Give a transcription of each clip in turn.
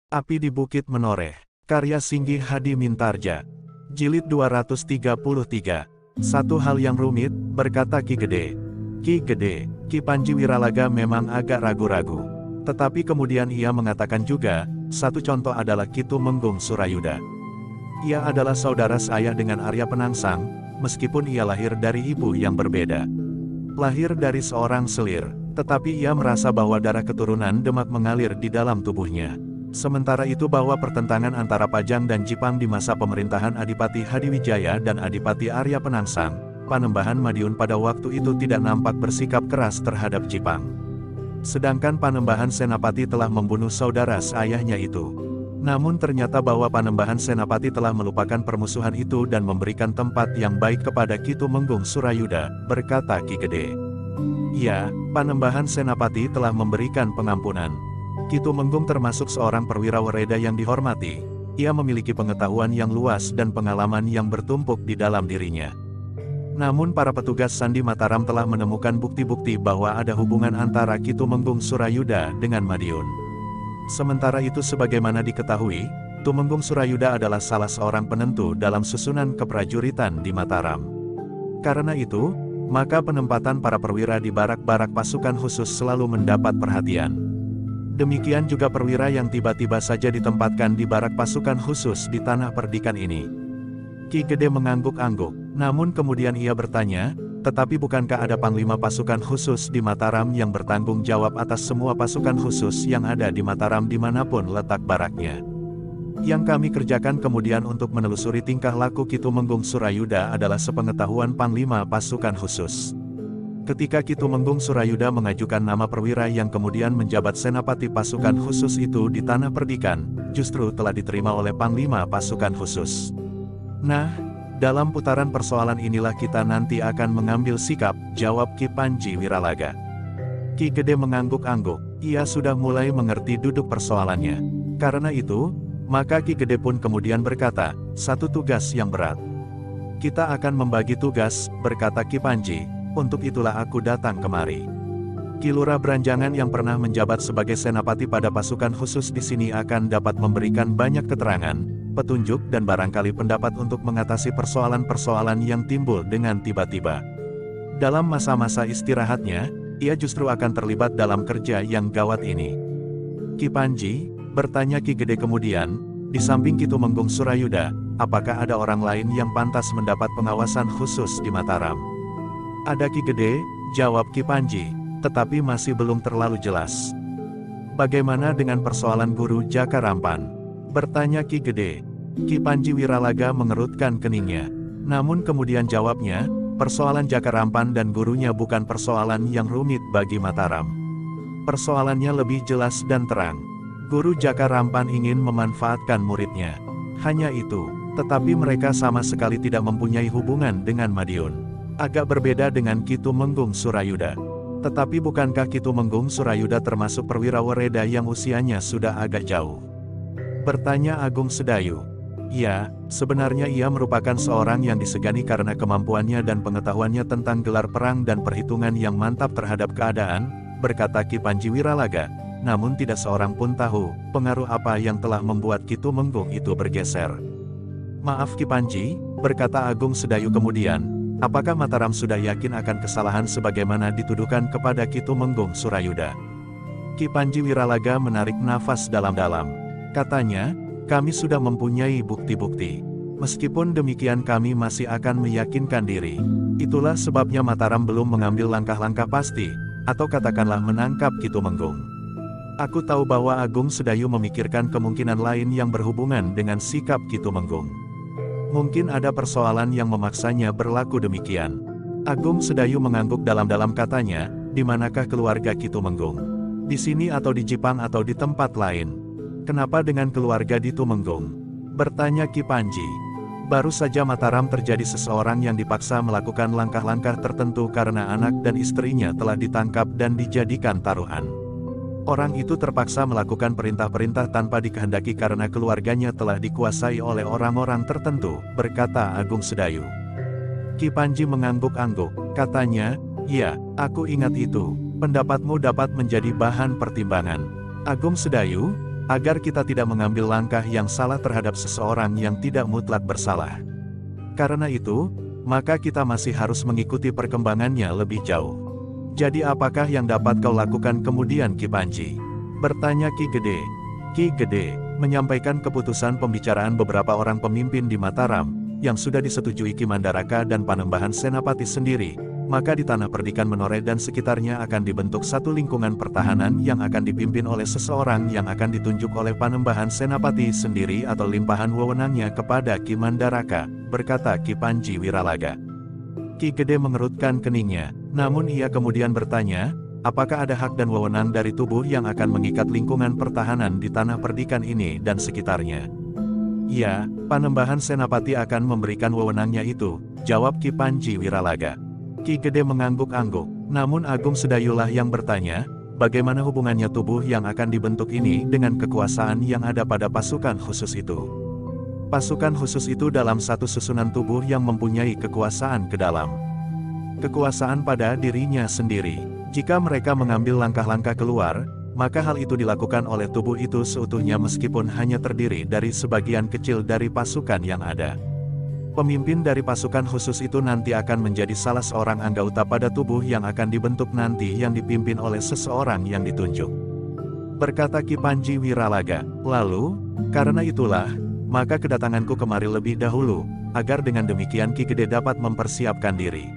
Api di Bukit Menoreh, karya Singgi Hadi Mintarja. Jilid 233. Satu hal yang rumit, berkata Ki Gede. Ki Panji Wiralaga memang agak ragu-ragu. Tetapi kemudian ia mengatakan juga, satu contoh adalah Ki Tumenggung Surayuda. Ia adalah saudara saya dengan Arya Penangsang, meskipun ia lahir dari ibu yang berbeda. Lahir dari seorang selir, tetapi ia merasa bahwa darah keturunan Demak mengalir di dalam tubuhnya. Sementara itu bahwa pertentangan antara Pajang dan Jipang di masa pemerintahan Adipati Hadiwijaya dan Adipati Arya Penangsang, Panembahan Madiun pada waktu itu tidak nampak bersikap keras terhadap Jipang. Sedangkan Panembahan Senapati telah membunuh saudara ayahnya itu. Namun ternyata bahwa Panembahan Senapati telah melupakan permusuhan itu dan memberikan tempat yang baik kepada Ki Tumenggung Surayuda, berkata Ki Gede. Ya, Panembahan Senapati telah memberikan pengampunan. Ki Tumenggung termasuk seorang perwira wereda yang dihormati. Ia memiliki pengetahuan yang luas dan pengalaman yang bertumpuk di dalam dirinya. Namun para petugas Sandi Mataram telah menemukan bukti-bukti bahwa ada hubungan antara Ki Tumenggung Surayuda dengan Madiun. Sementara itu sebagaimana diketahui, Tumenggung Surayuda adalah salah seorang penentu dalam susunan keprajuritan di Mataram. Karena itu, maka penempatan para perwira di barak-barak pasukan khusus selalu mendapat perhatian. Demikian juga perwira yang tiba-tiba saja ditempatkan di barak pasukan khusus di tanah perdikan ini. Ki Gede mengangguk-angguk, namun kemudian ia bertanya, tetapi bukankah ada panglima pasukan khusus di Mataram yang bertanggung jawab atas semua pasukan khusus yang ada di Mataram dimanapun letak baraknya? Yang kami kerjakan kemudian untuk menelusuri tingkah laku Ki Tumenggung Surayuda adalah sepengetahuan panglima pasukan khusus. Ketika Ki Tumenggung Surayuda mengajukan nama perwira yang kemudian menjabat senapati pasukan khusus itu di tanah perdikan, justru telah diterima oleh panglima pasukan khusus. Nah, dalam putaran persoalan inilah kita nanti akan mengambil sikap, jawab Ki Panji Wiralaga. Ki Gede mengangguk-angguk, ia sudah mulai mengerti duduk persoalannya. Karena itu, maka Ki Gede pun kemudian berkata, satu tugas yang berat. Kita akan membagi tugas, berkata Ki Panji. Untuk itulah aku datang kemari. Ki Lurah Beranjangan yang pernah menjabat sebagai senapati pada pasukan khusus di sini akan dapat memberikan banyak keterangan, petunjuk dan barangkali pendapat untuk mengatasi persoalan-persoalan yang timbul dengan tiba-tiba. Dalam masa-masa istirahatnya, ia justru akan terlibat dalam kerja yang gawat ini. Ki Panji, bertanya Ki Gede kemudian, di samping Ki Tumenggung Surayuda, apakah ada orang lain yang pantas mendapat pengawasan khusus di Mataram? Ada Ki Gede, jawab Ki Panji, tetapi masih belum terlalu jelas. Bagaimana dengan persoalan guru Jaka Rampan? Bertanya Ki Gede. Ki Panji Wiralaga mengerutkan keningnya. Namun kemudian jawabnya, persoalan Jaka Rampan dan gurunya bukan persoalan yang rumit bagi Mataram. Persoalannya lebih jelas dan terang. Guru Jaka Rampan ingin memanfaatkan muridnya. Hanya itu, tetapi mereka sama sekali tidak mempunyai hubungan dengan Madiun. Agak berbeda dengan Ki Tumenggung Surayuda. Tetapi bukankah Ki Tumenggung Surayuda termasuk perwira wereda yang usianya sudah agak jauh? Bertanya Agung Sedayu. Ya, sebenarnya ia merupakan seorang yang disegani karena kemampuannya dan pengetahuannya tentang gelar perang dan perhitungan yang mantap terhadap keadaan, berkata Ki Panji Wiralaga. Namun tidak seorang pun tahu, pengaruh apa yang telah membuat Ki Tumenggung itu bergeser. Maaf Ki Panji, berkata Agung Sedayu kemudian. Apakah Mataram sudah yakin akan kesalahan sebagaimana dituduhkan kepada Ki Tumenggung Surayuda? Ki Panji Wiralaga menarik nafas dalam-dalam. Katanya, kami sudah mempunyai bukti-bukti. Meskipun demikian kami masih akan meyakinkan diri. Itulah sebabnya Mataram belum mengambil langkah-langkah pasti, atau katakanlah menangkap Ki Tumenggung. Aku tahu bahwa Agung Sedayu memikirkan kemungkinan lain yang berhubungan dengan sikap Ki Tumenggung. Mungkin ada persoalan yang memaksanya berlaku demikian. Agung Sedayu mengangguk dalam-dalam katanya, di manakah keluarga Ki Tumenggung? Di sini atau di Jipang atau di tempat lain? Kenapa dengan keluarga di Tumenggung? Bertanya Ki Panji. Baru saja Mataram terjadi seseorang yang dipaksa melakukan langkah-langkah tertentu karena anak dan istrinya telah ditangkap dan dijadikan taruhan. Orang itu terpaksa melakukan perintah-perintah tanpa dikehendaki karena keluarganya telah dikuasai oleh orang-orang tertentu, berkata Agung Sedayu. Ki Panji mengangguk-angguk, katanya, ya, aku ingat itu, pendapatmu dapat menjadi bahan pertimbangan. Agung Sedayu, agar kita tidak mengambil langkah yang salah terhadap seseorang yang tidak mutlak bersalah. Karena itu, maka kita masih harus mengikuti perkembangannya lebih jauh. Jadi apakah yang dapat kau lakukan kemudian Ki Panji? Bertanya Ki Gede. Ki Gede menyampaikan keputusan pembicaraan beberapa orang pemimpin di Mataram, yang sudah disetujui Ki Mandaraka dan Panembahan Senapati sendiri. Maka di Tanah Perdikan Menoreh dan sekitarnya akan dibentuk satu lingkungan pertahanan yang akan dipimpin oleh seseorang yang akan ditunjuk oleh Panembahan Senapati sendiri atau limpahan wewenangnya kepada Ki Mandaraka, berkata Ki Panji Wiralaga. Ki Gede mengerutkan keningnya, namun ia kemudian bertanya, apakah ada hak dan wewenang dari tubuh yang akan mengikat lingkungan pertahanan di Tanah Perdikan ini dan sekitarnya? Ya, Panembahan Senapati akan memberikan wewenangnya itu, jawab Ki Panji Wiralaga. Ki Gede mengangguk-angguk, namun Agung Sedayulah yang bertanya, bagaimana hubungannya tubuh yang akan dibentuk ini dengan kekuasaan yang ada pada pasukan khusus itu? Pasukan khusus itu dalam satu susunan tubuh yang mempunyai kekuasaan ke dalam. Kekuasaan pada dirinya sendiri. Jika mereka mengambil langkah-langkah keluar, maka hal itu dilakukan oleh tubuh itu seutuhnya meskipun hanya terdiri dari sebagian kecil dari pasukan yang ada. Pemimpin dari pasukan khusus itu nanti akan menjadi salah seorang anggota pada tubuh yang akan dibentuk nanti yang dipimpin oleh seseorang yang ditunjuk. Berkata Ki Panji Wiralaga, lalu, karena itulah, maka kedatanganku kemari lebih dahulu, agar dengan demikian Ki Gede dapat mempersiapkan diri.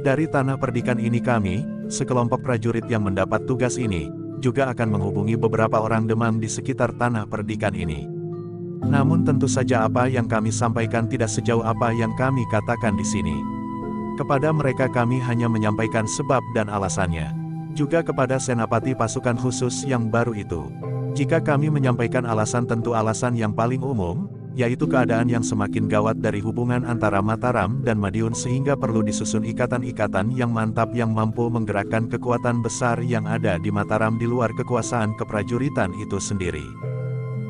Dari Tanah Perdikan ini kami, sekelompok prajurit yang mendapat tugas ini, juga akan menghubungi beberapa orang Demang di sekitar Tanah Perdikan ini. Namun tentu saja apa yang kami sampaikan tidak sejauh apa yang kami katakan di sini. Kepada mereka kami hanya menyampaikan sebab dan alasannya. Juga kepada senapati pasukan khusus yang baru itu. Jika kami menyampaikan alasan tentu alasan yang paling umum, yaitu keadaan yang semakin gawat dari hubungan antara Mataram dan Madiun sehingga perlu disusun ikatan-ikatan yang mantap yang mampu menggerakkan kekuatan besar yang ada di Mataram di luar kekuasaan keprajuritan itu sendiri.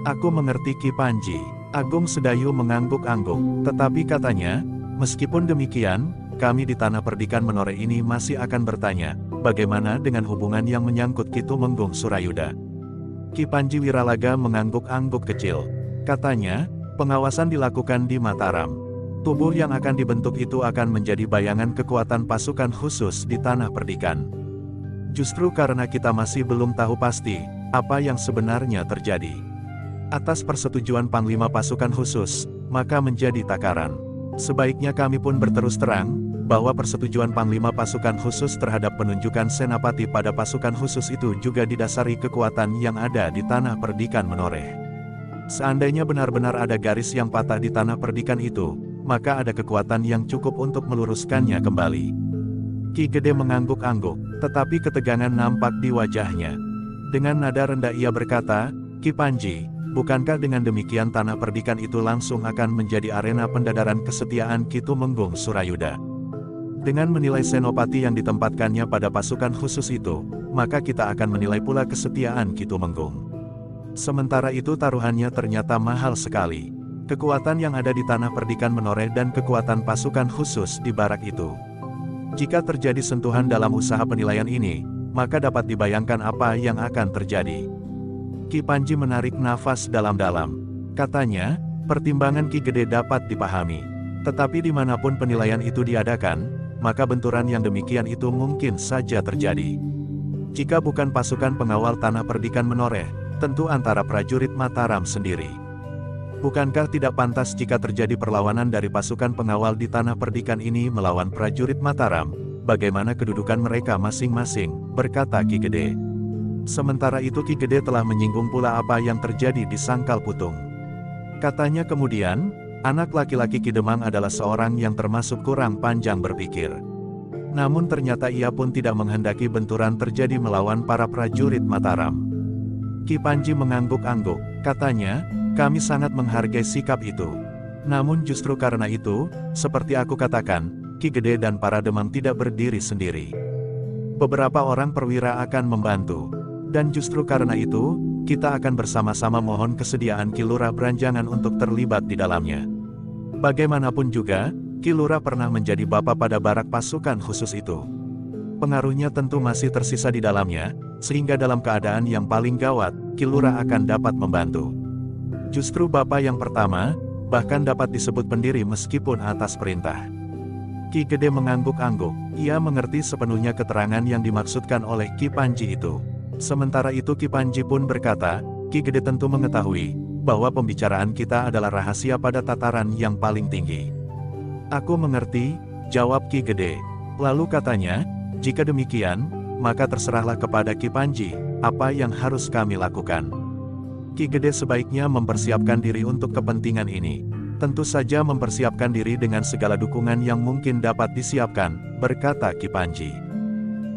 Aku mengerti Ki Panji. Agung Sedayu mengangguk-angguk, tetapi katanya, meskipun demikian, kami di Tanah Perdikan Menoreh ini masih akan bertanya, bagaimana dengan hubungan yang menyangkut Ki Tumenggung Surayuda? Ki Panji Wiralaga mengangguk-angguk kecil. Katanya, pengawasan dilakukan di Mataram. Tubuh yang akan dibentuk itu akan menjadi bayangan kekuatan pasukan khusus di Tanah Perdikan. Justru karena kita masih belum tahu pasti, apa yang sebenarnya terjadi. Atas persetujuan Panglima Pasukan Khusus, maka menjadi takaran. Sebaiknya kami pun berterus terang, bahwa persetujuan Panglima Pasukan Khusus terhadap penunjukan Senapati pada pasukan khusus itu juga didasari kekuatan yang ada di Tanah Perdikan Menoreh. Seandainya benar-benar ada garis yang patah di Tanah Perdikan itu, maka ada kekuatan yang cukup untuk meluruskannya kembali. Ki Gede mengangguk-angguk, tetapi ketegangan nampak di wajahnya. Dengan nada rendah ia berkata, Ki Panji, bukankah dengan demikian Tanah Perdikan itu langsung akan menjadi arena pendadaran kesetiaan Ki Tumenggung Surayuda? Dengan menilai senopati yang ditempatkannya pada pasukan khusus itu, maka kita akan menilai pula kesetiaan Ki Tumenggung. Sementara itu taruhannya ternyata mahal sekali. Kekuatan yang ada di Tanah Perdikan Menoreh dan kekuatan pasukan khusus di barak itu. Jika terjadi sentuhan dalam usaha penilaian ini, maka dapat dibayangkan apa yang akan terjadi. Ki Panji menarik nafas dalam-dalam. Katanya, pertimbangan Ki Gede dapat dipahami. Tetapi dimanapun penilaian itu diadakan, maka benturan yang demikian itu mungkin saja terjadi. Jika bukan pasukan pengawal Tanah Perdikan Menoreh, tentu antara prajurit Mataram sendiri. Bukankah tidak pantas jika terjadi perlawanan dari pasukan pengawal di Tanah Perdikan ini melawan prajurit Mataram, bagaimana kedudukan mereka masing-masing, berkata Ki Gede. Sementara itu Ki Gede telah menyinggung pula apa yang terjadi di Sangkal Putung. Katanya kemudian, anak laki-laki Ki Demang adalah seorang yang termasuk kurang panjang berpikir. Namun ternyata ia pun tidak menghendaki benturan terjadi melawan para prajurit Mataram. Ki Panji mengangguk-angguk, katanya, kami sangat menghargai sikap itu. Namun justru karena itu, seperti aku katakan, Ki Gede dan para Demang tidak berdiri sendiri. Beberapa orang perwira akan membantu. Dan justru karena itu, kita akan bersama-sama mohon kesediaan Ki Lurah Branjangan untuk terlibat di dalamnya. Bagaimanapun juga, Ki Lurah pernah menjadi bapak pada barak pasukan khusus itu. Pengaruhnya tentu masih tersisa di dalamnya, sehingga dalam keadaan yang paling gawat, Ki Lurah akan dapat membantu. Justru Bapak yang pertama, bahkan dapat disebut pendiri meskipun atas perintah. Ki Gede mengangguk-angguk, ia mengerti sepenuhnya keterangan yang dimaksudkan oleh Ki Panji itu. Sementara itu Ki Panji pun berkata, Ki Gede tentu mengetahui, bahwa pembicaraan kita adalah rahasia pada tataran yang paling tinggi. Aku mengerti, jawab Ki Gede. Lalu katanya, jika demikian, maka terserahlah kepada Ki Panji, apa yang harus kami lakukan. Ki Gede sebaiknya mempersiapkan diri untuk kepentingan ini. Tentu saja mempersiapkan diri dengan segala dukungan yang mungkin dapat disiapkan, berkata Ki Panji.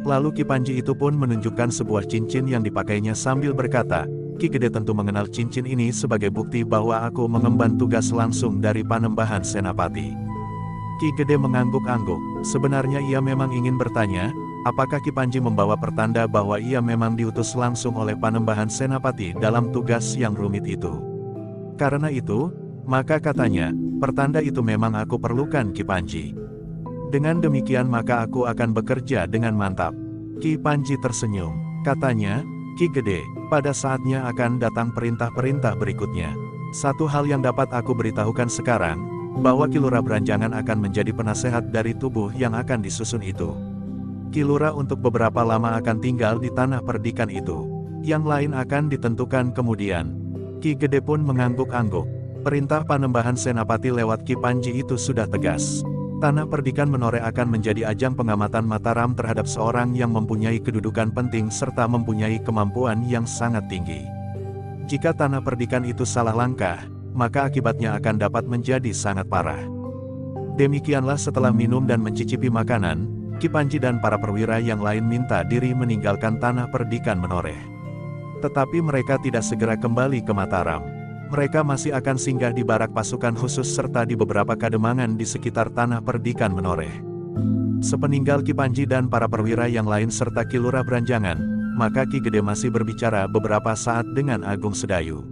Lalu Ki Panji itu pun menunjukkan sebuah cincin yang dipakainya sambil berkata, Ki Gede tentu mengenal cincin ini sebagai bukti bahwa aku mengemban tugas langsung dari Panembahan Senapati. Ki Gede mengangguk-angguk, sebenarnya ia memang ingin bertanya, apakah Ki Panji membawa pertanda bahwa ia memang diutus langsung oleh Panembahan Senapati dalam tugas yang rumit itu. Karena itu, maka katanya, pertanda itu memang aku perlukan Ki Panji. Dengan demikian maka aku akan bekerja dengan mantap. Ki Panji tersenyum, katanya, Ki Gede, pada saatnya akan datang perintah-perintah berikutnya. Satu hal yang dapat aku beritahukan sekarang, bahwa Ki Lurah Branjangan akan menjadi penasehat dari tubuh yang akan disusun itu. Ki Lurah untuk beberapa lama akan tinggal di tanah perdikan itu. Yang lain akan ditentukan kemudian. Ki Gede pun mengangguk-angguk. Perintah Panembahan Senapati lewat Ki Panji itu sudah tegas. Tanah perdikan Menoreh akan menjadi ajang pengamatan Mataram terhadap seorang yang mempunyai kedudukan penting serta mempunyai kemampuan yang sangat tinggi. Jika tanah perdikan itu salah langkah, maka akibatnya akan dapat menjadi sangat parah. Demikianlah setelah minum dan mencicipi makanan, Ki Panji dan para perwira yang lain minta diri meninggalkan tanah perdikan Menoreh. Tetapi mereka tidak segera kembali ke Mataram. Mereka masih akan singgah di barak pasukan khusus serta di beberapa kademangan di sekitar tanah perdikan Menoreh. Sepeninggal Ki Panji dan para perwira yang lain serta Ki Lurah Branjangan, maka Ki Gede masih berbicara beberapa saat dengan Agung Sedayu.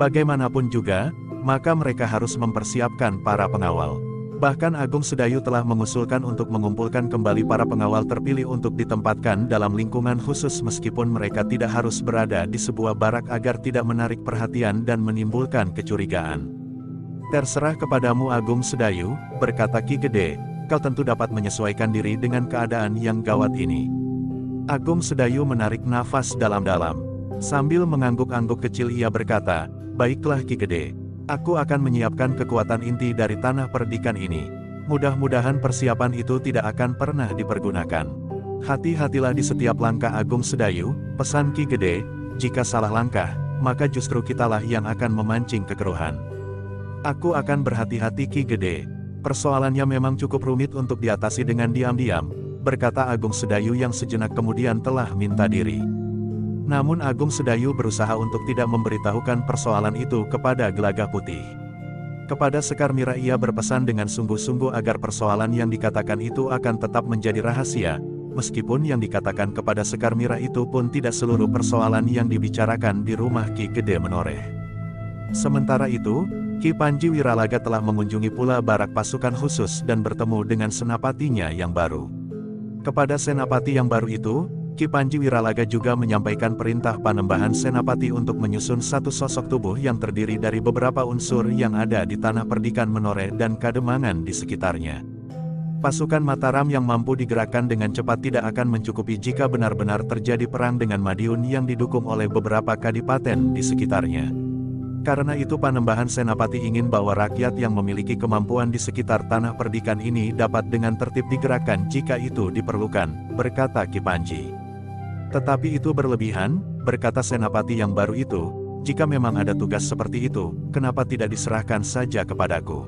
Bagaimanapun juga, maka mereka harus mempersiapkan para pengawal. Bahkan Agung Sedayu telah mengusulkan untuk mengumpulkan kembali para pengawal terpilih untuk ditempatkan dalam lingkungan khusus meskipun mereka tidak harus berada di sebuah barak agar tidak menarik perhatian dan menimbulkan kecurigaan. Terserah kepadamu Agung Sedayu, berkata Ki Gede, kau tentu dapat menyesuaikan diri dengan keadaan yang gawat ini. Agung Sedayu menarik nafas dalam-dalam. Sambil mengangguk-angguk kecil ia berkata, baiklah Ki Gede. Aku akan menyiapkan kekuatan inti dari tanah perdikan ini. Mudah-mudahan persiapan itu tidak akan pernah dipergunakan. Hati-hatilah di setiap langkah Agung Sedayu, pesan Ki Gede, jika salah langkah, maka justru kitalah yang akan memancing kekeruhan. Aku akan berhati-hati Ki Gede. Persoalannya memang cukup rumit untuk diatasi dengan diam-diam, berkata Agung Sedayu yang sejenak kemudian telah minta diri. Namun Agung Sedayu berusaha untuk tidak memberitahukan persoalan itu kepada Gelagah Putih. Kepada Sekar Mira ia berpesan dengan sungguh-sungguh agar persoalan yang dikatakan itu akan tetap menjadi rahasia, meskipun yang dikatakan kepada Sekar Mira itu pun tidak seluruh persoalan yang dibicarakan di rumah Ki Gede Menoreh. Sementara itu, Ki Panji Wiralaga telah mengunjungi pula barak pasukan khusus dan bertemu dengan senapatinya yang baru. Kepada senapati yang baru itu, Ki Panji Wiralaga juga menyampaikan perintah Panembahan Senapati untuk menyusun satu sosok tubuh yang terdiri dari beberapa unsur yang ada di tanah perdikan Menoreh dan kademangan di sekitarnya. Pasukan Mataram yang mampu digerakkan dengan cepat tidak akan mencukupi jika benar-benar terjadi perang dengan Madiun yang didukung oleh beberapa kadipaten di sekitarnya. Karena itu Panembahan Senapati ingin bahwa rakyat yang memiliki kemampuan di sekitar tanah perdikan ini dapat dengan tertib digerakkan jika itu diperlukan, berkata Ki Panji. Tetapi itu berlebihan, berkata Senapati yang baru itu, jika memang ada tugas seperti itu, kenapa tidak diserahkan saja kepadaku?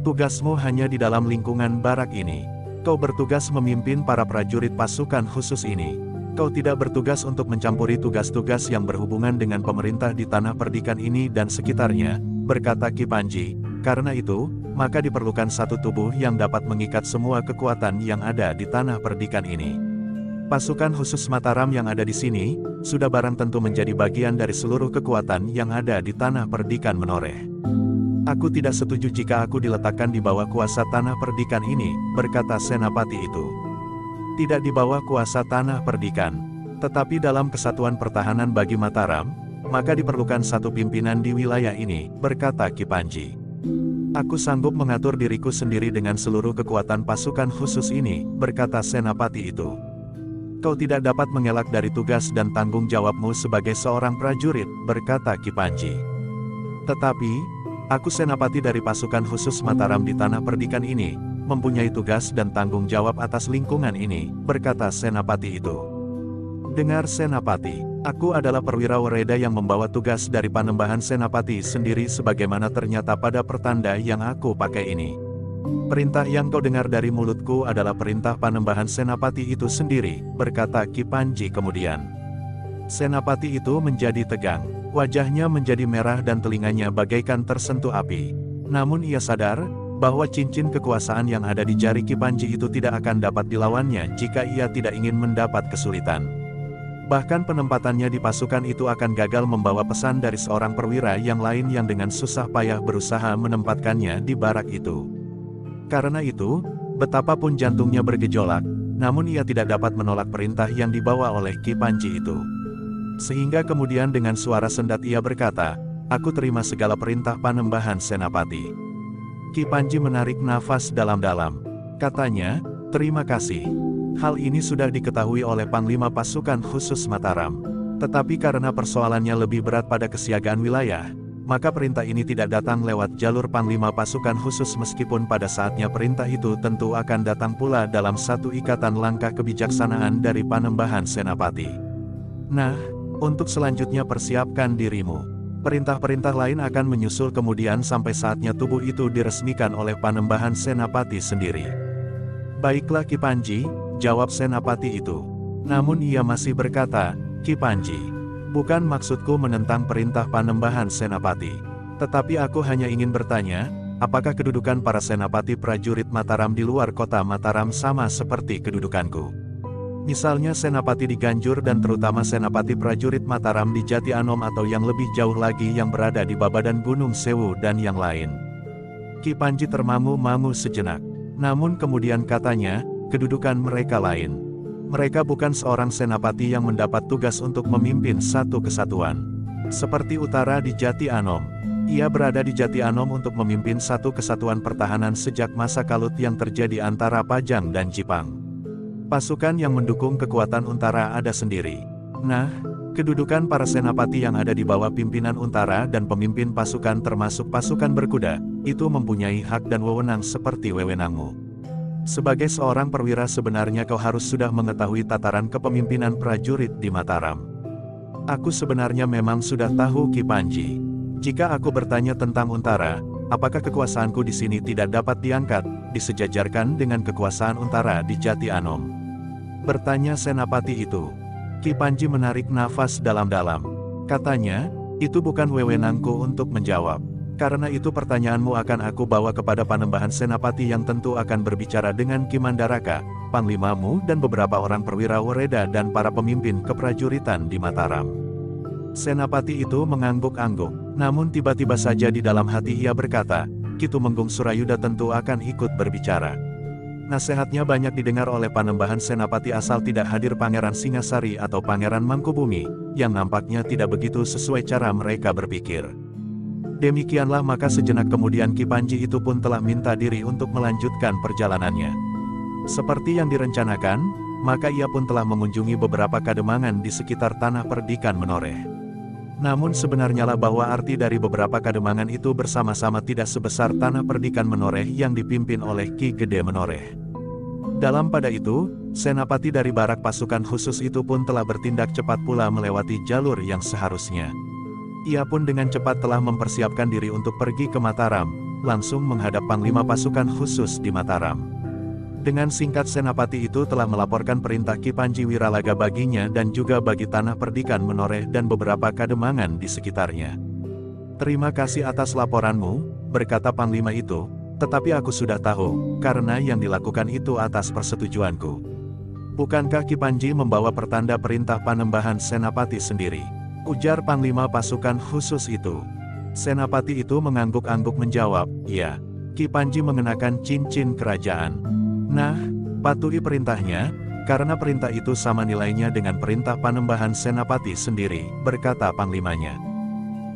Tugasmu hanya di dalam lingkungan barak ini. Kau bertugas memimpin para prajurit pasukan khusus ini. Kau tidak bertugas untuk mencampuri tugas-tugas yang berhubungan dengan pemerintah di tanah perdikan ini dan sekitarnya, berkata Ki Panji. Karena itu, maka diperlukan satu tubuh yang dapat mengikat semua kekuatan yang ada di tanah perdikan ini. Pasukan khusus Mataram yang ada di sini, sudah barang tentu menjadi bagian dari seluruh kekuatan yang ada di tanah perdikan Menoreh. Aku tidak setuju jika aku diletakkan di bawah kuasa tanah perdikan ini, berkata Senapati itu. Tidak di bawah kuasa tanah perdikan, Tetapi dalam kesatuan pertahanan bagi Mataram, maka diperlukan satu pimpinan di wilayah ini, berkata Ki Panji. Aku sanggup mengatur diriku sendiri dengan seluruh kekuatan pasukan khusus ini, berkata senapati itu. Kau tidak dapat mengelak dari tugas dan tanggung jawabmu sebagai seorang prajurit, berkata Ki Panji. Tetapi, aku senapati dari pasukan khusus Mataram di tanah perdikan ini, mempunyai tugas dan tanggung jawab atas lingkungan ini, berkata senapati itu. Dengar senapati, aku adalah perwira Wereda yang membawa tugas dari Panembahan Senapati sendiri sebagaimana ternyata pada pertanda yang aku pakai ini. Perintah yang kau dengar dari mulutku adalah perintah Panembahan Senapati itu sendiri, berkata Ki Panji kemudian. Senapati itu menjadi tegang, wajahnya menjadi merah dan telinganya bagaikan tersentuh api. Namun ia sadar, bahwa cincin kekuasaan yang ada di jari Ki Panji itu tidak akan dapat dilawannya jika ia tidak ingin mendapat kesulitan. Bahkan penempatannya di pasukan itu akan gagal membawa pesan dari seorang perwira yang lain yang dengan susah payah berusaha menempatkannya di barak itu. Karena itu, betapapun jantungnya bergejolak, namun ia tidak dapat menolak perintah yang dibawa oleh Ki Panji itu. Sehingga kemudian dengan suara sendat ia berkata, "Aku terima segala perintah Panembahan Senapati." Ki Panji menarik nafas dalam-dalam. Katanya, "Terima kasih. Hal ini sudah diketahui oleh Panglima Pasukan Khusus Mataram. Tetapi karena persoalannya lebih berat pada kesiagaan wilayah, maka perintah ini tidak datang lewat jalur Panglima Pasukan Khusus meskipun pada saatnya perintah itu tentu akan datang pula dalam satu ikatan langkah kebijaksanaan dari Panembahan Senapati. Nah, untuk selanjutnya persiapkan dirimu. Perintah-perintah lain akan menyusul kemudian sampai saatnya tubuh itu diresmikan oleh Panembahan Senapati sendiri." "Baiklah Ki Panji," jawab senapati itu. Namun ia masih berkata, "Ki Panji, bukan maksudku menentang perintah Panembahan Senapati. Tetapi aku hanya ingin bertanya, apakah kedudukan para senapati prajurit Mataram di luar kota Mataram sama seperti kedudukanku? Misalnya senapati di Ganjur dan terutama senapati prajurit Mataram di Jati Anom atau yang lebih jauh lagi yang berada di Babadan Gunung Sewu dan yang lain." Ki Panji termangu-mangu sejenak. Namun kemudian katanya, "Kedudukan mereka lain. Mereka bukan seorang senapati yang mendapat tugas untuk memimpin satu kesatuan. Seperti utara di Jati Anom. Ia berada di Jati Anom untuk memimpin satu kesatuan pertahanan sejak masa kalut yang terjadi antara Pajang dan Jipang. Pasukan yang mendukung kekuatan Untara ada sendiri. Nah, kedudukan para senapati yang ada di bawah pimpinan Untara dan pemimpin pasukan termasuk pasukan berkuda, itu mempunyai hak dan wewenang seperti wewenangmu. Sebagai seorang perwira sebenarnya kau harus sudah mengetahui tataran kepemimpinan prajurit di Mataram." "Aku sebenarnya memang sudah tahu Ki Panji. Jika aku bertanya tentang Untara, apakah kekuasaanku di sini tidak dapat diangkat, disejajarkan dengan kekuasaan Untara di Jati Anom?" bertanya senapati itu. Ki Panji menarik nafas dalam-dalam. Katanya, "Itu bukan wewenangku untuk menjawab. Karena itu pertanyaanmu akan aku bawa kepada Panembahan Senapati yang tentu akan berbicara dengan Ki Mandaraka, panglimamu dan beberapa orang perwira Wereda dan para pemimpin keprajuritan di Mataram." Senapati itu mengangguk-angguk, namun tiba-tiba saja di dalam hati ia berkata, "Ki Tumenggung Surayuda tentu akan ikut berbicara." Nasihatnya banyak didengar oleh Panembahan Senapati asal tidak hadir Pangeran Singasari atau Pangeran Mangkubumi, yang nampaknya tidak begitu sesuai cara mereka berpikir. Demikianlah maka sejenak kemudian Ki Panji itu pun telah minta diri untuk melanjutkan perjalanannya. Seperti yang direncanakan, maka ia pun telah mengunjungi beberapa kademangan di sekitar tanah perdikan Menoreh. Namun sebenarnya lah bahwa arti dari beberapa kademangan itu bersama-sama tidak sebesar tanah perdikan Menoreh yang dipimpin oleh Ki Gede Menoreh. Dalam pada itu, senapati dari barak pasukan khusus itu pun telah bertindak cepat pula melewati jalur yang seharusnya. Ia pun dengan cepat telah mempersiapkan diri untuk pergi ke Mataram, langsung menghadap Panglima Pasukan Khusus di Mataram. Dengan singkat senapati itu telah melaporkan perintah Ki Panji Wiralaga baginya dan juga bagi tanah perdikan Menoreh dan beberapa kademangan di sekitarnya. "Terima kasih atas laporanmu," berkata Panglima itu, "tetapi aku sudah tahu, karena yang dilakukan itu atas persetujuanku." "Bukankah Ki Panji membawa pertanda perintah Panembahan Senapati sendiri?" ujar Panglima Pasukan Khusus itu. Senapati itu mengangguk-angguk menjawab, "Iya, Ki Panji mengenakan cincin kerajaan. Nah, patuhi perintahnya, Karena perintah itu sama nilainya dengan perintah Panembahan Senapati sendiri, berkata panglimanya.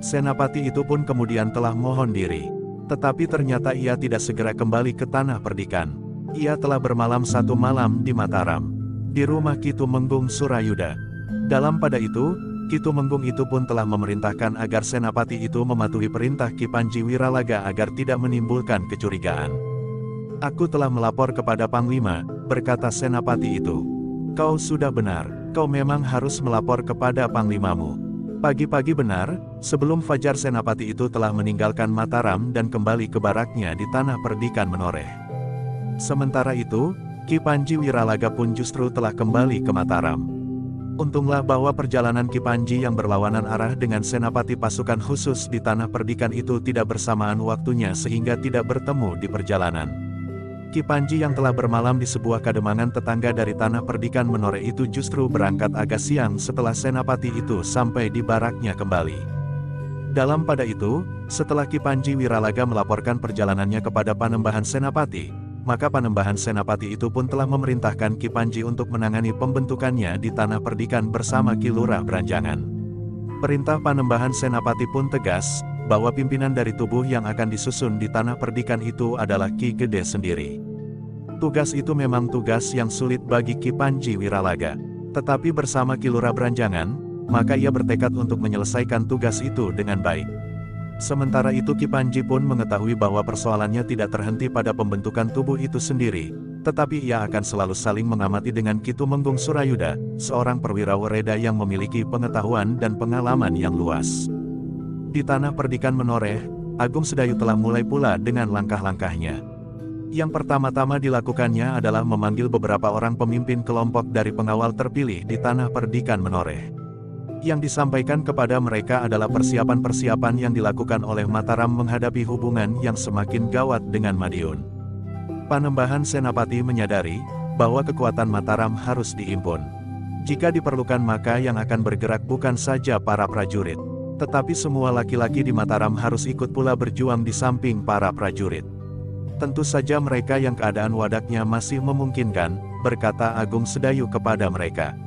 Senapati itu pun kemudian telah mohon diri. Tetapi ternyata ia tidak segera kembali ke Tanah Perdikan. Ia telah bermalam 1 malam di Mataram, di rumah Ki Tumenggung Surayuda. Dalam pada itu, Ki Tumenggung itu pun telah memerintahkan agar Senapati itu mematuhi perintah Ki Panji Wiralaga agar tidak menimbulkan kecurigaan. Aku telah melapor kepada Panglima, berkata Senapati itu. Kau sudah benar, kau memang harus melapor kepada Panglimamu. Pagi-pagi benar, sebelum fajar Senapati itu telah meninggalkan Mataram dan kembali ke baraknya di Tanah Perdikan Menoreh. Sementara itu, Ki Panji Wiralaga pun justru telah kembali ke Mataram. Untunglah bahwa perjalanan Ki Panji yang berlawanan arah dengan Senapati pasukan khusus di Tanah Perdikan itu tidak bersamaan waktunya sehingga tidak bertemu di perjalanan. Ki Panji yang telah bermalam di sebuah kademangan tetangga dari Tanah Perdikan Menoreh itu justru berangkat agak siang setelah Senapati itu sampai di baraknya kembali. Dalam pada itu, setelah Ki Panji Wiralaga melaporkan perjalanannya kepada Panembahan Senapati, maka Panembahan Senapati itu pun telah memerintahkan Ki Panji untuk menangani pembentukannya di Tanah Perdikan bersama Ki Lurah Beranjangan. Perintah Panembahan Senapati pun tegas, bahwa pimpinan dari tubuh yang akan disusun di Tanah Perdikan itu adalah Ki Gede sendiri. Tugas itu memang tugas yang sulit bagi Ki Panji Wiralaga. Tetapi bersama Ki Lurah Beranjangan, maka ia bertekad untuk menyelesaikan tugas itu dengan baik. Sementara itu Ki Panji pun mengetahui bahwa persoalannya tidak terhenti pada pembentukan tubuh itu sendiri, tetapi ia akan selalu saling mengamati dengan Ki Tumenggung Surayuda, seorang perwira wereda yang memiliki pengetahuan dan pengalaman yang luas. Di Tanah Perdikan Menoreh, Agung Sedayu telah mulai pula dengan langkah-langkahnya. Yang pertama-tama dilakukannya adalah memanggil beberapa orang pemimpin kelompok dari pengawal terpilih di Tanah Perdikan Menoreh. Yang disampaikan kepada mereka adalah persiapan-persiapan yang dilakukan oleh Mataram menghadapi hubungan yang semakin gawat dengan Madiun. Panembahan Senapati menyadari bahwa kekuatan Mataram harus diimpun. Jika diperlukan maka yang akan bergerak bukan saja para prajurit, tetapi semua laki-laki di Mataram harus ikut pula berjuang di samping para prajurit. Tentu saja mereka yang keadaan wadaknya masih memungkinkan, berkata Agung Sedayu kepada mereka.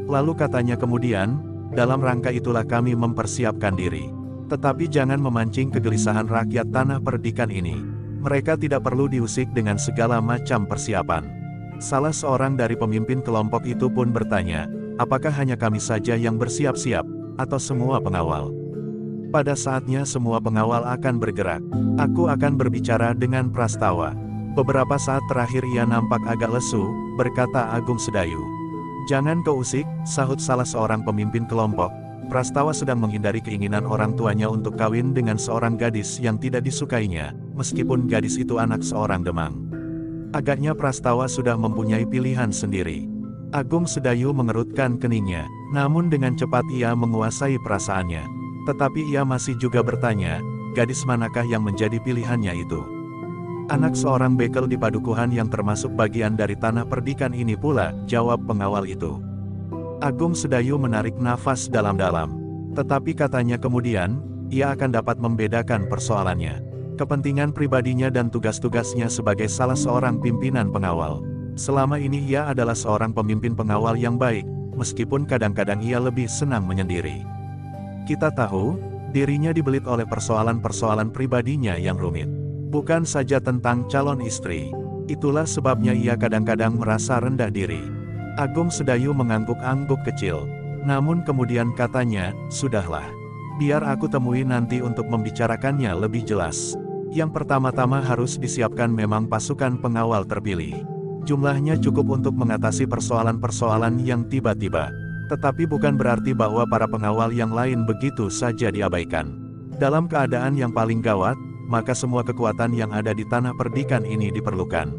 Lalu katanya kemudian, dalam rangka itulah kami mempersiapkan diri. Tetapi jangan memancing kegelisahan rakyat Tanah Perdikan ini. Mereka tidak perlu diusik dengan segala macam persiapan. Salah seorang dari pemimpin kelompok itu pun bertanya, apakah hanya kami saja yang bersiap-siap, atau semua pengawal? Pada saatnya semua pengawal akan bergerak. Aku akan berbicara dengan Prastawa. Beberapa saat terakhir ia nampak agak lesu, berkata Agung Sedayu. Jangan kau usik, sahut salah seorang pemimpin kelompok. Prastawa sedang menghindari keinginan orang tuanya untuk kawin dengan seorang gadis yang tidak disukainya, meskipun gadis itu anak seorang Demang. Agaknya Prastawa sudah mempunyai pilihan sendiri. Agung Sedayu mengerutkan keningnya, namun dengan cepat ia menguasai perasaannya. Tetapi ia masih juga bertanya, gadis manakah yang menjadi pilihannya itu? Anak seorang bekel di padukuhan yang termasuk bagian dari Tanah Perdikan ini pula, jawab pengawal itu. Agung Sedayu menarik nafas dalam-dalam. Tetapi katanya kemudian, ia akan dapat membedakan persoalannya. Kepentingan pribadinya dan tugas-tugasnya sebagai salah seorang pimpinan pengawal. Selama ini ia adalah seorang pemimpin pengawal yang baik, meskipun kadang-kadang ia lebih senang menyendiri. Kita tahu, dirinya dibelit oleh persoalan-persoalan pribadinya yang rumit. Bukan saja tentang calon istri. Itulah sebabnya ia kadang-kadang merasa rendah diri. Agung Sedayu mengangguk-angguk kecil. Namun kemudian katanya, sudahlah. Biar aku temui nanti untuk membicarakannya lebih jelas. Yang pertama-tama harus disiapkan memang pasukan pengawal terpilih. Jumlahnya cukup untuk mengatasi persoalan-persoalan yang tiba-tiba. Tetapi bukan berarti bahwa para pengawal yang lain begitu saja diabaikan. Dalam keadaan yang paling gawat, maka semua kekuatan yang ada di Tanah Perdikan ini diperlukan.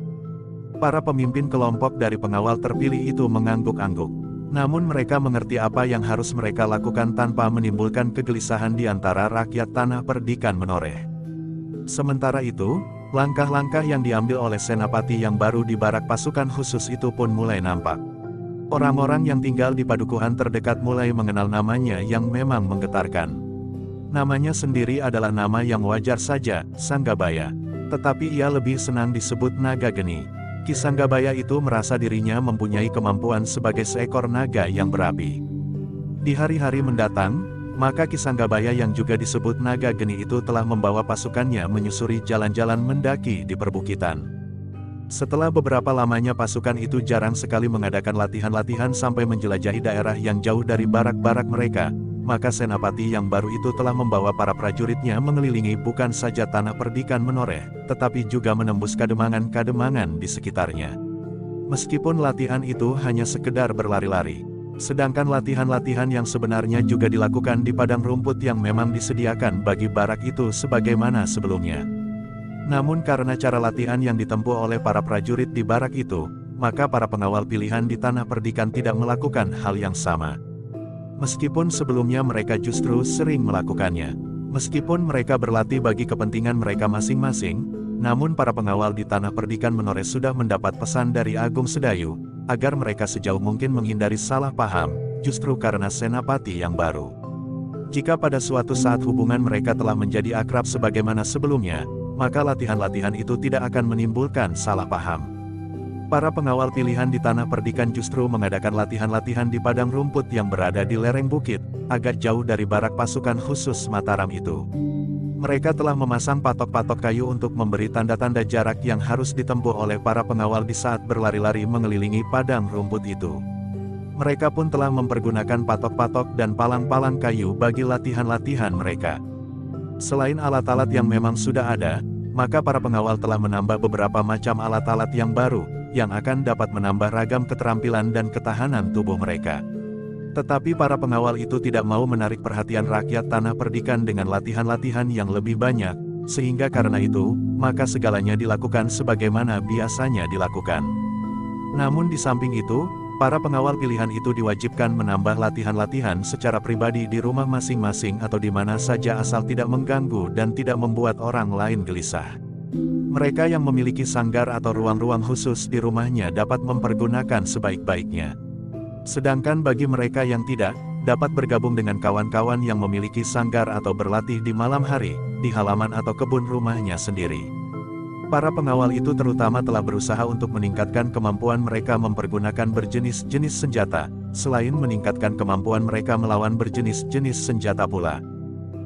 Para pemimpin kelompok dari pengawal terpilih itu mengangguk-angguk. Namun mereka mengerti apa yang harus mereka lakukan tanpa menimbulkan kegelisahan di antara rakyat Tanah Perdikan Menoreh. Sementara itu, langkah-langkah yang diambil oleh Senapati yang baru di barak pasukan khusus itu pun mulai nampak. Orang-orang yang tinggal di padukuhan terdekat mulai mengenal namanya yang memang menggetarkan. Namanya sendiri adalah nama yang wajar saja, Sanggabaya. Tetapi ia lebih senang disebut Naga Geni. Ki Sanggabaya itu merasa dirinya mempunyai kemampuan sebagai seekor naga yang berapi. Di hari-hari mendatang, maka Ki Sanggabaya yang juga disebut Naga Geni itu telah membawa pasukannya menyusuri jalan-jalan mendaki di perbukitan. Setelah beberapa lamanya pasukan itu jarang sekali mengadakan latihan-latihan sampai menjelajahi daerah yang jauh dari barak-barak mereka, maka Senapati yang baru itu telah membawa para prajuritnya mengelilingi bukan saja tanah perdikan Menoreh, tetapi juga menembus kademangan-kademangan di sekitarnya. Meskipun latihan itu hanya sekedar berlari-lari, sedangkan latihan-latihan yang sebenarnya juga dilakukan di padang rumput yang memang disediakan bagi barak itu sebagaimana sebelumnya. Namun karena cara latihan yang ditempuh oleh para prajurit di barak itu, maka para pengawal pilihan di tanah perdikan tidak melakukan hal yang sama. Meskipun sebelumnya mereka justru sering melakukannya. Meskipun mereka berlatih bagi kepentingan mereka masing-masing, namun para pengawal di tanah perdikan Menoreh sudah mendapat pesan dari Agung Sedayu, agar mereka sejauh mungkin menghindari salah paham, justru karena Senapati yang baru. Jika pada suatu saat hubungan mereka telah menjadi akrab sebagaimana sebelumnya, maka latihan-latihan itu tidak akan menimbulkan salah paham. Para pengawal pilihan di tanah perdikan justru mengadakan latihan-latihan di padang rumput yang berada di lereng bukit, agak jauh dari barak pasukan khusus Mataram itu. Mereka telah memasang patok-patok kayu untuk memberi tanda-tanda jarak yang harus ditempuh oleh para pengawal di saat berlari-lari mengelilingi padang rumput itu. Mereka pun telah mempergunakan patok-patok dan palang-palang kayu bagi latihan-latihan mereka. Selain alat-alat yang memang sudah ada, maka para pengawal telah menambah beberapa macam alat-alat yang baru, yang akan dapat menambah ragam keterampilan dan ketahanan tubuh mereka. Tetapi para pengawal itu tidak mau menarik perhatian rakyat tanah perdikan dengan latihan-latihan yang lebih banyak, sehingga karena itu, maka segalanya dilakukan sebagaimana biasanya dilakukan. Namun di samping itu, para pengawal pilihan itu diwajibkan menambah latihan-latihan secara pribadi di rumah masing-masing atau di mana saja asal tidak mengganggu dan tidak membuat orang lain gelisah. Mereka yang memiliki sanggar atau ruang-ruang khusus di rumahnya dapat mempergunakan sebaik-baiknya. Sedangkan bagi mereka yang tidak, dapat bergabung dengan kawan-kawan yang memiliki sanggar atau berlatih di malam hari, di halaman atau kebun rumahnya sendiri. Para pengawal itu terutama telah berusaha untuk meningkatkan kemampuan mereka mempergunakan berjenis-jenis senjata, selain meningkatkan kemampuan mereka melawan berjenis-jenis senjata pula.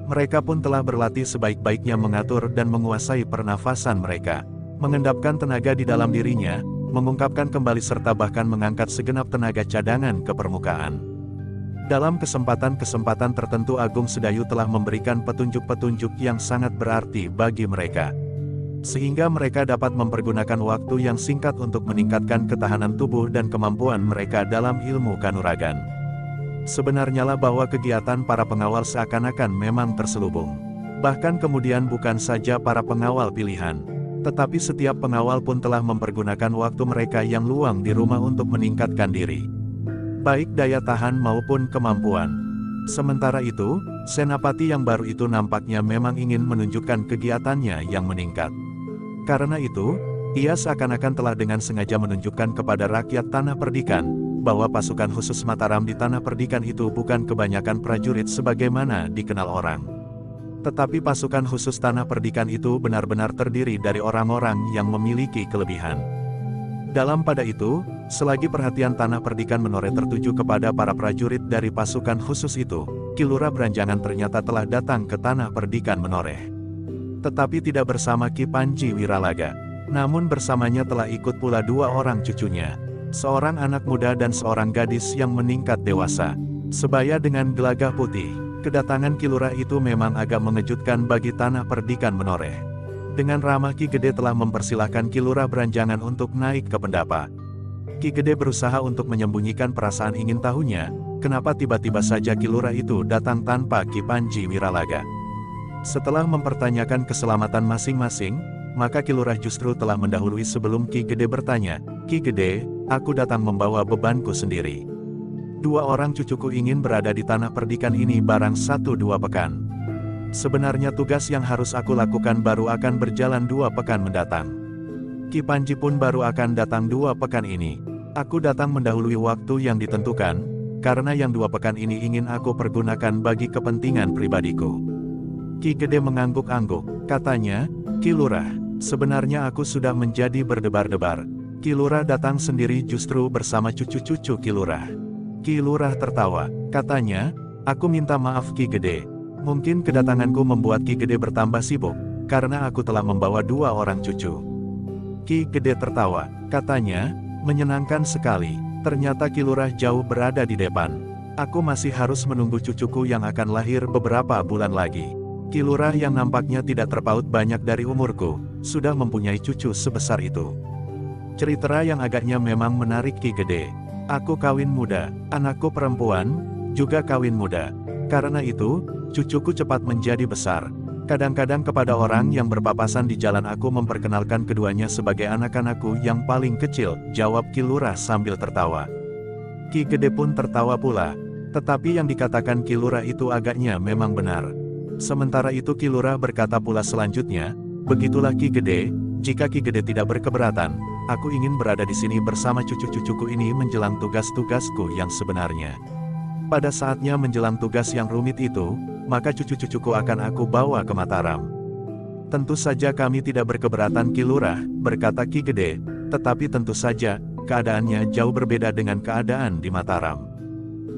Mereka pun telah berlatih sebaik-baiknya mengatur dan menguasai pernafasan mereka, mengendapkan tenaga di dalam dirinya, mengungkapkan kembali serta bahkan mengangkat segenap tenaga cadangan ke permukaan. Dalam kesempatan-kesempatan tertentu Agung Sedayu telah memberikan petunjuk-petunjuk yang sangat berarti bagi mereka, sehingga mereka dapat mempergunakan waktu yang singkat untuk meningkatkan ketahanan tubuh dan kemampuan mereka dalam ilmu kanuragan. Sebenarnya lah bahwa kegiatan para pengawal seakan-akan memang terselubung. Bahkan kemudian bukan saja para pengawal pilihan, tetapi setiap pengawal pun telah mempergunakan waktu mereka yang luang di rumah untuk meningkatkan diri, baik daya tahan maupun kemampuan. Sementara itu, Senapati yang baru itu nampaknya memang ingin menunjukkan kegiatannya yang meningkat. Karena itu, ia seakan-akan telah dengan sengaja menunjukkan kepada rakyat tanah perdikan, bahwa pasukan khusus Mataram di tanah perdikan itu bukan kebanyakan prajurit sebagaimana dikenal orang. Tetapi pasukan khusus tanah perdikan itu benar-benar terdiri dari orang-orang yang memiliki kelebihan. Dalam pada itu, selagi perhatian tanah perdikan Menoreh tertuju kepada para prajurit dari pasukan khusus itu, Ki Lurah Branjangan ternyata telah datang ke tanah perdikan Menoreh. Tetapi tidak bersama Ki Panji Wiralaga. Namun bersamanya telah ikut pula dua orang cucunya, seorang anak muda dan seorang gadis yang meningkat dewasa, sebaya dengan gelagah putih. Kedatangan Ki Lurah itu memang agak mengejutkan bagi tanah perdikan Menoreh. Dengan ramah Ki Gede telah mempersilahkan Ki Lurah Branjangan untuk naik ke pendapa. Ki Gede berusaha untuk menyembunyikan perasaan ingin tahunya, kenapa tiba-tiba saja Ki Lurah itu datang tanpa Ki Panji Wiralaga. Setelah mempertanyakan keselamatan masing-masing, maka Ki Lurah justru telah mendahului sebelum Ki Gede bertanya, "Ki Gede, aku datang membawa bebanku sendiri. Dua orang cucuku ingin berada di tanah perdikan ini barang 1-2 pekan. Sebenarnya tugas yang harus aku lakukan baru akan berjalan 2 pekan mendatang. Ki Panji pun baru akan datang 2 pekan ini. Aku datang mendahului waktu yang ditentukan, karena yang 2 pekan ini ingin aku pergunakan bagi kepentingan pribadiku." Ki Gede mengangguk-angguk, katanya, "Ki Lurah, sebenarnya aku sudah menjadi berdebar-debar. Ki Lurah datang sendiri justru bersama cucu-cucu Ki Lurah. Ki Lurah tertawa, katanya, aku minta maaf Ki Gede. Mungkin kedatanganku membuat Ki Gede bertambah sibuk, karena aku telah membawa 2 orang cucu. Ki Gede tertawa, katanya, menyenangkan sekali, ternyata Ki Lurah jauh berada di depan. Aku masih harus menunggu cucuku yang akan lahir beberapa bulan lagi. Ki Lurah yang nampaknya tidak terpaut banyak dari umurku, sudah mempunyai cucu sebesar itu. Cerita yang agaknya memang menarik Ki Gede. Aku kawin muda, anakku perempuan, juga kawin muda. Karena itu, cucuku cepat menjadi besar. Kadang-kadang kepada orang yang berpapasan di jalan aku memperkenalkan keduanya sebagai anak-anakku yang paling kecil, jawab Ki Lurah sambil tertawa. Ki Gede pun tertawa pula. Tetapi yang dikatakan Ki Lurah itu agaknya memang benar. Sementara itu Ki Lurah berkata pula selanjutnya, begitulah Ki Gede, jika Ki Gede tidak berkeberatan, aku ingin berada di sini bersama cucu-cucuku ini menjelang tugas-tugasku yang sebenarnya. Pada saatnya menjelang tugas yang rumit itu, maka cucu-cucuku akan aku bawa ke Mataram. Tentu saja kami tidak berkeberatan Ki Lurah, berkata Ki Gede, tetapi tentu saja, keadaannya jauh berbeda dengan keadaan di Mataram.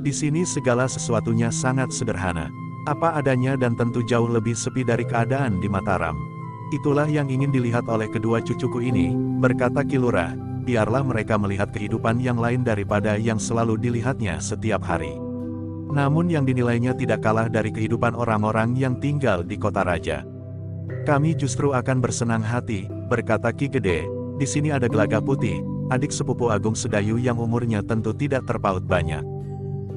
Di sini segala sesuatunya sangat sederhana. Apa adanya dan tentu jauh lebih sepi dari keadaan di Mataram. Itulah yang ingin dilihat oleh kedua cucuku ini, berkata Ki Lurah, biarlah mereka melihat kehidupan yang lain daripada yang selalu dilihatnya setiap hari. Namun yang dinilainya tidak kalah dari kehidupan orang-orang yang tinggal di kota raja. Kami justru akan bersenang hati, berkata Ki Gede, di sini ada Gelagah Putih, adik sepupu Agung Sedayu yang umurnya tentu tidak terpaut banyak.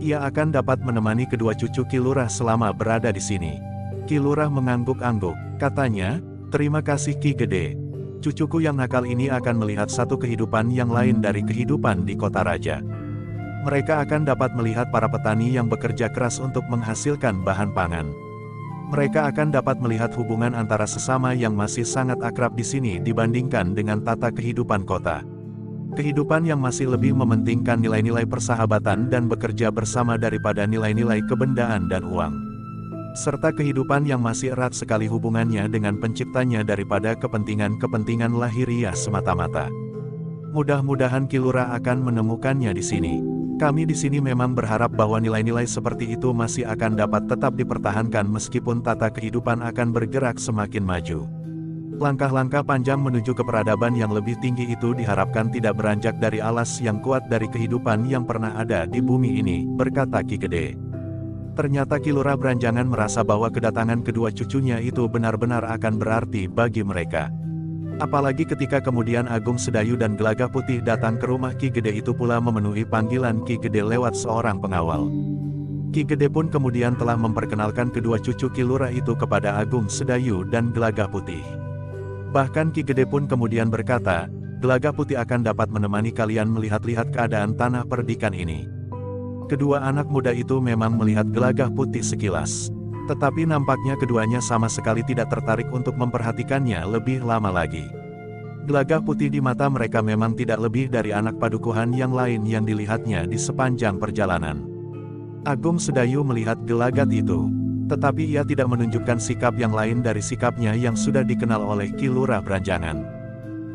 Ia akan dapat menemani kedua cucu Ki Lurah selama berada di sini. Ki Lurah mengangguk-angguk, katanya, terima kasih Ki Gede. Cucuku yang nakal ini akan melihat satu kehidupan yang lain dari kehidupan di kota raja. Mereka akan dapat melihat para petani yang bekerja keras untuk menghasilkan bahan pangan. Mereka akan dapat melihat hubungan antara sesama yang masih sangat akrab di sini dibandingkan dengan tata kehidupan kota. Kehidupan yang masih lebih mementingkan nilai-nilai persahabatan dan bekerja bersama daripada nilai-nilai kebendaan dan uang. Serta kehidupan yang masih erat sekali hubungannya dengan penciptanya daripada kepentingan-kepentingan lahiriah semata-mata. Mudah-mudahan Ki Lurah akan menemukannya di sini. Kami di sini memang berharap bahwa nilai-nilai seperti itu masih akan dapat tetap dipertahankan meskipun tata kehidupan akan bergerak semakin maju. Langkah-langkah panjang menuju ke peradaban yang lebih tinggi itu diharapkan tidak beranjak dari alas yang kuat dari kehidupan yang pernah ada di bumi ini, berkata Ki Gede. Ternyata Ki Lurah Beranjangan merasa bahwa kedatangan kedua cucunya itu benar-benar akan berarti bagi mereka. Apalagi ketika kemudian Agung Sedayu dan Gelagah Putih datang ke rumah Ki Gede itu pula memenuhi panggilan Ki Gede lewat seorang pengawal. Ki Gede pun kemudian telah memperkenalkan kedua cucu Ki Lurah itu kepada Agung Sedayu dan Gelagah Putih. Bahkan Ki Gede pun kemudian berkata, Gelagah Putih akan dapat menemani kalian melihat-lihat keadaan tanah perdikan ini. Kedua anak muda itu memang melihat Gelagah Putih sekilas. Tetapi nampaknya keduanya sama sekali tidak tertarik untuk memperhatikannya lebih lama lagi. Gelagah Putih di mata mereka memang tidak lebih dari anak padukuhan yang lain yang dilihatnya di sepanjang perjalanan. Agung Sedayu melihat gelagat itu. Tetapi ia tidak menunjukkan sikap yang lain dari sikapnya yang sudah dikenal oleh Ki Lurah Beranjangan.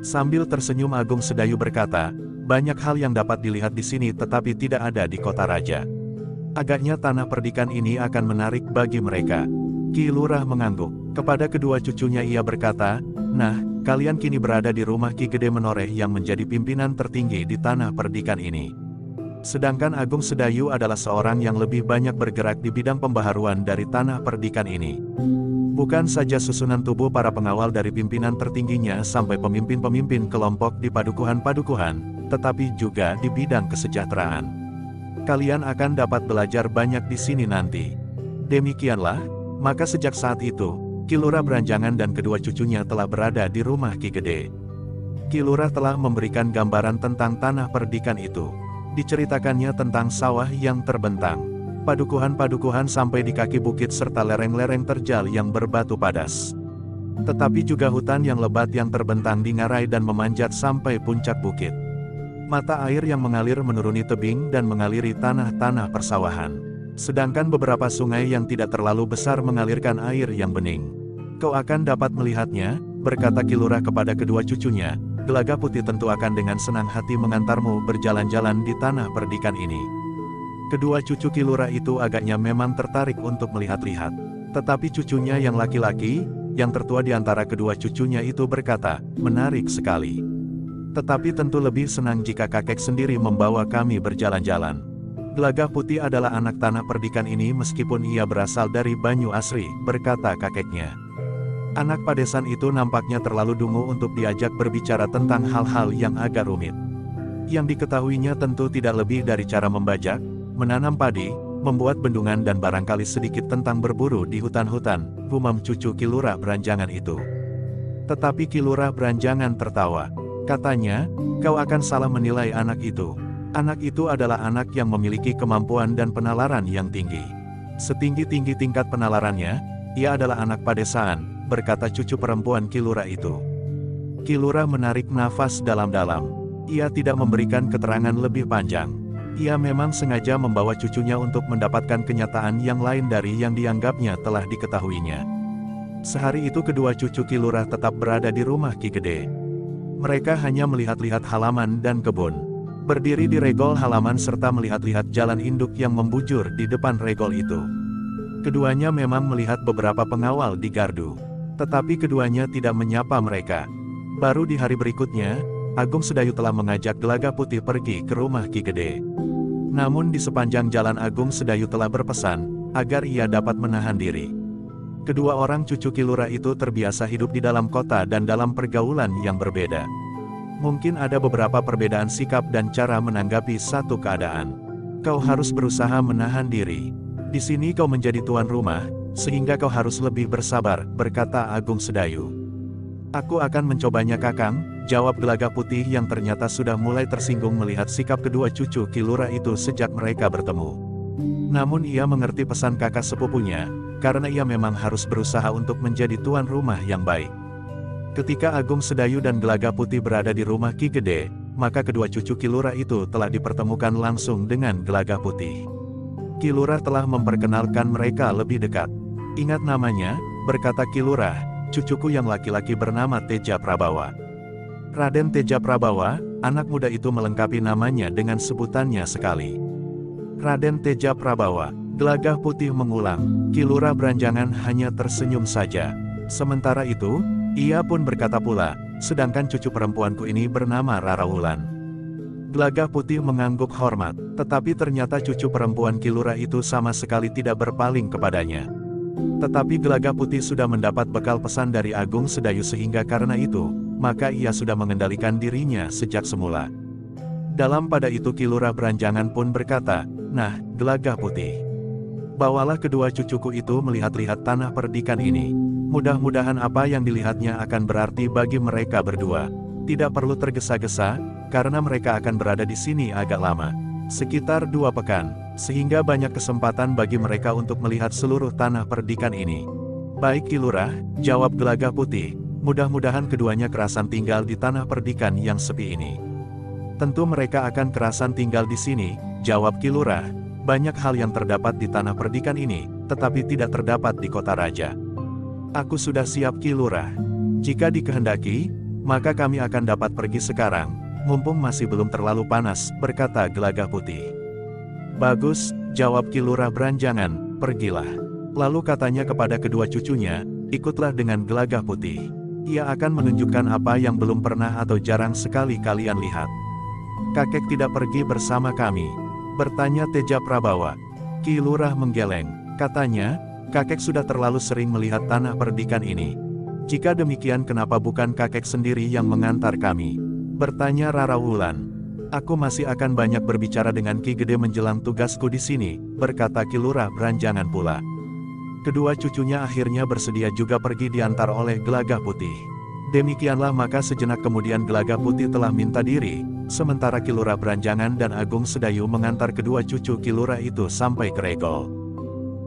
Sambil tersenyum Agung Sedayu berkata, banyak hal yang dapat dilihat di sini tetapi tidak ada di kota raja. Agaknya tanah perdikan ini akan menarik bagi mereka. Ki Lurah mengangguk. Kepada kedua cucunya ia berkata, nah, kalian kini berada di rumah Ki Gede Menoreh yang menjadi pimpinan tertinggi di tanah perdikan ini. Sedangkan Agung Sedayu adalah seorang yang lebih banyak bergerak di bidang pembaharuan dari tanah perdikan ini. Bukan saja susunan tubuh para pengawal dari pimpinan tertingginya sampai pemimpin-pemimpin kelompok di padukuhan-padukuhan, tetapi juga di bidang kesejahteraan. Kalian akan dapat belajar banyak di sini nanti. Demikianlah, maka sejak saat itu, Ki Lurah Beranjangan dan kedua cucunya telah berada di rumah Ki Gede. Ki Lurah telah memberikan gambaran tentang tanah perdikan itu. Diceritakannya tentang sawah yang terbentang, padukuhan-padukuhan sampai di kaki bukit serta lereng-lereng terjal yang berbatu padas. Tetapi juga hutan yang lebat yang terbentang di ngarai dan memanjat sampai puncak bukit. Mata air yang mengalir menuruni tebing dan mengaliri tanah-tanah persawahan. Sedangkan beberapa sungai yang tidak terlalu besar mengalirkan air yang bening. Kau akan dapat melihatnya, berkata Ki Lurah kepada kedua cucunya, Gelaga Putih tentu akan dengan senang hati mengantarmu berjalan-jalan di tanah perdikan ini. Kedua cucu Ki Lurah itu agaknya memang tertarik untuk melihat-lihat. Tetapi cucunya yang laki-laki, yang tertua di antara kedua cucunya itu berkata, menarik sekali. Tetapi tentu lebih senang jika kakek sendiri membawa kami berjalan-jalan. Gelaga Putih adalah anak tanah perdikan ini meskipun ia berasal dari Banyu Asri, berkata kakeknya. Anak padesan itu nampaknya terlalu dungu untuk diajak berbicara tentang hal-hal yang agak rumit. Yang diketahuinya tentu tidak lebih dari cara membajak, menanam padi, membuat bendungan dan barangkali sedikit tentang berburu di hutan-hutan, gumam cucu Ki Lurah Beranjangan itu. Tetapi Ki Lurah Beranjangan tertawa. Katanya, kau akan salah menilai anak itu. Anak itu adalah anak yang memiliki kemampuan dan penalaran yang tinggi. Setinggi-tinggi tingkat penalarannya, ia adalah anak padesaan, berkata cucu perempuan Ki Lurah itu. Ki Lurah menarik nafas dalam-dalam. Ia tidak memberikan keterangan lebih panjang. Ia memang sengaja membawa cucunya untuk mendapatkan kenyataan yang lain dari yang dianggapnya telah diketahuinya. Sehari itu kedua cucu Ki Lurah tetap berada di rumah Ki Gede. Mereka hanya melihat-lihat halaman dan kebun. Berdiri di regol halaman serta melihat-lihat jalan induk yang membujur di depan regol itu. Keduanya memang melihat beberapa pengawal di gardu. Tetapi keduanya tidak menyapa mereka. Baru di hari berikutnya, Agung Sedayu telah mengajak Gelaga Putih pergi ke rumah Ki Gede. Namun di sepanjang jalan Agung Sedayu telah berpesan, agar ia dapat menahan diri. Kedua orang cucu Ki Lurah itu terbiasa hidup di dalam kota dan dalam pergaulan yang berbeda. Mungkin ada beberapa perbedaan sikap dan cara menanggapi satu keadaan. Kau harus berusaha menahan diri. Di sini kau menjadi tuan rumah, sehingga kau harus lebih bersabar, berkata Agung Sedayu. Aku akan mencobanya kakang, jawab Gelaga Putih yang ternyata sudah mulai tersinggung melihat sikap kedua cucu Ki Lurah itu sejak mereka bertemu. Namun ia mengerti pesan kakak sepupunya, karena ia memang harus berusaha untuk menjadi tuan rumah yang baik. Ketika Agung Sedayu dan Gelaga Putih berada di rumah Ki Gede, maka kedua cucu Ki Lurah itu telah dipertemukan langsung dengan Gelaga Putih. Ki Lurah telah memperkenalkan mereka lebih dekat. Ingat namanya, berkata Ki Lurah, cucuku yang laki-laki bernama Teja Prabawa. Raden Teja Prabawa, anak muda itu melengkapi namanya dengan sebutannya sekali. Raden Teja Prabawa, Gelaga Putih mengulang. Ki Lurah Beranjangan hanya tersenyum saja. Sementara itu, ia pun berkata pula, sedangkan cucu perempuanku ini bernama Rara Wulan. Gelaga Putih mengangguk hormat, tetapi ternyata cucu perempuan Ki Lurah itu sama sekali tidak berpaling kepadanya. Tetapi Gelaga Putih sudah mendapat bekal pesan dari Agung Sedayu sehingga karena itu, maka ia sudah mengendalikan dirinya sejak semula. Dalam pada itu Ki Lurah Beranjangan pun berkata, nah, Gelaga Putih, bawalah kedua cucuku itu melihat-lihat tanah perdikan ini. Mudah-mudahan apa yang dilihatnya akan berarti bagi mereka berdua. Tidak perlu tergesa-gesa, karena mereka akan berada di sini agak lama. Sekitar 2 pekan, sehingga banyak kesempatan bagi mereka untuk melihat seluruh tanah perdikan ini. Baik Ki Lurah, jawab Gelaga Putih, mudah-mudahan keduanya kerasan tinggal di tanah perdikan yang sepi ini. Tentu mereka akan kerasan tinggal di sini, jawab Ki Lurah. Banyak hal yang terdapat di tanah perdikan ini, tetapi tidak terdapat di kota raja. Aku sudah siap Ki Lurah. Jika dikehendaki, maka kami akan dapat pergi sekarang, mumpung masih belum terlalu panas, berkata Gelaga Putih. Bagus, jawab Ki Lurah Beranjangan, pergilah. Lalu katanya kepada kedua cucunya, ikutlah dengan Gelaga Putih. Ia akan menunjukkan apa yang belum pernah atau jarang sekali kalian lihat. Kakek tidak pergi bersama kami, bertanya Teja Prabawa. Ki Lurah menggeleng, katanya, kakek sudah terlalu sering melihat tanah perdikan ini. Jika demikian kenapa bukan kakek sendiri yang mengantar kami? Bertanya Rara Wulan. Aku masih akan banyak berbicara dengan Ki Gede menjelang tugasku di sini, berkata Ki Lurah Beranjangan pula. Kedua cucunya akhirnya bersedia juga pergi diantar oleh Gelaga Putih. Demikianlah maka sejenak kemudian Gelaga Putih telah minta diri, sementara Ki Lurah Beranjangan dan Agung Sedayu mengantar kedua cucu Ki Lurah itu sampai ke regol.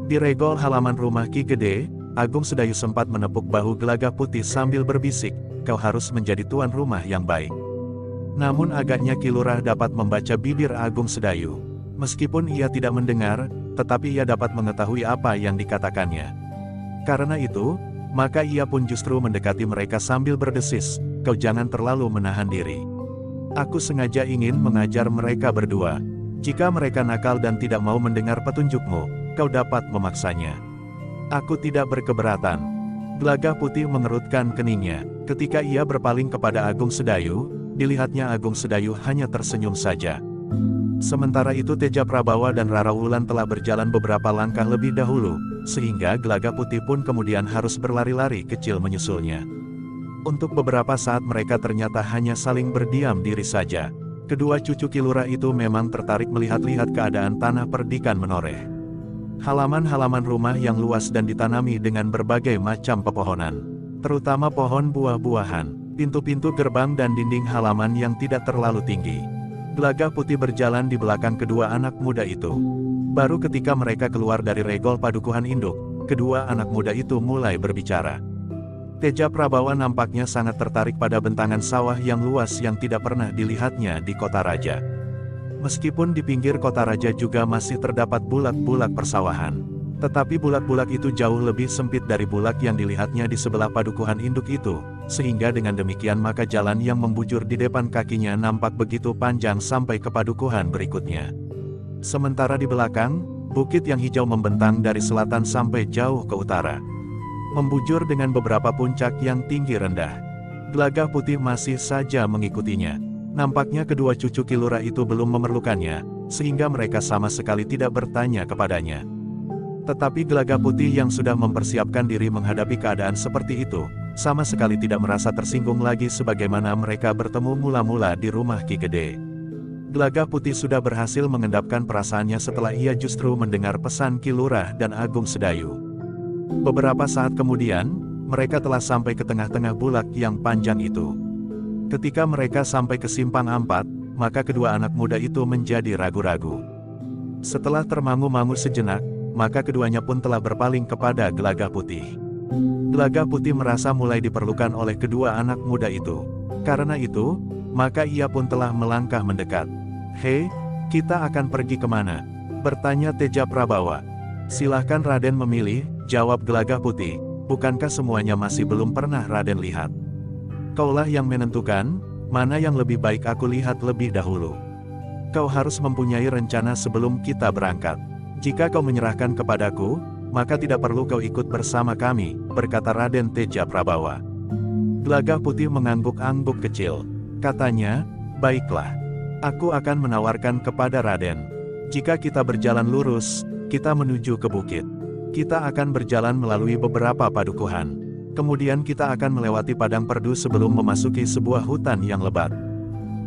Di regol halaman rumah Ki Gede, Agung Sedayu sempat menepuk bahu Gelaga Putih sambil berbisik, kau harus menjadi tuan rumah yang baik. Namun agaknya Ki Lurah dapat membaca bibir Agung Sedayu. Meskipun ia tidak mendengar, tetapi ia dapat mengetahui apa yang dikatakannya. Karena itu, Maka ia pun justru mendekati mereka sambil berdesis, "Kau jangan terlalu menahan diri. Aku sengaja ingin mengajar mereka berdua. Jika mereka nakal dan tidak mau mendengar petunjukmu, kau dapat memaksanya. Aku tidak berkeberatan." Gelagah Putih mengerutkan keningnya. Ketika ia berpaling kepada Agung Sedayu, dilihatnya Agung Sedayu hanya tersenyum saja. Sementara itu Teja Prabawa dan Rara Wulan telah berjalan beberapa langkah lebih dahulu, sehingga Gelagah Putih pun kemudian harus berlari-lari kecil menyusulnya. Untuk beberapa saat mereka ternyata hanya saling berdiam diri saja. Kedua cucu Kilurah itu memang tertarik melihat-lihat keadaan tanah perdikan menoreh. Halaman-halaman rumah yang luas dan ditanami dengan berbagai macam pepohonan, terutama pohon buah-buahan, pintu-pintu gerbang dan dinding halaman yang tidak terlalu tinggi. Gelagah Putih berjalan di belakang kedua anak muda itu. Baru ketika mereka keluar dari regol padukuhan induk, kedua anak muda itu mulai berbicara. Teja Prabawa nampaknya sangat tertarik pada bentangan sawah yang luas yang tidak pernah dilihatnya di kota raja. Meskipun di pinggir kota raja juga masih terdapat bulak-bulak persawahan, tetapi bulak-bulak itu jauh lebih sempit dari bulak yang dilihatnya di sebelah padukuhan induk itu, sehingga dengan demikian maka jalan yang membujur di depan kakinya nampak begitu panjang sampai ke padukuhan berikutnya. Sementara di belakang, bukit yang hijau membentang dari selatan sampai jauh ke utara, membujur dengan beberapa puncak yang tinggi rendah. Gelagah Putih masih saja mengikutinya. Nampaknya kedua cucu Kilurah itu belum memerlukannya, sehingga mereka sama sekali tidak bertanya kepadanya. Tetapi Gelagah Putih yang sudah mempersiapkan diri menghadapi keadaan seperti itu, sama sekali tidak merasa tersinggung lagi sebagaimana mereka bertemu mula-mula di rumah Ki Gede. Gelagah Putih sudah berhasil mengendapkan perasaannya setelah ia justru mendengar pesan Kilurah dan Agung Sedayu. Beberapa saat kemudian, mereka telah sampai ke tengah-tengah bulak yang panjang itu. Ketika mereka sampai ke simpang 4, maka kedua anak muda itu menjadi ragu-ragu. Setelah termangu-mangu sejenak, maka keduanya pun telah berpaling kepada Gelagah Putih. Gelagah Putih merasa mulai diperlukan oleh kedua anak muda itu. Karena itu, maka ia pun telah melangkah mendekat. "Hei, kita akan pergi kemana?" bertanya Teja Prabawa. "Silahkan Raden memilih," jawab Gelagah Putih. "Bukankah semuanya masih belum pernah Raden lihat? Kaulah yang menentukan, mana yang lebih baik aku lihat lebih dahulu. Kau harus mempunyai rencana sebelum kita berangkat. Jika kau menyerahkan kepadaku, maka tidak perlu kau ikut bersama kami," berkata Raden Teja Prabawa. Gelagah Putih mengangguk-angguk kecil. Katanya, "Baiklah. Aku akan menawarkan kepada Raden. Jika kita berjalan lurus, kita menuju ke bukit. Kita akan berjalan melalui beberapa padukuhan. Kemudian kita akan melewati padang perdu sebelum memasuki sebuah hutan yang lebat.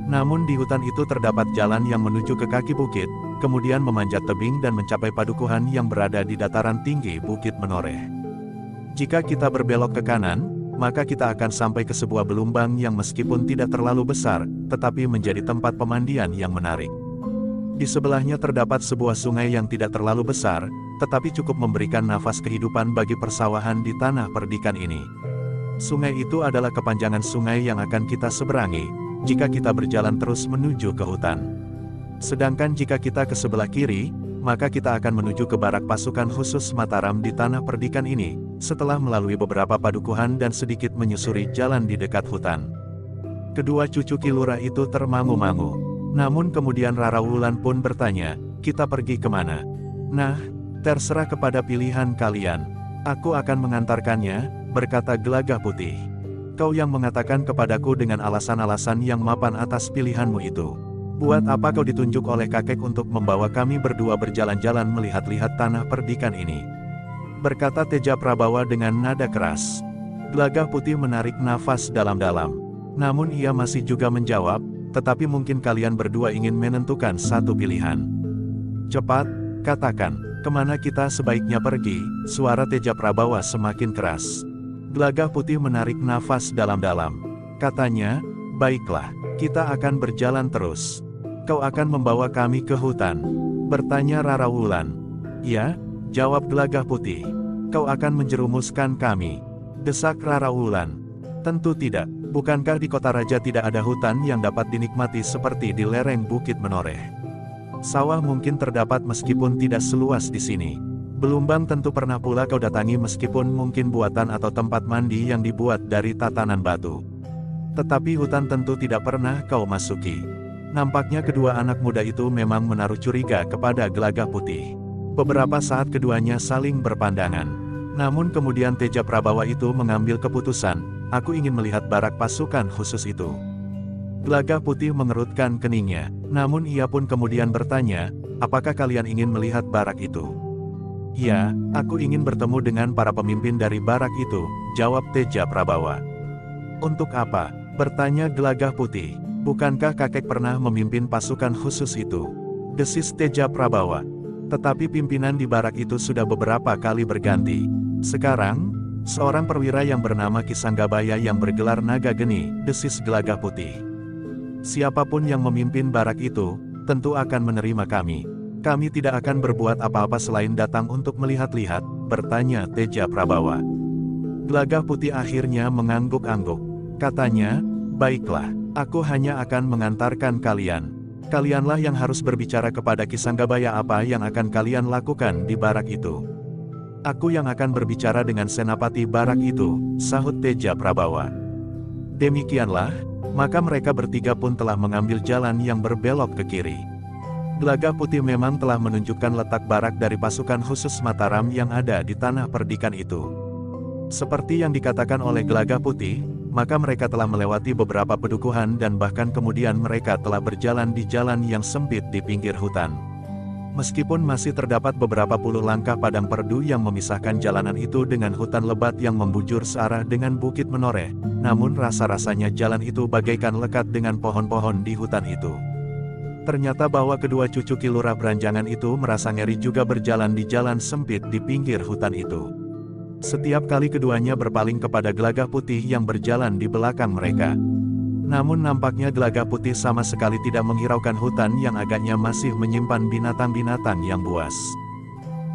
Namun di hutan itu terdapat jalan yang menuju ke kaki bukit, kemudian memanjat tebing dan mencapai padukuhan yang berada di dataran tinggi Bukit Menoreh. Jika kita berbelok ke kanan, maka kita akan sampai ke sebuah belumbang yang meskipun tidak terlalu besar, tetapi menjadi tempat pemandian yang menarik. Di sebelahnya terdapat sebuah sungai yang tidak terlalu besar, tetapi cukup memberikan nafas kehidupan bagi persawahan di tanah perdikan ini. Sungai itu adalah kepanjangan sungai yang akan kita seberangi, jika kita berjalan terus menuju ke hutan. Sedangkan jika kita ke sebelah kiri, maka kita akan menuju ke barak pasukan khusus Mataram di tanah perdikan ini, setelah melalui beberapa padukuhan dan sedikit menyusuri jalan di dekat hutan. Kedua cucu Kilurah itu termangu-mangu. Namun kemudian Rara Wulan pun bertanya, "Kita pergi kemana?" "Nah, terserah kepada pilihan kalian. Aku akan mengantarkannya," berkata Gelagah Putih. "Kau yang mengatakan kepadaku dengan alasan-alasan yang mapan atas pilihanmu itu. Buat apa kau ditunjuk oleh kakek untuk membawa kami berdua berjalan-jalan melihat-lihat tanah perdikan ini?" berkata Teja Prabawa dengan nada keras. Gelagah Putih menarik nafas dalam-dalam. Namun ia masih juga menjawab, "Tetapi mungkin kalian berdua ingin menentukan satu pilihan. Cepat, katakan, kemana kita sebaiknya pergi?" Suara Teja Prabawa semakin keras. Gelagah Putih menarik nafas dalam-dalam. Katanya, "Baiklah, kita akan berjalan terus. Kau akan membawa kami ke hutan?" bertanya Rara Wulan. "Ya," jawab Gelagah Putih. "Kau akan menjerumuskan kami?" desak Rara Wulan. "Tentu tidak. Bukankah di kota raja tidak ada hutan yang dapat dinikmati seperti di lereng Bukit Menoreh? Sawah mungkin terdapat meskipun tidak seluas di sini. Belumbang tentu pernah pula kau datangi meskipun mungkin buatan atau tempat mandi yang dibuat dari tatanan batu. Tetapi hutan tentu tidak pernah kau masuki. Nampaknya kedua anak muda itu memang menaruh curiga kepada Gelagah Putih. Beberapa saat keduanya saling berpandangan. Namun kemudian Teja Prabawa itu mengambil keputusan, aku ingin melihat barak pasukan khusus itu. Gelagah Putih mengerutkan keningnya, namun ia pun kemudian bertanya, apakah kalian ingin melihat barak itu? Ya, aku ingin bertemu dengan para pemimpin dari barak itu, jawab Teja Prabawa. Untuk apa? Bertanya Gelagah Putih. Bukankah kakek pernah memimpin pasukan khusus itu? Desis Teja Prabawa. Tetapi pimpinan di barak itu sudah beberapa kali berganti. Sekarang, seorang perwira yang bernama Ki Sanggabaya yang bergelar Naga Geni, desis Gelagah Putih. Siapapun yang memimpin barak itu, tentu akan menerima kami. Kami tidak akan berbuat apa-apa selain datang untuk melihat-lihat, bertanya Teja Prabawa. Gelagah Putih akhirnya mengangguk-angguk. Katanya, baiklah, aku hanya akan mengantarkan kalian. Kalianlah yang harus berbicara kepada Ki Sanggabaya apa yang akan kalian lakukan di barak itu. Aku yang akan berbicara dengan senapati barak itu, sahut Teja Prabawa. Demikianlah, maka mereka bertiga pun telah mengambil jalan yang berbelok ke kiri. Gelagah Putih memang telah menunjukkan letak barak dari pasukan khusus Mataram yang ada di tanah perdikan itu. Seperti yang dikatakan oleh Gelagah Putih, maka mereka telah melewati beberapa pedukuhan dan bahkan kemudian mereka telah berjalan di jalan yang sempit di pinggir hutan. Meskipun masih terdapat beberapa puluh langkah padang perdu yang memisahkan jalanan itu dengan hutan lebat yang membujur searah dengan Bukit Menoreh, namun rasa-rasanya jalan itu bagaikan lekat dengan pohon-pohon di hutan itu. Ternyata bahwa kedua cucu Ki Lurah Beranjangan itu merasa ngeri juga berjalan di jalan sempit di pinggir hutan itu. Setiap kali keduanya berpaling kepada Gelagah Putih yang berjalan di belakang mereka. Namun nampaknya Gelagah Putih sama sekali tidak menghiraukan hutan yang agaknya masih menyimpan binatang-binatang yang buas.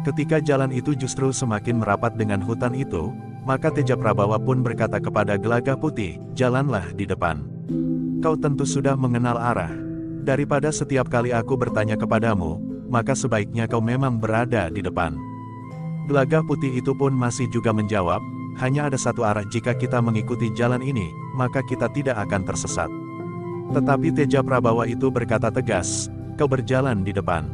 Ketika jalan itu justru semakin merapat dengan hutan itu, maka Teja Prabawa pun berkata kepada Gelagah Putih, jalanlah di depan. Kau tentu sudah mengenal arah. Daripada setiap kali aku bertanya kepadamu, maka sebaiknya kau memang berada di depan. Gelagah Putih itu pun masih juga menjawab, hanya ada satu arah jika kita mengikuti jalan ini, maka kita tidak akan tersesat. Tetapi Teja Prabawa itu berkata tegas, kau berjalan di depan.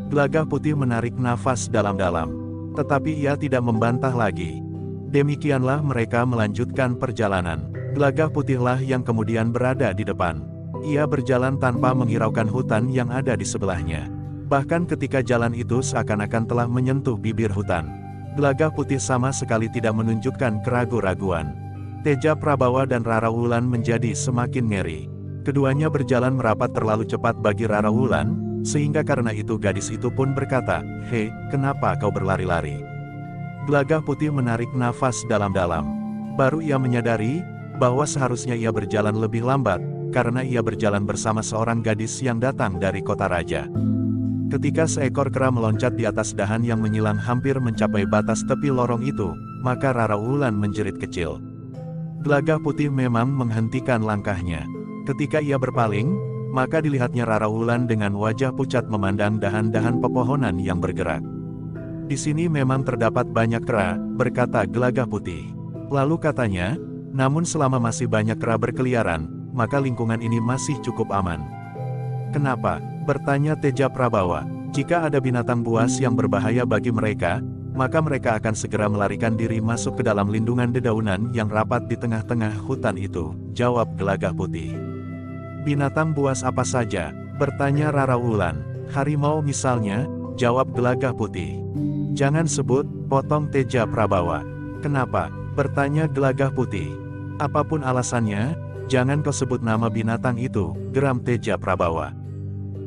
Gelagah Putih menarik nafas dalam-dalam. Tetapi ia tidak membantah lagi. Demikianlah mereka melanjutkan perjalanan. Gelagah Putihlah yang kemudian berada di depan. Ia berjalan tanpa menghiraukan hutan yang ada di sebelahnya. Bahkan ketika jalan itu seakan-akan telah menyentuh bibir hutan, Gelagah Putih sama sekali tidak menunjukkan keraguan-raguan. Teja Prabawa dan Rara Wulan menjadi semakin ngeri. Keduanya berjalan merapat terlalu cepat bagi Rara Wulan, sehingga karena itu gadis itu pun berkata, "Hei, kenapa kau berlari-lari?" Gelagah Putih menarik nafas dalam-dalam. Baru ia menyadari bahwa seharusnya ia berjalan lebih lambat, karena ia berjalan bersama seorang gadis yang datang dari kota raja. Ketika seekor kera meloncat di atas dahan yang menyilang hampir mencapai batas tepi lorong itu, maka Rara Wulan menjerit kecil. Gelagah Putih memang menghentikan langkahnya. Ketika ia berpaling, maka dilihatnya Rara Wulan dengan wajah pucat memandang dahan-dahan pepohonan yang bergerak. Di sini memang terdapat banyak kera, berkata Gelagah Putih. Lalu katanya, namun selama masih banyak kera berkeliaran, maka lingkungan ini masih cukup aman. Kenapa? Bertanya Teja Prabawa. Jika ada binatang buas yang berbahaya bagi mereka, maka mereka akan segera melarikan diri masuk ke dalam lindungan dedaunan yang rapat di tengah-tengah hutan itu, jawab Gelagah Putih. Binatang buas apa saja? Bertanya Rara Wulan. Harimau misalnya, jawab Gelagah Putih. Jangan sebut, potong Teja Prabawa. Kenapa? Bertanya Gelagah Putih. Apapun alasannya, jangan kau sebut nama binatang itu, geram Teja Prabawa.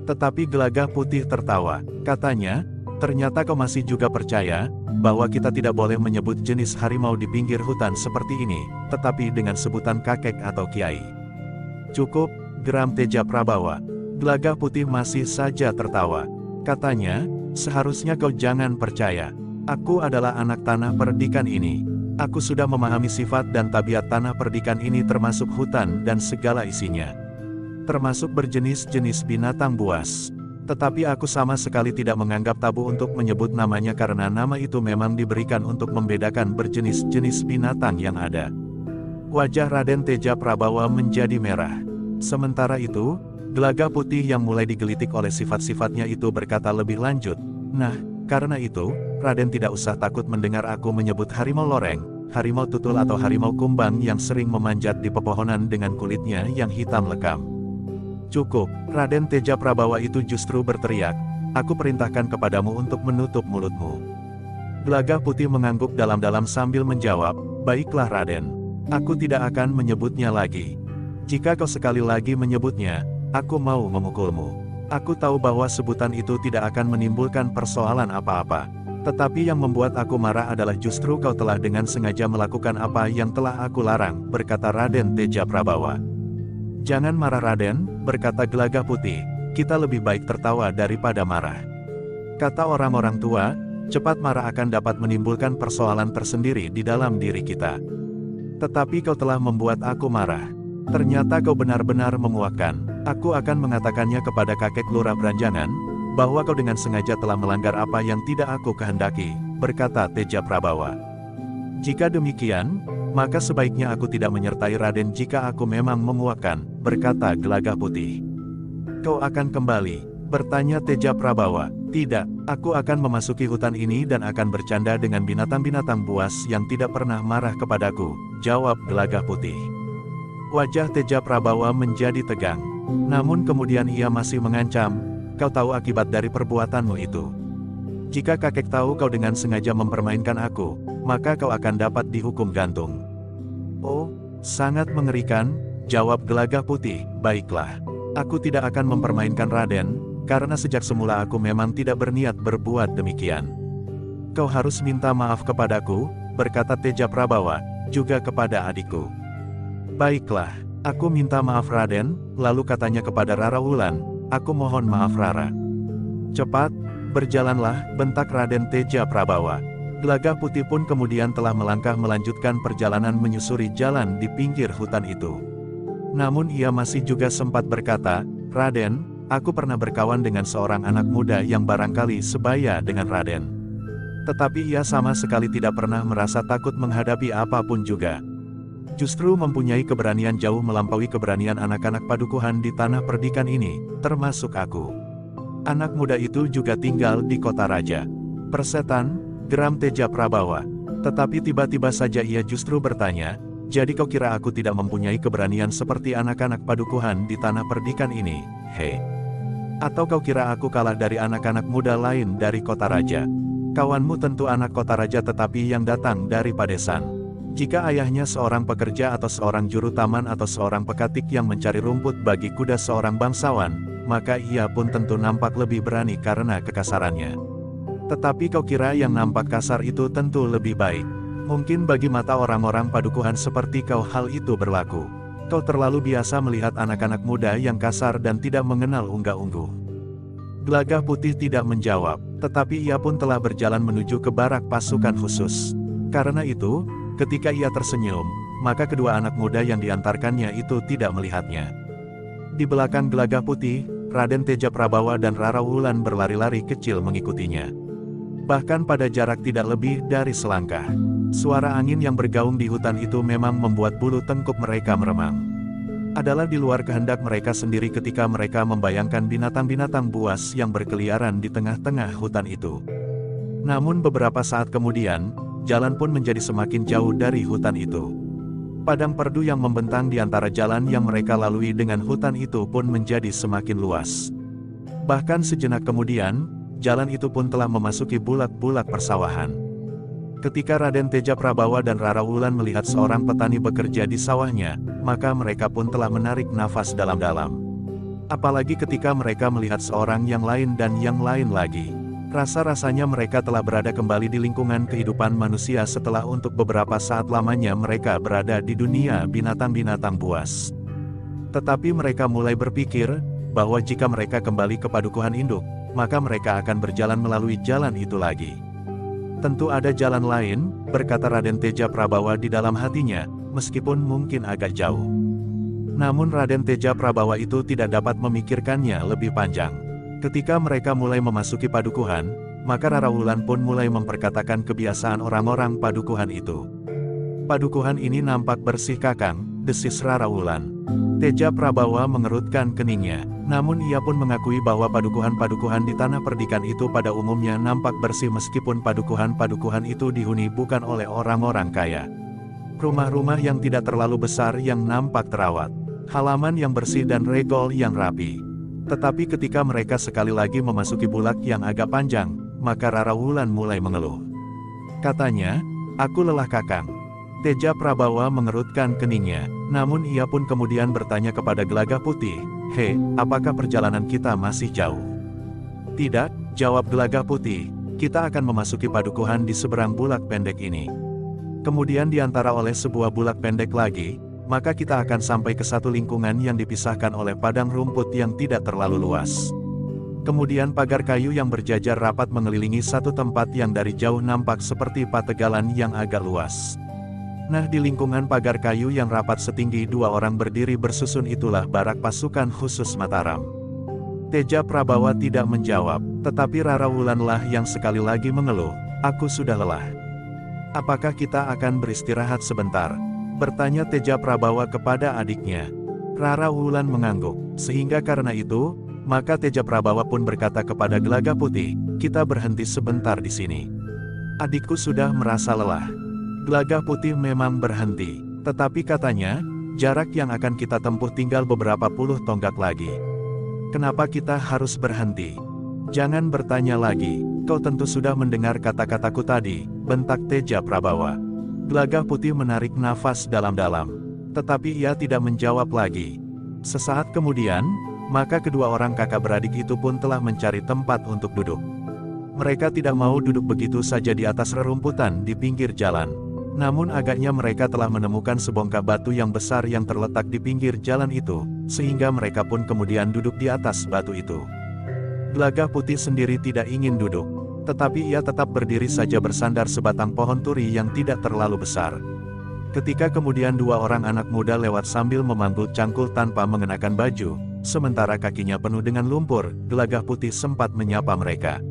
Tetapi Gelagah Putih tertawa. Katanya, ternyata kau masih juga percaya, bahwa kita tidak boleh menyebut jenis harimau di pinggir hutan seperti ini, tetapi dengan sebutan kakek atau kiai. Cukup, geram Teja Prabawa. Gelagah Putih masih saja tertawa. Katanya, seharusnya kau jangan percaya. Aku adalah anak tanah perdikan ini. Aku sudah memahami sifat dan tabiat tanah perdikan ini termasuk hutan dan segala isinya. Termasuk berjenis-jenis binatang buas. Tetapi aku sama sekali tidak menganggap tabu untuk menyebut namanya karena nama itu memang diberikan untuk membedakan berjenis-jenis binatang yang ada. Wajah Raden Teja Prabawa menjadi merah. Sementara itu, Gelaga Putih yang mulai digelitik oleh sifat-sifatnya itu berkata lebih lanjut, "Nah, karena itu, Raden tidak usah takut mendengar aku menyebut harimau loreng, harimau tutul atau harimau kumbang yang sering memanjat di pepohonan dengan kulitnya yang hitam lekam." "Cukup," Raden Teja Prabawa itu justru berteriak, "aku perintahkan kepadamu untuk menutup mulutmu." Gelaga Putih mengangguk dalam-dalam sambil menjawab, "Baiklah Raden. Aku tidak akan menyebutnya lagi. Jika kau sekali lagi menyebutnya, aku mau memukulmu. Aku tahu bahwa sebutan itu tidak akan menimbulkan persoalan apa-apa. Tetapi yang membuat aku marah adalah justru kau telah dengan sengaja melakukan apa yang telah aku larang," berkata Raden Teja Prabawa. "Jangan marah Raden," berkata Gelaga Putih, "kita lebih baik tertawa daripada marah. Kata orang-orang tua, cepat marah akan dapat menimbulkan persoalan tersendiri di dalam diri kita. Tetapi kau telah membuat aku marah. Ternyata kau benar-benar memuakkan. Aku akan mengatakannya kepada kakek Lurah Branjangan, bahwa kau dengan sengaja telah melanggar apa yang tidak aku kehendaki," berkata Teja Prabawa. "Jika demikian, maka sebaiknya aku tidak menyertai Raden jika aku memang memuakkan," berkata Gelaga Putih. "Kau akan kembali?" bertanya Teja Prabawa. "Tidak, aku akan memasuki hutan ini dan akan bercanda dengan binatang-binatang buas yang tidak pernah marah kepadaku," jawab Gelaga Putih. Wajah Teja Prabawa menjadi tegang. Namun kemudian ia masih mengancam, "Kau tahu akibat dari perbuatanmu itu. Jika kakek tahu kau dengan sengaja mempermainkan aku, maka kau akan dapat dihukum gantung." "Oh, sangat mengerikan," jawab Gelaga Putih. "Baiklah. Aku tidak akan mempermainkan Raden, karena sejak semula aku memang tidak berniat berbuat demikian." "Kau harus minta maaf kepadaku," berkata Teja Prabawa, "juga kepada adikku." "Baiklah, aku minta maaf Raden," lalu katanya kepada Rara Wulan, "Aku mohon maaf Rara." "Cepat, berjalanlah," bentak Raden Teja Prabawa. Gelaga Putih pun kemudian telah melangkah melanjutkan perjalanan menyusuri jalan di pinggir hutan itu. Namun ia masih juga sempat berkata, "Raden, aku pernah berkawan dengan seorang anak muda yang barangkali sebaya dengan Raden. Tetapi ia sama sekali tidak pernah merasa takut menghadapi apapun juga. Justru mempunyai keberanian jauh melampaui keberanian anak-anak padukuhan di tanah perdikan ini, termasuk aku. Anak muda itu juga tinggal di kota raja." "Persetan," geram Teja Prabawa. Tetapi tiba-tiba saja ia justru bertanya, "Jadi kau kira aku tidak mempunyai keberanian seperti anak-anak padukuhan di tanah perdikan ini, he? Atau kau kira aku kalah dari anak-anak muda lain dari kota raja? Kawanmu tentu anak kota raja tetapi yang datang dari padesan. Jika ayahnya seorang pekerja atau seorang juru taman atau seorang pekatik yang mencari rumput bagi kuda seorang bangsawan, maka ia pun tentu nampak lebih berani karena kekasarannya. Tetapi kau kira yang nampak kasar itu tentu lebih baik. Mungkin bagi mata orang-orang padukuhan seperti kau hal itu berlaku. Kau terlalu biasa melihat anak-anak muda yang kasar dan tidak mengenal unggah-ungguh." Gelaga Putih tidak menjawab, tetapi ia pun telah berjalan menuju ke barak pasukan khusus. Karena itu, ketika ia tersenyum, maka kedua anak muda yang diantarkannya itu tidak melihatnya. Di belakang Gelaga Putih, Raden Teja Prabawa dan Rara Wulan berlari-lari kecil mengikutinya. Bahkan pada jarak tidak lebih dari selangkah, suara angin yang bergaung di hutan itu memang membuat bulu tengkuk mereka meremang. Adalah di luar kehendak mereka sendiri ketika mereka membayangkan binatang-binatang buas yang berkeliaran di tengah-tengah hutan itu. Namun beberapa saat kemudian, jalan pun menjadi semakin jauh dari hutan itu. Padang perdu yang membentang di antara jalan yang mereka lalui dengan hutan itu pun menjadi semakin luas. Bahkan sejenak kemudian, jalan itu pun telah memasuki bulak-bulak persawahan. Ketika Raden Teja Prabawa dan Rara Wulan melihat seorang petani bekerja di sawahnya, maka mereka pun telah menarik nafas dalam-dalam. Apalagi ketika mereka melihat seorang yang lain dan yang lain lagi. Rasa-rasanya mereka telah berada kembali di lingkungan kehidupan manusia setelah untuk beberapa saat lamanya mereka berada di dunia binatang-binatang buas. Tetapi mereka mulai berpikir, bahwa jika mereka kembali ke padukuhan induk, maka mereka akan berjalan melalui jalan itu lagi. "Tentu ada jalan lain," berkata Raden Teja Prabawa di dalam hatinya, meskipun mungkin agak jauh. Namun Raden Teja Prabawa itu tidak dapat memikirkannya lebih panjang. Ketika mereka mulai memasuki padukuhan, maka Rara Wulan pun mulai memperkatakan kebiasaan orang-orang padukuhan itu. Padukuhan ini nampak bersih kakang, desis Rara Wulan. Teja Prabawa mengerutkan keningnya, namun ia pun mengakui bahwa padukuhan-padukuhan di tanah perdikan itu pada umumnya nampak bersih meskipun padukuhan-padukuhan itu dihuni bukan oleh orang-orang kaya. Rumah-rumah yang tidak terlalu besar yang nampak terawat, halaman yang bersih dan regol yang rapi. Tetapi ketika mereka sekali lagi memasuki bulak yang agak panjang, maka Rara Wulan mulai mengeluh. Katanya, "Aku lelah kakang." Teja Prabawa mengerutkan keningnya, namun ia pun kemudian bertanya kepada Gelagah Putih, "He, apakah perjalanan kita masih jauh?" "Tidak," jawab Gelagah Putih, "kita akan memasuki padukuhan di seberang bulak pendek ini. Kemudian diantara oleh sebuah bulak pendek lagi, maka kita akan sampai ke satu lingkungan yang dipisahkan oleh padang rumput yang tidak terlalu luas. Kemudian pagar kayu yang berjajar rapat mengelilingi satu tempat yang dari jauh nampak seperti pategalan yang agak luas. Nah, di lingkungan pagar kayu yang rapat setinggi 2 orang berdiri bersusun itulah barak pasukan khusus Mataram." Teja Prabawa tidak menjawab, tetapi Rara Wulanlah yang sekali lagi mengeluh, "Aku sudah lelah. Apakah kita akan beristirahat sebentar?" bertanya Teja Prabawa kepada adiknya. Rara Wulan mengangguk, sehingga karena itu, maka Teja Prabawa pun berkata kepada Gelagah Putih, "Kita berhenti sebentar di sini. Adikku sudah merasa lelah." Gelagah Putih memang berhenti, tetapi katanya, jarak yang akan kita tempuh tinggal beberapa puluh tonggak lagi. "Kenapa kita harus berhenti?" "Jangan bertanya lagi, kau tentu sudah mendengar kata-kataku tadi," bentak Teja Prabawa. Gelagah Putih menarik nafas dalam-dalam, tetapi ia tidak menjawab lagi. Sesaat kemudian, maka kedua orang kakak beradik itu pun telah mencari tempat untuk duduk. Mereka tidak mau duduk begitu saja di atas rerumputan di pinggir jalan. Namun agaknya mereka telah menemukan sebongkah batu yang besar yang terletak di pinggir jalan itu, sehingga mereka pun kemudian duduk di atas batu itu. Gelagah Putih sendiri tidak ingin duduk, tetapi ia tetap berdiri saja bersandar sebatang pohon turi yang tidak terlalu besar. Ketika kemudian 2 orang anak muda lewat sambil memanggul cangkul tanpa mengenakan baju, sementara kakinya penuh dengan lumpur, Gelagah Putih sempat menyapa mereka.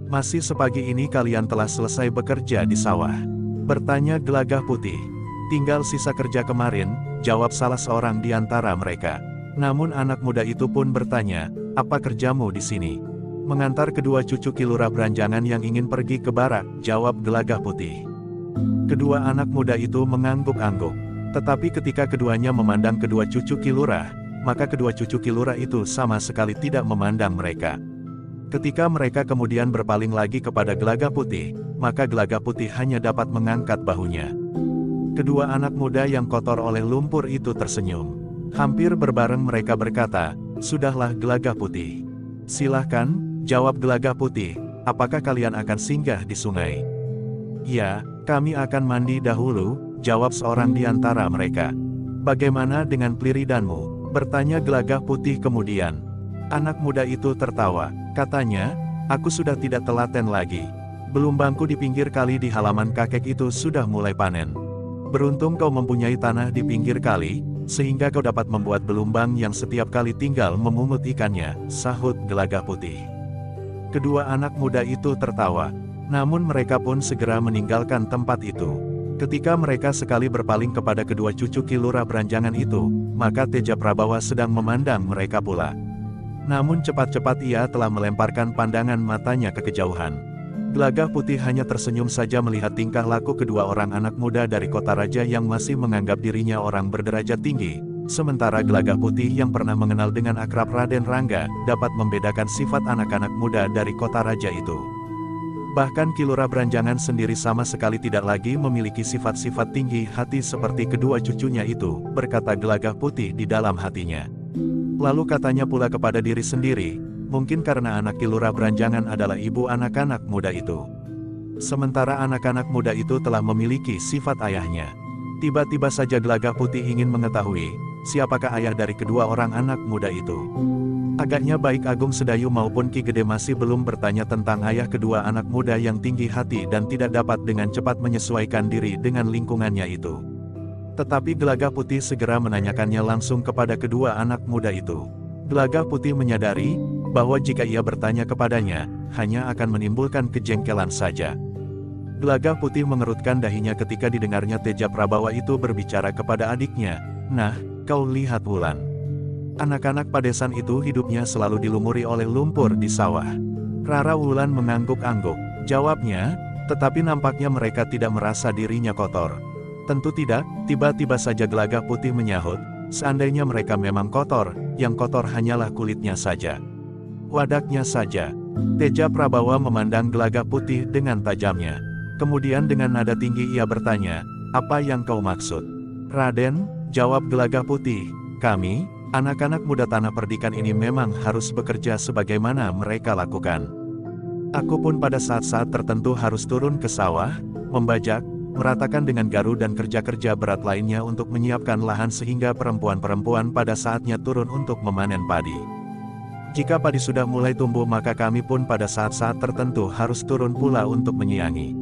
"Masih sepagi ini kalian telah selesai bekerja di sawah?" bertanya Gelagah Putih. "Tinggal sisa kerja kemarin," jawab salah seorang di antara mereka. Namun anak muda itu pun bertanya, "Apa kerjamu di sini?" "Mengantar kedua cucu Ki Lurah Beranjangan yang ingin pergi ke barak," jawab Gelagah Putih. Kedua anak muda itu mengangguk-angguk. Tetapi ketika keduanya memandang kedua cucu Ki Lurah, maka kedua cucu Ki Lurah itu sama sekali tidak memandang mereka. Ketika mereka kemudian berpaling lagi kepada Gelagah Putih, maka Gelagah Putih hanya dapat mengangkat bahunya. Kedua anak muda yang kotor oleh lumpur itu tersenyum. Hampir berbareng mereka berkata, "Sudahlah Gelagah Putih. Silahkan," jawab Gelagah Putih, "apakah kalian akan singgah di sungai?" "Ya, kami akan mandi dahulu," jawab seorang di antara mereka. "Bagaimana dengan Pliridanmu?" bertanya Gelagah Putih kemudian. Anak muda itu tertawa, katanya, "Aku sudah tidak telaten lagi. Belumbangku di pinggir kali di halaman kakek itu sudah mulai panen. Beruntung kau mempunyai tanah di pinggir kali, sehingga kau dapat membuat belumbang yang setiap kali tinggal memungut ikannya," sahut Gelagah Putih. Kedua anak muda itu tertawa, namun mereka pun segera meninggalkan tempat itu. Ketika mereka sekali berpaling kepada kedua cucu Ki Lurah Beranjangan itu, maka Teja Prabawa sedang memandang mereka pula. Namun cepat-cepat ia telah melemparkan pandangan matanya ke kejauhan. Gelagah Putih hanya tersenyum saja melihat tingkah laku kedua orang anak muda dari kota raja yang masih menganggap dirinya orang berderajat tinggi, sementara Gelagah Putih yang pernah mengenal dengan akrab Raden Rangga, dapat membedakan sifat anak-anak muda dari kota raja itu. Bahkan Ki Lurah Beranjangan sendiri sama sekali tidak lagi memiliki sifat-sifat tinggi hati seperti kedua cucunya itu, berkata Gelagah Putih di dalam hatinya. Lalu katanya pula kepada diri sendiri, mungkin karena anak Ki Lurah Beranjangan adalah ibu anak-anak muda itu. Sementara anak-anak muda itu telah memiliki sifat ayahnya. Tiba-tiba saja Gelagah Putih ingin mengetahui, siapakah ayah dari kedua orang anak muda itu. Agaknya baik Agung Sedayu maupun Ki Gede masih belum bertanya tentang ayah kedua anak muda yang tinggi hati dan tidak dapat dengan cepat menyesuaikan diri dengan lingkungannya itu. Tetapi Gelagah Putih segera menanyakannya langsung kepada kedua anak muda itu. Gelagah Putih menyadari bahwa jika ia bertanya kepadanya, hanya akan menimbulkan kejengkelan saja. Gelagah Putih mengerutkan dahinya ketika didengarnya Teja Prabawa itu berbicara kepada adiknya. Nah, kau lihat Wulan. Anak-anak padesan itu hidupnya selalu dilumuri oleh lumpur di sawah. Rara Wulan mengangguk-angguk. Jawabnya, tetapi nampaknya mereka tidak merasa dirinya kotor. Tentu tidak, tiba-tiba saja Gelagah Putih menyahut, seandainya mereka memang kotor, yang kotor hanyalah kulitnya saja. Wadaknya saja. Teja Prabawa memandang Gelagah Putih dengan tajamnya. Kemudian dengan nada tinggi ia bertanya, apa yang kau maksud? Raden, jawab Gelagah Putih, kami, anak-anak muda tanah perdikan ini memang harus bekerja sebagaimana mereka lakukan. Aku pun pada saat-saat tertentu harus turun ke sawah, membajak, meratakan dengan garu dan kerja-kerja berat lainnya untuk menyiapkan lahan sehingga perempuan-perempuan pada saatnya turun untuk memanen padi. Jika padi sudah mulai tumbuh maka kami pun pada saat-saat tertentu harus turun pula untuk menyiangi.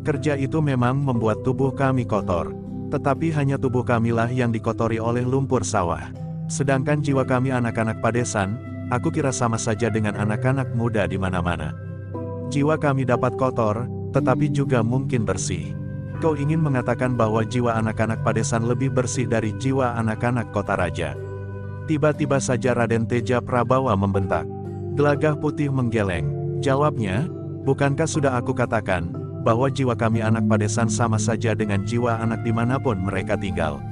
Kerja itu memang membuat tubuh kami kotor, tetapi hanya tubuh kamilah yang dikotori oleh lumpur sawah. Sedangkan jiwa kami anak-anak padesan, aku kira sama saja dengan anak-anak muda di mana-mana. Jiwa kami dapat kotor, tetapi juga mungkin bersih. Kau ingin mengatakan bahwa jiwa anak-anak padesan lebih bersih dari jiwa anak-anak kota raja. Tiba-tiba saja Raden Teja Prabawa membentak. Gelagah Putih menggeleng. Jawabnya, bukankah sudah aku katakan, bahwa jiwa kami anak padesan sama saja dengan jiwa anak dimanapun mereka tinggal.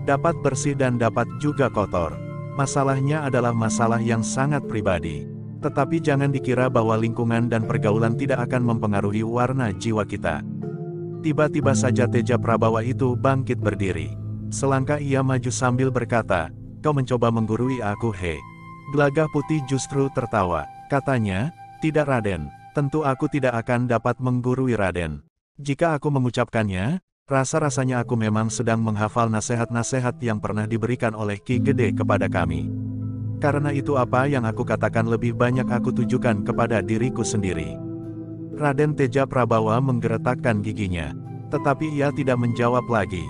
Dapat bersih dan dapat juga kotor. Masalahnya adalah masalah yang sangat pribadi. Tetapi jangan dikira bahwa lingkungan dan pergaulan tidak akan mempengaruhi warna jiwa kita. Tiba-tiba saja Teja Prabawa itu bangkit berdiri. Selangkah ia maju sambil berkata, kau mencoba menggurui aku he. Gelagah Putih justru tertawa. Katanya, tidak Raden, tentu aku tidak akan dapat menggurui Raden. Jika aku mengucapkannya, rasa-rasanya aku memang sedang menghafal nasihat-nasihat yang pernah diberikan oleh Ki Gede kepada kami. Karena itu apa yang aku katakan lebih banyak aku tujukan kepada diriku sendiri. Raden Teja Prabawa menggeretakkan giginya. Tetapi ia tidak menjawab lagi.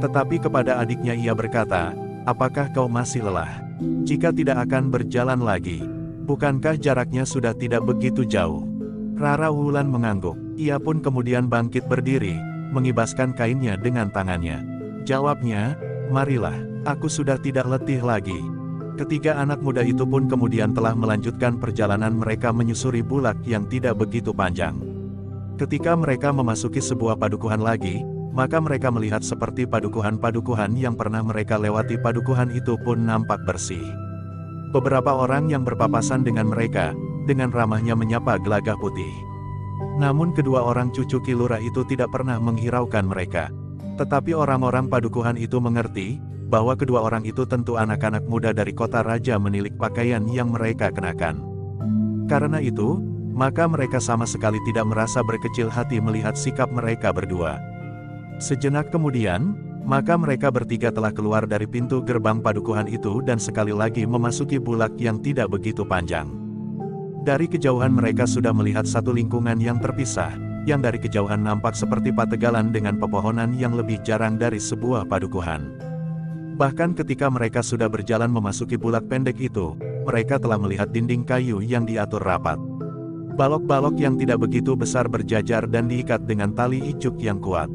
Tetapi kepada adiknya ia berkata, apakah kau masih lelah? Jika tidak akan berjalan lagi, bukankah jaraknya sudah tidak begitu jauh? Rara Wulan mengangguk. Ia pun kemudian bangkit berdiri, mengibaskan kainnya dengan tangannya. Jawabnya, marilah, aku sudah tidak letih lagi. Ketiga anak muda itu pun kemudian telah melanjutkan perjalanan mereka menyusuri bulak yang tidak begitu panjang. Ketika mereka memasuki sebuah padukuhan lagi, maka mereka melihat seperti padukuhan-padukuhan yang pernah mereka lewati. Padukuhan itu pun nampak bersih. Beberapa orang yang berpapasan dengan mereka, dengan ramahnya menyapa Gelagah Putih. Namun kedua orang cucu Ki Lurah itu tidak pernah menghiraukan mereka. Tetapi orang-orang padukuhan itu mengerti, bahwa kedua orang itu tentu anak-anak muda dari kota raja menilik pakaian yang mereka kenakan. Karena itu, maka mereka sama sekali tidak merasa berkecil hati melihat sikap mereka berdua. Sejenak kemudian, maka mereka bertiga telah keluar dari pintu gerbang padukuhan itu dan sekali lagi memasuki bulak yang tidak begitu panjang. Dari kejauhan mereka sudah melihat satu lingkungan yang terpisah, yang dari kejauhan nampak seperti pategalan dengan pepohonan yang lebih jarang dari sebuah padukuhan. Bahkan ketika mereka sudah berjalan memasuki bulak pendek itu, mereka telah melihat dinding kayu yang diatur rapat. Balok-balok yang tidak begitu besar berjajar dan diikat dengan tali icuk yang kuat.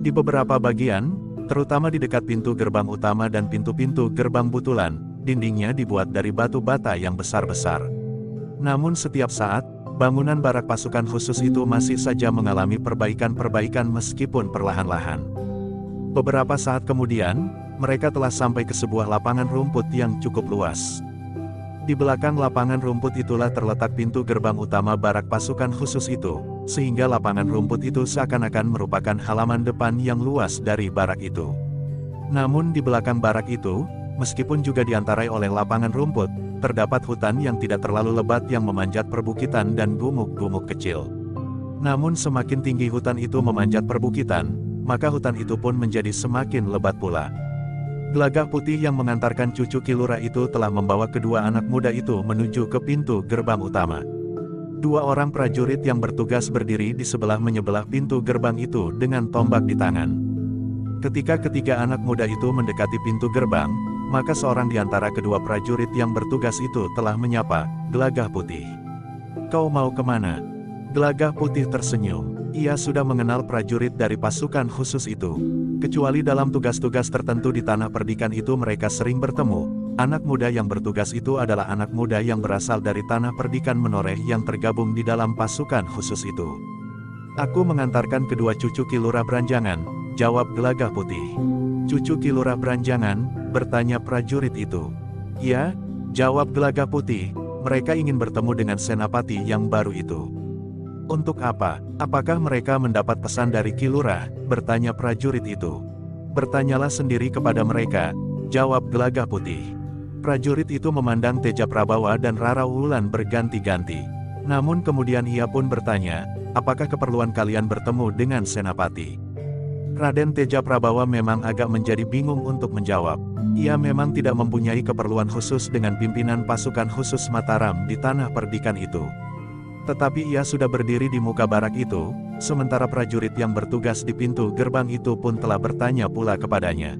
Di beberapa bagian, terutama di dekat pintu gerbang utama dan pintu-pintu gerbang butulan, dindingnya dibuat dari batu bata yang besar-besar. Namun setiap saat, bangunan barak pasukan khusus itu masih saja mengalami perbaikan-perbaikan meskipun perlahan-lahan. Beberapa saat kemudian, mereka telah sampai ke sebuah lapangan rumput yang cukup luas. Di belakang lapangan rumput itulah terletak pintu gerbang utama barak pasukan khusus itu, sehingga lapangan rumput itu seakan-akan merupakan halaman depan yang luas dari barak itu. Namun di belakang barak itu, meskipun juga diantarai oleh lapangan rumput, terdapat hutan yang tidak terlalu lebat yang memanjat perbukitan dan gumuk-gumuk kecil. Namun semakin tinggi hutan itu memanjat perbukitan, maka hutan itu pun menjadi semakin lebat pula. Gelagah Putih yang mengantarkan cucu Ki Lurah itu telah membawa kedua anak muda itu menuju ke pintu gerbang utama. Dua orang prajurit yang bertugas berdiri di sebelah-menyebelah pintu gerbang itu dengan tombak di tangan. Ketika ketiga anak muda itu mendekati pintu gerbang, Maka seorang di antara kedua prajurit yang bertugas itu telah menyapa, Gelagah Putih. "Kau mau kemana?" Gelagah Putih tersenyum. Ia sudah mengenal prajurit dari pasukan khusus itu. Kecuali dalam tugas-tugas tertentu di tanah perdikan itu mereka sering bertemu. Anak muda yang bertugas itu adalah anak muda yang berasal dari tanah perdikan Menoreh yang tergabung di dalam pasukan khusus itu. "Aku mengantarkan kedua cucu Ki Lurah Branjangan," jawab Gelagah Putih. "Cucu Ki Lurah Branjangan?" bertanya prajurit itu. "Ya," jawab Gelagah Putih, "mereka ingin bertemu dengan senapati yang baru itu." "Untuk apa? Apakah mereka mendapat pesan dari Ki Lurah?" bertanya prajurit itu. "Bertanyalah sendiri kepada mereka," jawab Gelagah Putih. Prajurit itu memandang Teja Prabawa dan Rara Wulan berganti-ganti. Namun kemudian ia pun bertanya, "Apakah keperluan kalian bertemu dengan senapati?" Raden Teja Prabawa memang agak menjadi bingung untuk menjawab. Ia memang tidak mempunyai keperluan khusus dengan pimpinan pasukan khusus Mataram di tanah perdikan itu. Tetapi ia sudah berdiri di muka barak itu, sementara prajurit yang bertugas di pintu gerbang itu pun telah bertanya pula kepadanya.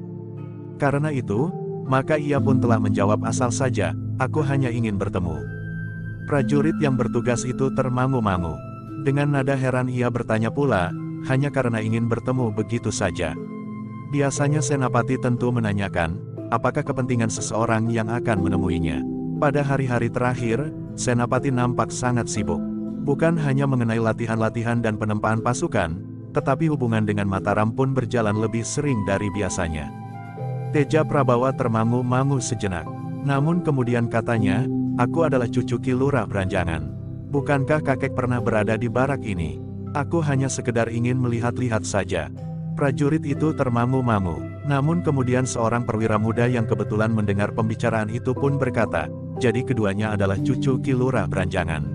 Karena itu, maka ia pun telah menjawab, "Asal saja, aku hanya ingin bertemu." Prajurit yang bertugas itu termangu-mangu. Dengan nada heran ia bertanya pula, "Hanya karena ingin bertemu begitu saja?" Biasanya senapati tentu menanyakan, apakah kepentingan seseorang yang akan menemuinya. Pada hari-hari terakhir, senapati nampak sangat sibuk. Bukan hanya mengenai latihan-latihan dan penempaan pasukan, tetapi hubungan dengan Mataram pun berjalan lebih sering dari biasanya. Teja Prabawa termangu-mangu sejenak. Namun kemudian katanya, "Aku adalah cucu Ki Lurah Branjangan. Bukankah kakek pernah berada di barak ini? Aku hanya sekedar ingin melihat-lihat saja." Prajurit itu termangu-mangu. Namun kemudian seorang perwira muda yang kebetulan mendengar pembicaraan itu pun berkata, "Jadi keduanya adalah cucu Ki Lurah Branjangan?"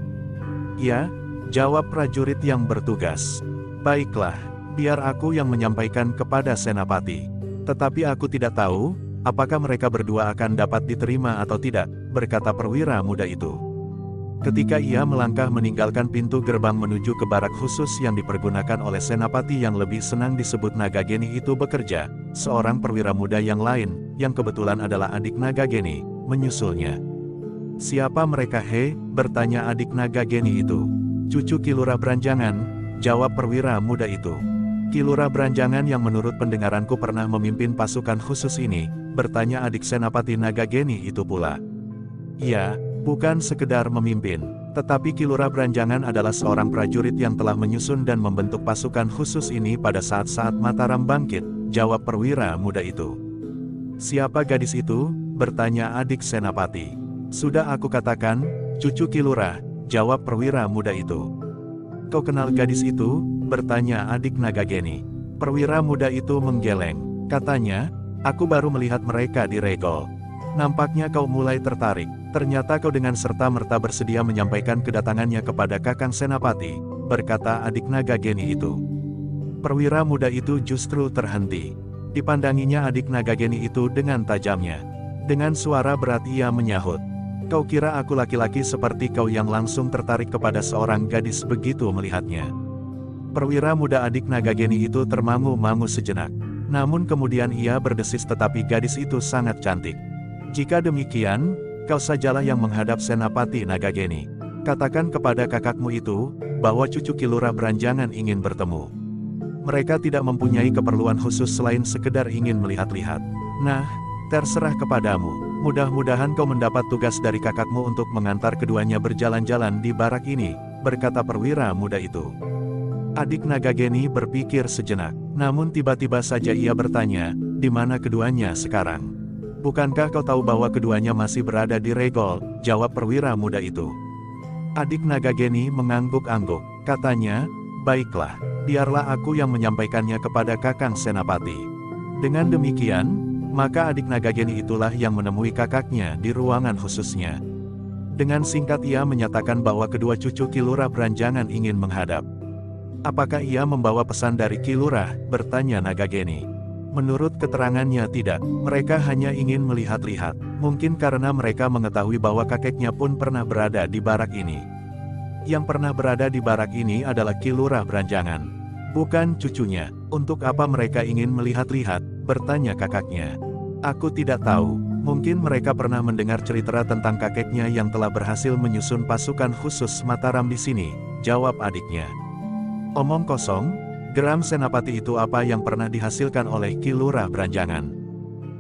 "Ya," jawab prajurit yang bertugas. "Baiklah, biar aku yang menyampaikan kepada senapati. Tetapi aku tidak tahu, apakah mereka berdua akan dapat diterima atau tidak," berkata perwira muda itu. Ketika ia melangkah meninggalkan pintu gerbang menuju ke barak khusus yang dipergunakan oleh senapati yang lebih senang disebut Nagageni itu bekerja, seorang perwira muda yang lain, yang kebetulan adalah adik Nagageni, menyusulnya. "Siapa mereka, he?" bertanya adik Nagageni itu. "Cucu Ki Lurah Branjangan," jawab perwira muda itu. "Ki Lurah Branjangan yang menurut pendengaranku pernah memimpin pasukan khusus ini?" bertanya adik senapati Nagageni itu pula. "Ya, bukan sekedar memimpin, tetapi Ki Lurah Branjangan adalah seorang prajurit yang telah menyusun dan membentuk pasukan khusus ini pada saat-saat Mataram bangkit," jawab perwira muda itu. "Siapa gadis itu?" bertanya adik senapati. "Sudah aku katakan, cucu Ki Lurah," jawab perwira muda itu. "Kau kenal gadis itu?" bertanya adik Nagageni. Perwira muda itu menggeleng. Katanya, "Aku baru melihat mereka di Regol. Nampaknya kau mulai tertarik. Ternyata kau dengan serta-merta bersedia menyampaikan kedatangannya kepada Kakang Senapati," berkata adik Nagageni itu. Perwira muda itu justru terhenti. Dipandanginya adik Nagageni itu dengan tajamnya. Dengan suara berat ia menyahut, "Kau kira aku laki-laki seperti kau yang langsung tertarik kepada seorang gadis begitu melihatnya?" Perwira muda adik Nagageni itu termangu-mangu sejenak. Namun kemudian ia berdesis, "Tetapi gadis itu sangat cantik. Jika demikian, kau sajalah yang menghadap Senapati Nagageni. Katakan kepada kakakmu itu, bahwa cucu Ki Lurah Branjangan ingin bertemu. Mereka tidak mempunyai keperluan khusus selain sekedar ingin melihat-lihat. Nah, terserah kepadamu. Mudah-mudahan kau mendapat tugas dari kakakmu untuk mengantar keduanya berjalan-jalan di barak ini," berkata perwira muda itu. Adik Nagageni berpikir sejenak. Namun tiba-tiba saja ia bertanya, "Di mana keduanya sekarang?" "Bukankah kau tahu bahwa keduanya masih berada di Regol?" jawab perwira muda itu. Adik Nagageni mengangguk-angguk. Katanya, "Baiklah, biarlah aku yang menyampaikannya kepada Kakang Senapati." Dengan demikian, maka adik Nagageni itulah yang menemui kakaknya di ruangan khususnya. Dengan singkat ia menyatakan bahwa kedua cucu Ki Lurah Branjangan ingin menghadap. "Apakah ia membawa pesan dari Ki Lurah?" bertanya Nagageni. Menurut keterangannya tidak, mereka hanya ingin melihat-lihat. Mungkin karena mereka mengetahui bahwa kakeknya pun pernah berada di barak ini. Yang pernah berada di barak ini adalah Ki Lurah Branjangan, bukan cucunya. "Untuk apa mereka ingin melihat-lihat?" bertanya kakaknya. "Aku tidak tahu. Mungkin mereka pernah mendengar cerita tentang kakeknya yang telah berhasil menyusun pasukan khusus Mataram di sini, jawab adiknya. Omong kosong, geram senapati itu apa yang pernah dihasilkan oleh Ki Lurah Branjangan.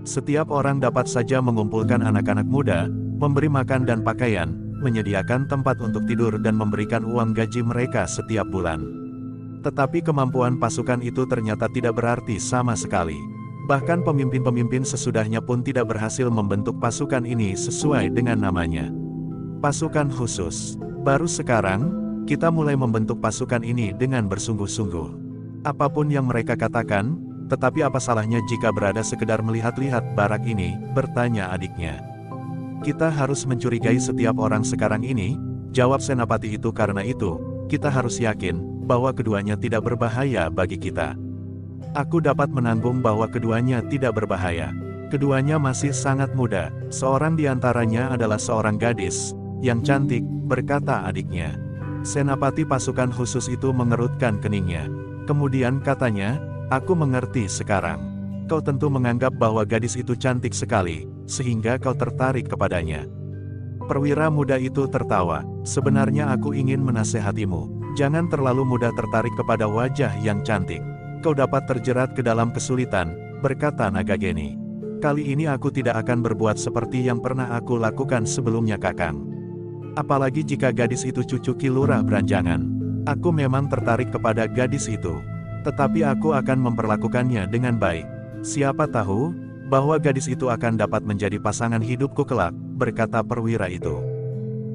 Setiap orang dapat saja mengumpulkan anak-anak muda, memberi makan dan pakaian, menyediakan tempat untuk tidur dan memberikan uang gaji mereka setiap bulan. Tetapi kemampuan pasukan itu ternyata tidak berarti sama sekali. Bahkan pemimpin-pemimpin sesudahnya pun tidak berhasil membentuk pasukan ini sesuai dengan namanya. Pasukan khusus. Baru sekarang, kita mulai membentuk pasukan ini dengan bersungguh-sungguh. Apapun yang mereka katakan, tetapi apa salahnya jika berada sekedar melihat-lihat barak ini, bertanya adiknya. Kita harus mencurigai setiap orang sekarang ini, jawab senapati itu karena itu, kita harus yakin, bahwa keduanya tidak berbahaya bagi kita. Aku dapat menanggung bahwa keduanya tidak berbahaya. Keduanya masih sangat muda, seorang di antaranya adalah seorang gadis, yang cantik, berkata adiknya. Senapati pasukan khusus itu mengerutkan keningnya. Kemudian katanya, aku mengerti sekarang. Kau tentu menganggap bahwa gadis itu cantik sekali, sehingga kau tertarik kepadanya. Perwira muda itu tertawa, sebenarnya aku ingin menasehatimu, jangan terlalu mudah tertarik kepada wajah yang cantik. Kau dapat terjerat ke dalam kesulitan, berkata Nagageni. Kali ini aku tidak akan berbuat seperti yang pernah aku lakukan sebelumnya Kakang. Apalagi jika gadis itu cucu Ki Lurah Branjangan. Aku memang tertarik kepada gadis itu. Tetapi aku akan memperlakukannya dengan baik. Siapa tahu, bahwa gadis itu akan dapat menjadi pasangan hidupku kelak, berkata perwira itu.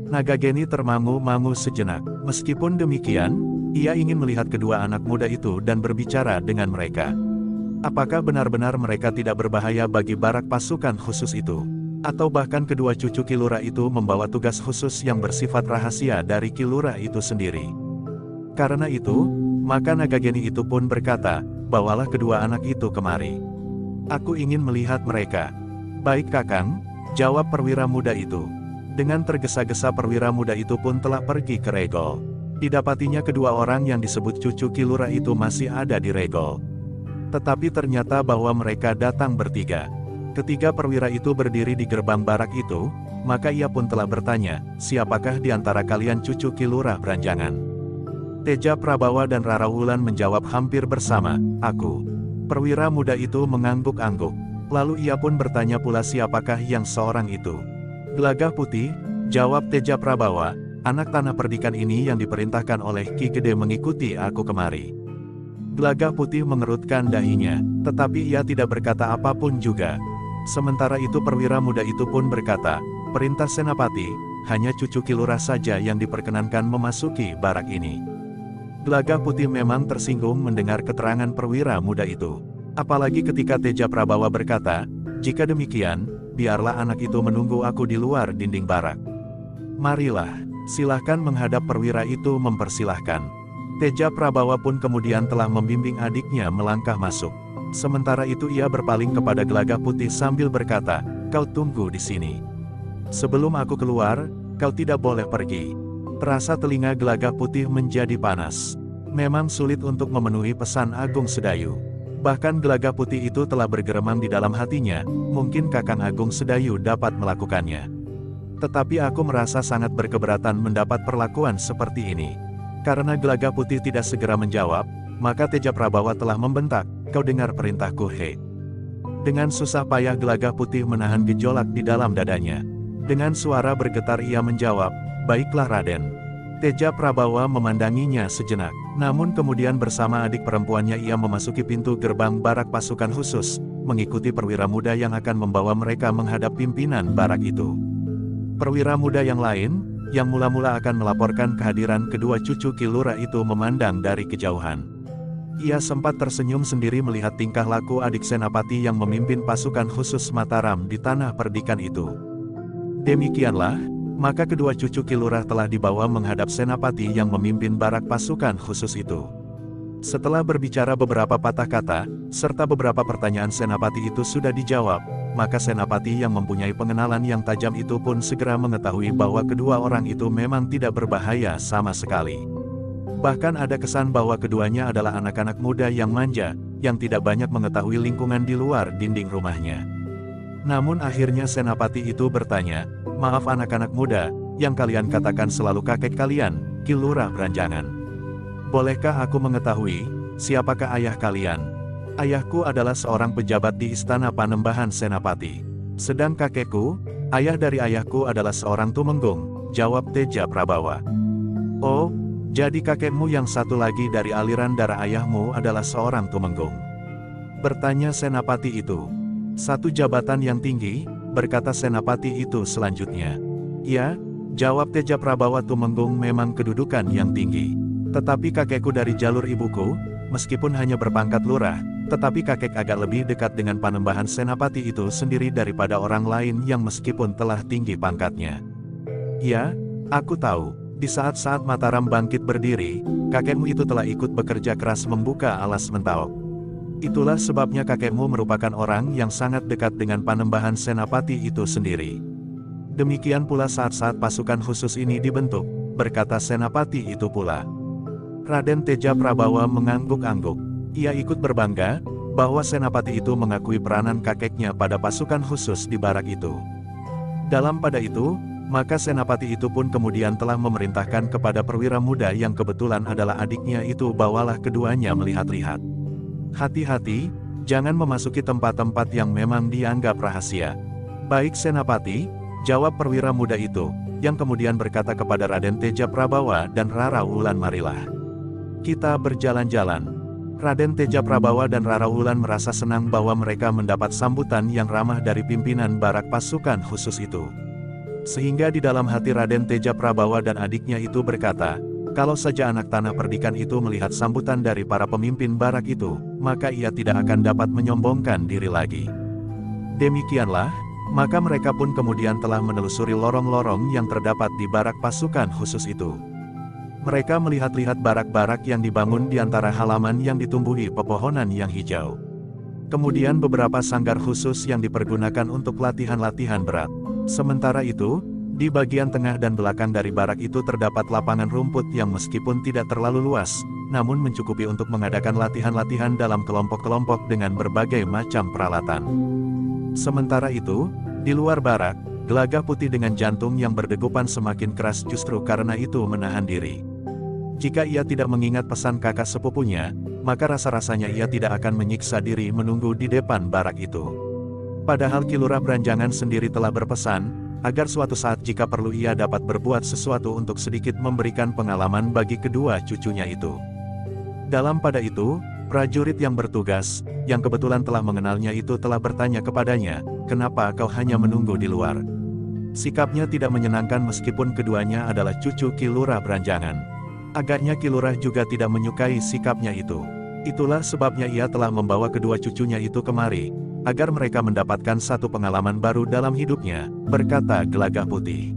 Nagageni termangu-mangu sejenak. Meskipun demikian, ia ingin melihat kedua anak muda itu dan berbicara dengan mereka. Apakah benar-benar mereka tidak berbahaya bagi barak pasukan khusus itu? Atau bahkan kedua cucu Ki Lurah itu membawa tugas khusus yang bersifat rahasia dari Ki Lurah itu sendiri? Karena itu, maka Nagageni itu pun berkata, bawalah kedua anak itu kemari. Aku ingin melihat mereka. Baik Kakang, jawab perwira muda itu. Dengan tergesa-gesa perwira muda itu pun telah pergi ke Regol. Didapatinya kedua orang yang disebut cucu Ki Lurah itu masih ada di Regol. Tetapi ternyata bahwa mereka datang bertiga. Ketika perwira itu berdiri di gerbang barak itu, maka ia pun telah bertanya, siapakah di antara kalian cucu Ki Lurah Branjangan? Teja Prabawa dan Rara Wulan menjawab hampir bersama, aku. Perwira muda itu mengangguk-angguk. Lalu ia pun bertanya pula siapakah yang seorang itu. Gelagah Putih, jawab Teja Prabawa, anak tanah perdikan ini yang diperintahkan oleh Ki Gede mengikuti aku kemari. Gelagah Putih mengerutkan dahinya, tetapi ia tidak berkata apapun juga. Sementara itu perwira muda itu pun berkata, perintah Senapati, hanya cucu Ki Lurah saja yang diperkenankan memasuki barak ini. Gelagah Putih memang tersinggung mendengar keterangan perwira muda itu. Apalagi ketika Teja Prabawa berkata, jika demikian, biarlah anak itu menunggu aku di luar dinding barak. Marilah, silahkan menghadap perwira itu mempersilahkan. Teja Prabawa pun kemudian telah membimbing adiknya melangkah masuk. Sementara itu ia berpaling kepada Gelagah Putih sambil berkata, kau tunggu di sini. Sebelum aku keluar, kau tidak boleh pergi. Terasa telinga Gelagah Putih menjadi panas. Memang sulit untuk memenuhi pesan Agung Sedayu. Bahkan Gelagah Putih itu telah bergeremang di dalam hatinya, mungkin Kakang Agung Sedayu dapat melakukannya. Tetapi aku merasa sangat berkeberatan mendapat perlakuan seperti ini. Karena Gelagah Putih tidak segera menjawab, maka Teja Prabawa telah membentak, kau dengar perintahku he. Dengan susah payah Gelagah Putih menahan gejolak di dalam dadanya. Dengan suara bergetar ia menjawab, baiklah Raden. Teja Prabawa memandanginya sejenak, namun kemudian bersama adik perempuannya ia memasuki pintu gerbang barak pasukan khusus, mengikuti perwira muda yang akan membawa mereka menghadap pimpinan barak itu. Perwira muda yang lain, yang mula-mula akan melaporkan kehadiran kedua cucu Ki Lurah itu memandang dari kejauhan. Ia sempat tersenyum sendiri melihat tingkah laku adik Senapati yang memimpin pasukan khusus Mataram di tanah perdikan itu. Demikianlah, maka kedua cucu Ki Lurah telah dibawa menghadap Senapati yang memimpin barak pasukan khusus itu. Setelah berbicara beberapa patah kata, serta beberapa pertanyaan Senapati itu sudah dijawab, maka Senapati yang mempunyai pengenalan yang tajam itu pun segera mengetahui bahwa kedua orang itu memang tidak berbahaya sama sekali. Bahkan ada kesan bahwa keduanya adalah anak-anak muda yang manja, yang tidak banyak mengetahui lingkungan di luar dinding rumahnya. Namun akhirnya senapati itu bertanya, "Maaf anak-anak muda, yang kalian katakan selalu kakek kalian, Ki Lurah Branjangan. Bolehkah aku mengetahui, siapakah ayah kalian?" "Ayahku adalah seorang pejabat di Istana Panembahan Senapati. Sedang kakekku, ayah dari ayahku adalah seorang tumenggung," jawab Teja Prabawa. "Oh, jadi kakekmu yang satu lagi dari aliran darah ayahmu adalah seorang tumenggung?" bertanya senapati itu. "Satu jabatan yang tinggi," berkata senapati itu selanjutnya. "Ya," jawab Teja Prabawa, "tumenggung memang kedudukan yang tinggi. Tetapi kakekku dari jalur ibuku, meskipun hanya berpangkat lurah, tetapi kakek agak lebih dekat dengan Panembahan Senapati itu sendiri daripada orang lain yang meskipun telah tinggi pangkatnya." "Ya, aku tahu, di saat-saat Mataram bangkit berdiri, kakekmu itu telah ikut bekerja keras membuka alas Mentaok. Itulah sebabnya kakekmu merupakan orang yang sangat dekat dengan Panembahan Senapati itu sendiri. Demikian pula saat-saat pasukan khusus ini dibentuk," berkata senapati itu pula. Raden Teja Prabawa mengangguk-angguk. Ia ikut berbangga bahwa senapati itu mengakui peranan kakeknya pada pasukan khusus di barak itu. Dalam pada itu, maka senapati itu pun kemudian telah memerintahkan kepada perwira muda yang kebetulan adalah adiknya itu, "Bawalah keduanya melihat-lihat. Hati-hati, jangan memasuki tempat-tempat yang memang dianggap rahasia." "Baik senapati," jawab perwira muda itu, yang kemudian berkata kepada Raden Teja Prabawa dan Rara Wulan, "Marilah kita berjalan-jalan." Raden Teja Prabawa dan Rara Wulan merasa senang bahwa mereka mendapat sambutan yang ramah dari pimpinan barak pasukan khusus itu. Sehingga di dalam hati Raden Teja Prabawa dan adiknya itu berkata, kalau saja anak tanah perdikan itu melihat sambutan dari para pemimpin barak itu, maka ia tidak akan dapat menyombongkan diri lagi. Demikianlah, maka mereka pun kemudian telah menelusuri lorong-lorong yang terdapat di barak pasukan khusus itu. Mereka melihat-lihat barak-barak yang dibangun di antara halaman yang ditumbuhi pepohonan yang hijau. Kemudian beberapa sanggar khusus yang dipergunakan untuk latihan-latihan berat. Sementara itu, di bagian tengah dan belakang dari barak itu terdapat lapangan rumput yang meskipun tidak terlalu luas, namun mencukupi untuk mengadakan latihan-latihan dalam kelompok-kelompok dengan berbagai macam peralatan. Sementara itu, di luar barak, Gelagah Putih dengan jantung yang berdegupan semakin keras justru karena itu menahan diri. Jika ia tidak mengingat pesan kakak sepupunya, maka rasa-rasanya ia tidak akan menyiksa diri menunggu di depan barak itu. Padahal Ki Lurah Branjangan sendiri telah berpesan, agar suatu saat jika perlu ia dapat berbuat sesuatu untuk sedikit memberikan pengalaman bagi kedua cucunya itu. Dalam pada itu, prajurit yang bertugas, yang kebetulan telah mengenalnya itu telah bertanya kepadanya, "Kenapa kau hanya menunggu di luar?" Sikapnya tidak menyenangkan meskipun keduanya adalah cucu Ki Lurah Branjangan. Agaknya Ki Lurah juga tidak menyukai sikapnya itu. Itulah sebabnya ia telah membawa kedua cucunya itu kemari, agar mereka mendapatkan satu pengalaman baru dalam hidupnya, berkata Gelagah Putih.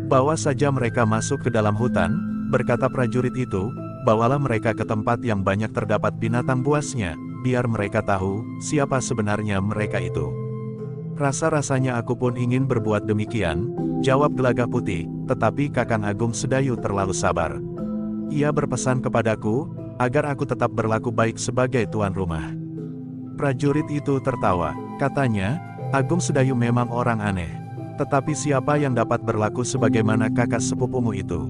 "Bawa saja mereka masuk ke dalam hutan," berkata prajurit itu, "bawalah mereka ke tempat yang banyak terdapat binatang buasnya, biar mereka tahu siapa sebenarnya mereka itu." "Rasa-rasanya aku pun ingin berbuat demikian," jawab Gelagah Putih, "tetapi Kakang Agung Sedayu terlalu sabar. Ia berpesan kepadaku, agar aku tetap berlaku baik sebagai tuan rumah." Prajurit itu tertawa, katanya, "Agung Sedayu memang orang aneh. Tetapi siapa yang dapat berlaku sebagaimana kakak sepupumu itu?"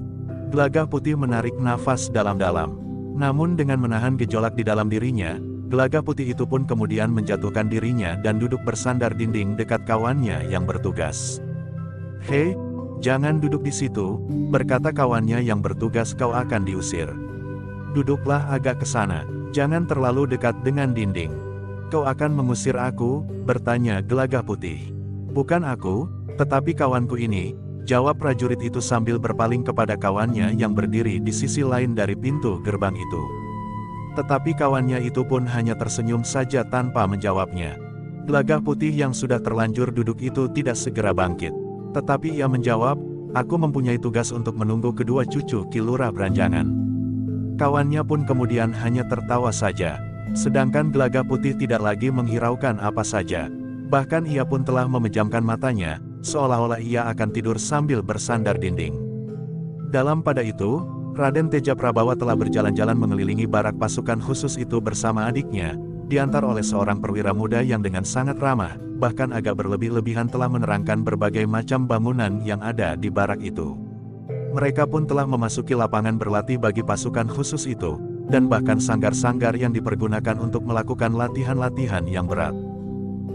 Gelagah Putih menarik nafas dalam-dalam. Namun dengan menahan gejolak di dalam dirinya, Gelagah Putih itu pun kemudian menjatuhkan dirinya dan duduk bersandar dinding dekat kawannya yang bertugas. "Hei, jangan duduk di situ," berkata kawannya yang bertugas, "kau akan diusir. Duduklah agak ke sana, jangan terlalu dekat dengan dinding." "Kau akan mengusir aku?" bertanya Gelagah Putih. "Bukan aku, tetapi kawanku ini," jawab prajurit itu sambil berpaling kepada kawannya yang berdiri di sisi lain dari pintu gerbang itu. Tetapi kawannya itu pun hanya tersenyum saja tanpa menjawabnya. Gelagah Putih yang sudah terlanjur duduk itu tidak segera bangkit. Tetapi ia menjawab, "Aku mempunyai tugas untuk menunggu kedua cucu Ki Lurah Branjangan." Kawannya pun kemudian hanya tertawa saja. Sedangkan Gelagah Putih tidak lagi menghiraukan apa saja. Bahkan ia pun telah memejamkan matanya, seolah-olah ia akan tidur sambil bersandar dinding. Dalam pada itu, Raden Teja Prabawa telah berjalan-jalan mengelilingi barak pasukan khusus itu bersama adiknya, diantar oleh seorang perwira muda yang dengan sangat ramah, bahkan agak berlebih-lebihan telah menerangkan berbagai macam bangunan yang ada di barak itu. Mereka pun telah memasuki lapangan berlatih bagi pasukan khusus itu, dan bahkan sanggar-sanggar yang dipergunakan untuk melakukan latihan-latihan yang berat.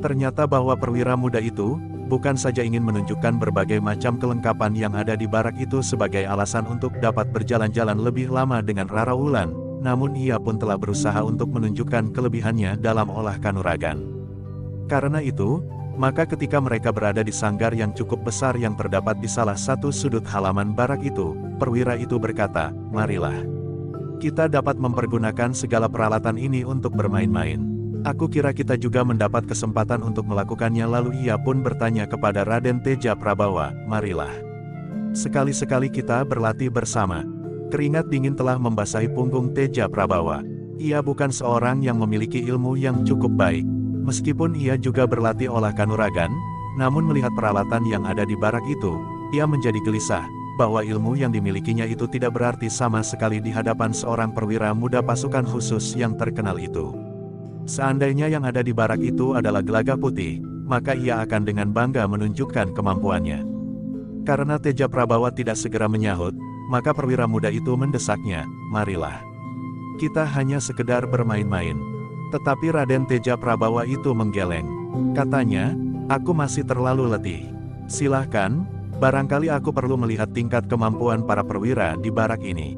Ternyata bahwa perwira muda itu, bukan saja ingin menunjukkan berbagai macam kelengkapan yang ada di barak itu sebagai alasan untuk dapat berjalan-jalan lebih lama dengan Rara Wulan, namun ia pun telah berusaha untuk menunjukkan kelebihannya dalam olah kanuragan. Karena itu, maka ketika mereka berada di sanggar yang cukup besar yang terdapat di salah satu sudut halaman barak itu, perwira itu berkata, "Marilah. Kita dapat mempergunakan segala peralatan ini untuk bermain-main. Aku kira kita juga mendapat kesempatan untuk melakukannya." Lalu ia pun bertanya kepada Raden Teja Prabawa, "Marilah. Sekali-sekali kita berlatih bersama." Keringat dingin telah membasahi punggung Teja Prabawa. Ia bukan seorang yang memiliki ilmu yang cukup baik. Meskipun ia juga berlatih olah kanuragan, namun melihat peralatan yang ada di barak itu, ia menjadi gelisah, bahwa ilmu yang dimilikinya itu tidak berarti sama sekali di hadapan seorang perwira muda pasukan khusus yang terkenal itu. Seandainya yang ada di barak itu adalah Gelagah Putih, maka ia akan dengan bangga menunjukkan kemampuannya. Karena Teja Prabawa tidak segera menyahut, maka perwira muda itu mendesaknya, "Marilah. Kita hanya sekedar bermain-main." Tetapi Raden Teja Prabawa itu menggeleng. Katanya, "Aku masih terlalu letih. Silahkan, barangkali aku perlu melihat tingkat kemampuan para perwira di barak ini."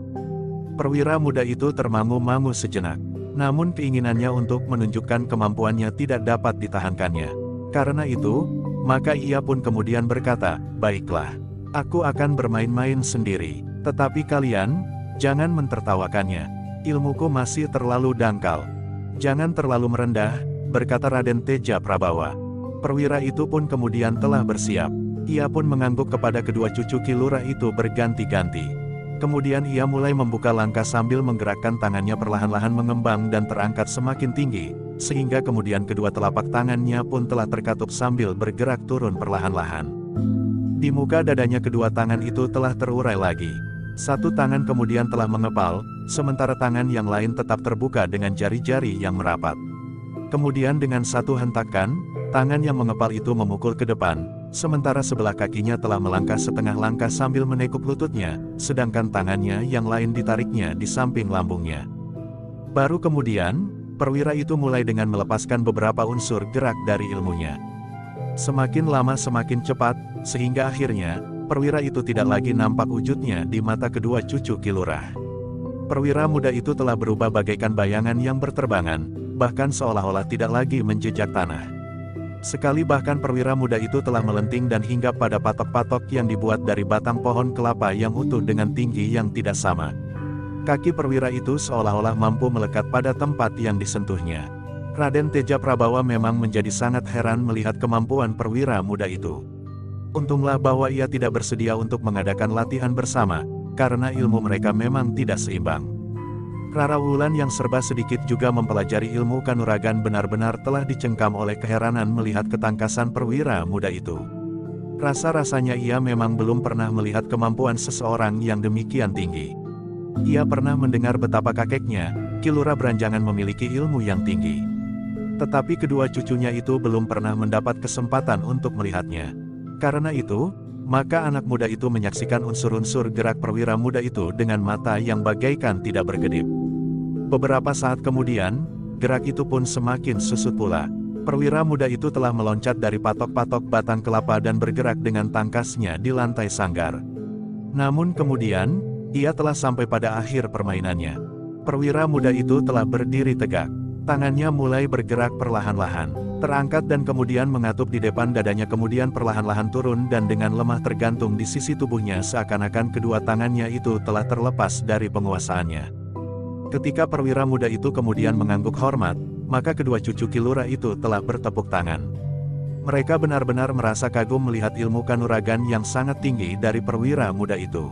Perwira muda itu termangu-mangu sejenak. Namun keinginannya untuk menunjukkan kemampuannya tidak dapat ditahankannya. Karena itu, maka ia pun kemudian berkata, "Baiklah. Aku akan bermain-main sendiri. Tetapi kalian, jangan mentertawakannya. Ilmuku masih terlalu dangkal. Jangan terlalu merendah," berkata Raden Teja Prabawa. Perwira itu pun kemudian telah bersiap. Ia pun mengangguk kepada kedua cucu Ki Lurah itu berganti-ganti. Kemudian ia mulai membuka langkah sambil menggerakkan tangannya perlahan-lahan mengembang dan terangkat semakin tinggi, sehingga kemudian kedua telapak tangannya pun telah terkatup sambil bergerak turun perlahan-lahan. Di muka dadanya kedua tangan itu telah terurai lagi. Satu tangan kemudian telah mengepal, sementara tangan yang lain tetap terbuka dengan jari-jari yang merapat. Kemudian dengan satu hentakan, tangan yang mengepal itu memukul ke depan, sementara sebelah kakinya telah melangkah setengah langkah sambil menekuk lututnya, sedangkan tangannya yang lain ditariknya di samping lambungnya. Baru kemudian, perwira itu mulai dengan melepaskan beberapa unsur gerak dari ilmunya. Semakin lama semakin cepat, sehingga akhirnya, perwira itu tidak lagi nampak wujudnya di mata kedua cucu Ki Lurah. Perwira muda itu telah berubah bagaikan bayangan yang berterbangan, bahkan seolah-olah tidak lagi menjejak tanah. Sekali bahkan perwira muda itu telah melenting dan hinggap pada patok-patok yang dibuat dari batang pohon kelapa yang utuh dengan tinggi yang tidak sama. Kaki perwira itu seolah-olah mampu melekat pada tempat yang disentuhnya. Raden Teja Prabawa memang menjadi sangat heran melihat kemampuan perwira muda itu. Untunglah bahwa ia tidak bersedia untuk mengadakan latihan bersama, karena ilmu mereka memang tidak seimbang. Rara Wulan yang serba sedikit juga mempelajari ilmu kanuragan benar-benar telah dicengkam oleh keheranan melihat ketangkasan perwira muda itu. Rasa-rasanya ia memang belum pernah melihat kemampuan seseorang yang demikian tinggi. Ia pernah mendengar betapa kakeknya, Ki Lurah Beranjangan memiliki ilmu yang tinggi. Tetapi kedua cucunya itu belum pernah mendapat kesempatan untuk melihatnya. Karena itu, maka anak muda itu menyaksikan unsur-unsur gerak perwira muda itu dengan mata yang bagaikan tidak berkedip. Beberapa saat kemudian, gerak itu pun semakin susut pula. Perwira muda itu telah meloncat dari patok-patok batang kelapa dan bergerak dengan tangkasnya di lantai sanggar. Namun kemudian, ia telah sampai pada akhir permainannya. Perwira muda itu telah berdiri tegak. Tangannya mulai bergerak perlahan-lahan, terangkat dan kemudian mengatup di depan dadanya, kemudian perlahan-lahan turun dan dengan lemah tergantung di sisi tubuhnya seakan-akan kedua tangannya itu telah terlepas dari penguasaannya. Ketika perwira muda itu kemudian mengangguk hormat, maka kedua cucu Ki Lurah itu telah bertepuk tangan. Mereka benar-benar merasa kagum melihat ilmu kanuragan yang sangat tinggi dari perwira muda itu.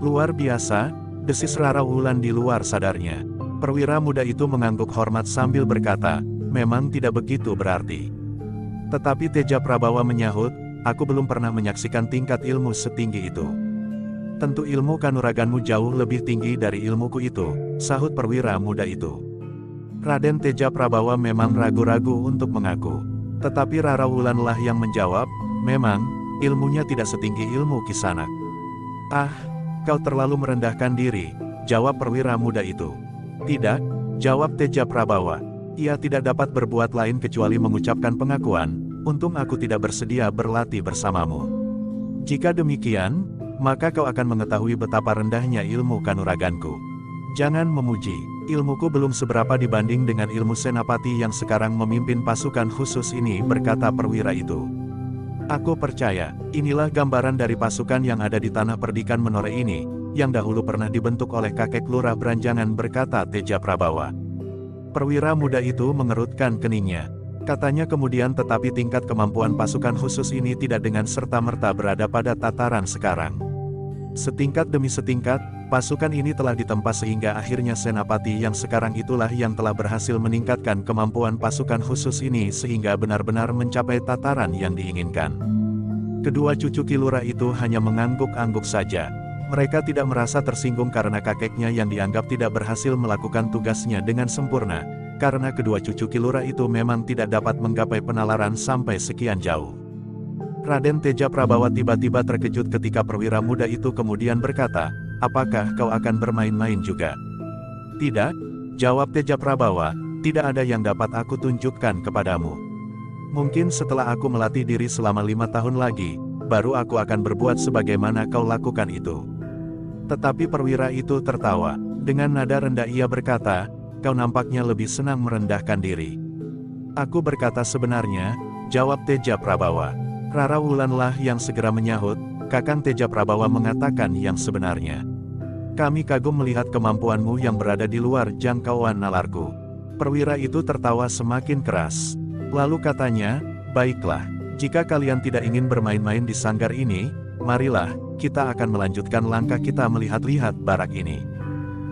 "Luar biasa," desis Rara Wulan di luar sadarnya. Perwira muda itu mengangguk hormat sambil berkata, "Memang tidak begitu berarti." Tetapi Teja Prabawa menyahut, "Aku belum pernah menyaksikan tingkat ilmu setinggi itu." "Tentu ilmu kanuraganmu jauh lebih tinggi dari ilmuku itu," sahut perwira muda itu. Raden Teja Prabawa memang ragu-ragu untuk mengaku. Tetapi Rara Wulanlah yang menjawab, memang, ilmunya tidak setinggi ilmu Kisanak. Ah, kau terlalu merendahkan diri, jawab perwira muda itu. Tidak, jawab Teja Prabawa. Ia tidak dapat berbuat lain kecuali mengucapkan pengakuan, untung aku tidak bersedia berlatih bersamamu. Jika demikian, maka kau akan mengetahui betapa rendahnya ilmu kanuraganku. Jangan memuji, ilmuku belum seberapa dibanding dengan ilmu Senapati yang sekarang memimpin pasukan khusus ini, berkata perwira itu. Aku percaya, inilah gambaran dari pasukan yang ada di tanah perdikan Menore ini, yang dahulu pernah dibentuk oleh kakek lurah Branjangan, berkata Teja Prabawa. Perwira muda itu mengerutkan keningnya. Katanya kemudian, tetapi tingkat kemampuan pasukan khusus ini tidak dengan serta-merta berada pada tataran sekarang. Setingkat demi setingkat, pasukan ini telah ditempa sehingga akhirnya Senapati yang sekarang itulah yang telah berhasil meningkatkan kemampuan pasukan khusus ini sehingga benar-benar mencapai tataran yang diinginkan. Kedua cucu Ki Lurah itu hanya mengangguk-angguk saja. Mereka tidak merasa tersinggung karena kakeknya yang dianggap tidak berhasil melakukan tugasnya dengan sempurna, karena kedua cucu Ki Lurah itu memang tidak dapat menggapai penalaran sampai sekian jauh. Raden Teja Prabawa tiba-tiba terkejut ketika perwira muda itu kemudian berkata, apakah kau akan bermain-main juga? Tidak, jawab Teja Prabawa, tidak ada yang dapat aku tunjukkan kepadamu. Mungkin setelah aku melatih diri selama 5 tahun lagi, baru aku akan berbuat sebagaimana kau lakukan itu. Tetapi perwira itu tertawa, dengan nada rendah ia berkata, kau nampaknya lebih senang merendahkan diri. Aku berkata sebenarnya, jawab Teja Prabawa. Rara Wulanlah yang segera menyahut, Kakang Teja Prabawa mengatakan yang sebenarnya. Kami kagum melihat kemampuanmu yang berada di luar jangkauan nalarku. Perwira itu tertawa semakin keras. Lalu katanya, baiklah, jika kalian tidak ingin bermain-main di sanggar ini, marilah, kita akan melanjutkan langkah kita melihat-lihat barak ini.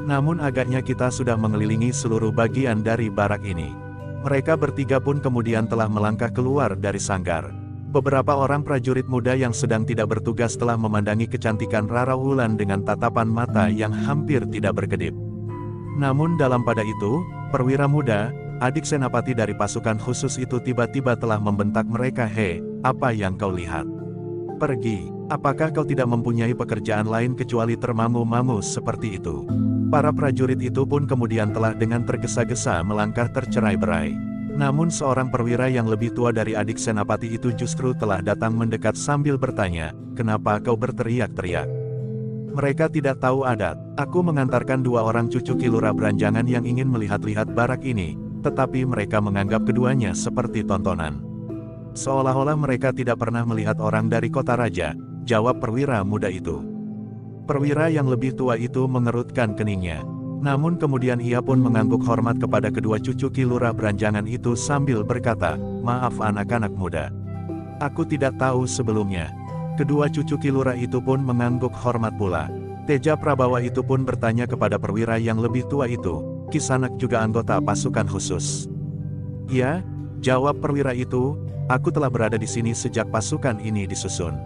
Namun agaknya kita sudah mengelilingi seluruh bagian dari barak ini. Mereka bertiga pun kemudian telah melangkah keluar dari sanggar. Beberapa orang prajurit muda yang sedang tidak bertugas telah memandangi kecantikan Rara Wulan dengan tatapan mata yang hampir tidak berkedip. Namun dalam pada itu, perwira muda, adik senapati dari pasukan khusus itu tiba-tiba telah membentak mereka, "Hei, apa yang kau lihat? Pergi, apakah kau tidak mempunyai pekerjaan lain kecuali termangu-mangu seperti itu?" Para prajurit itu pun kemudian telah dengan tergesa-gesa melangkah tercerai-berai. Namun seorang perwira yang lebih tua dari adik senapati itu justru telah datang mendekat sambil bertanya, "Kenapa kau berteriak-teriak?" Mereka tidak tahu adat. Aku mengantarkan 2 orang cucu Ki Lurah Branjangan yang ingin melihat-lihat barak ini, tetapi mereka menganggap keduanya seperti tontonan. Seolah-olah mereka tidak pernah melihat orang dari kota raja, jawab perwira muda itu. Perwira yang lebih tua itu mengerutkan keningnya. Namun kemudian ia pun mengangguk hormat kepada kedua cucu Ki Lurah Branjangan itu sambil berkata, "Maaf anak-anak muda. Aku tidak tahu sebelumnya." Kedua cucu Ki Lurah itu pun mengangguk hormat pula. Teja Prabawa itu pun bertanya kepada perwira yang lebih tua itu, "Kisanak juga anggota pasukan khusus?" "Ya," jawab perwira itu, "aku telah berada di sini sejak pasukan ini disusun."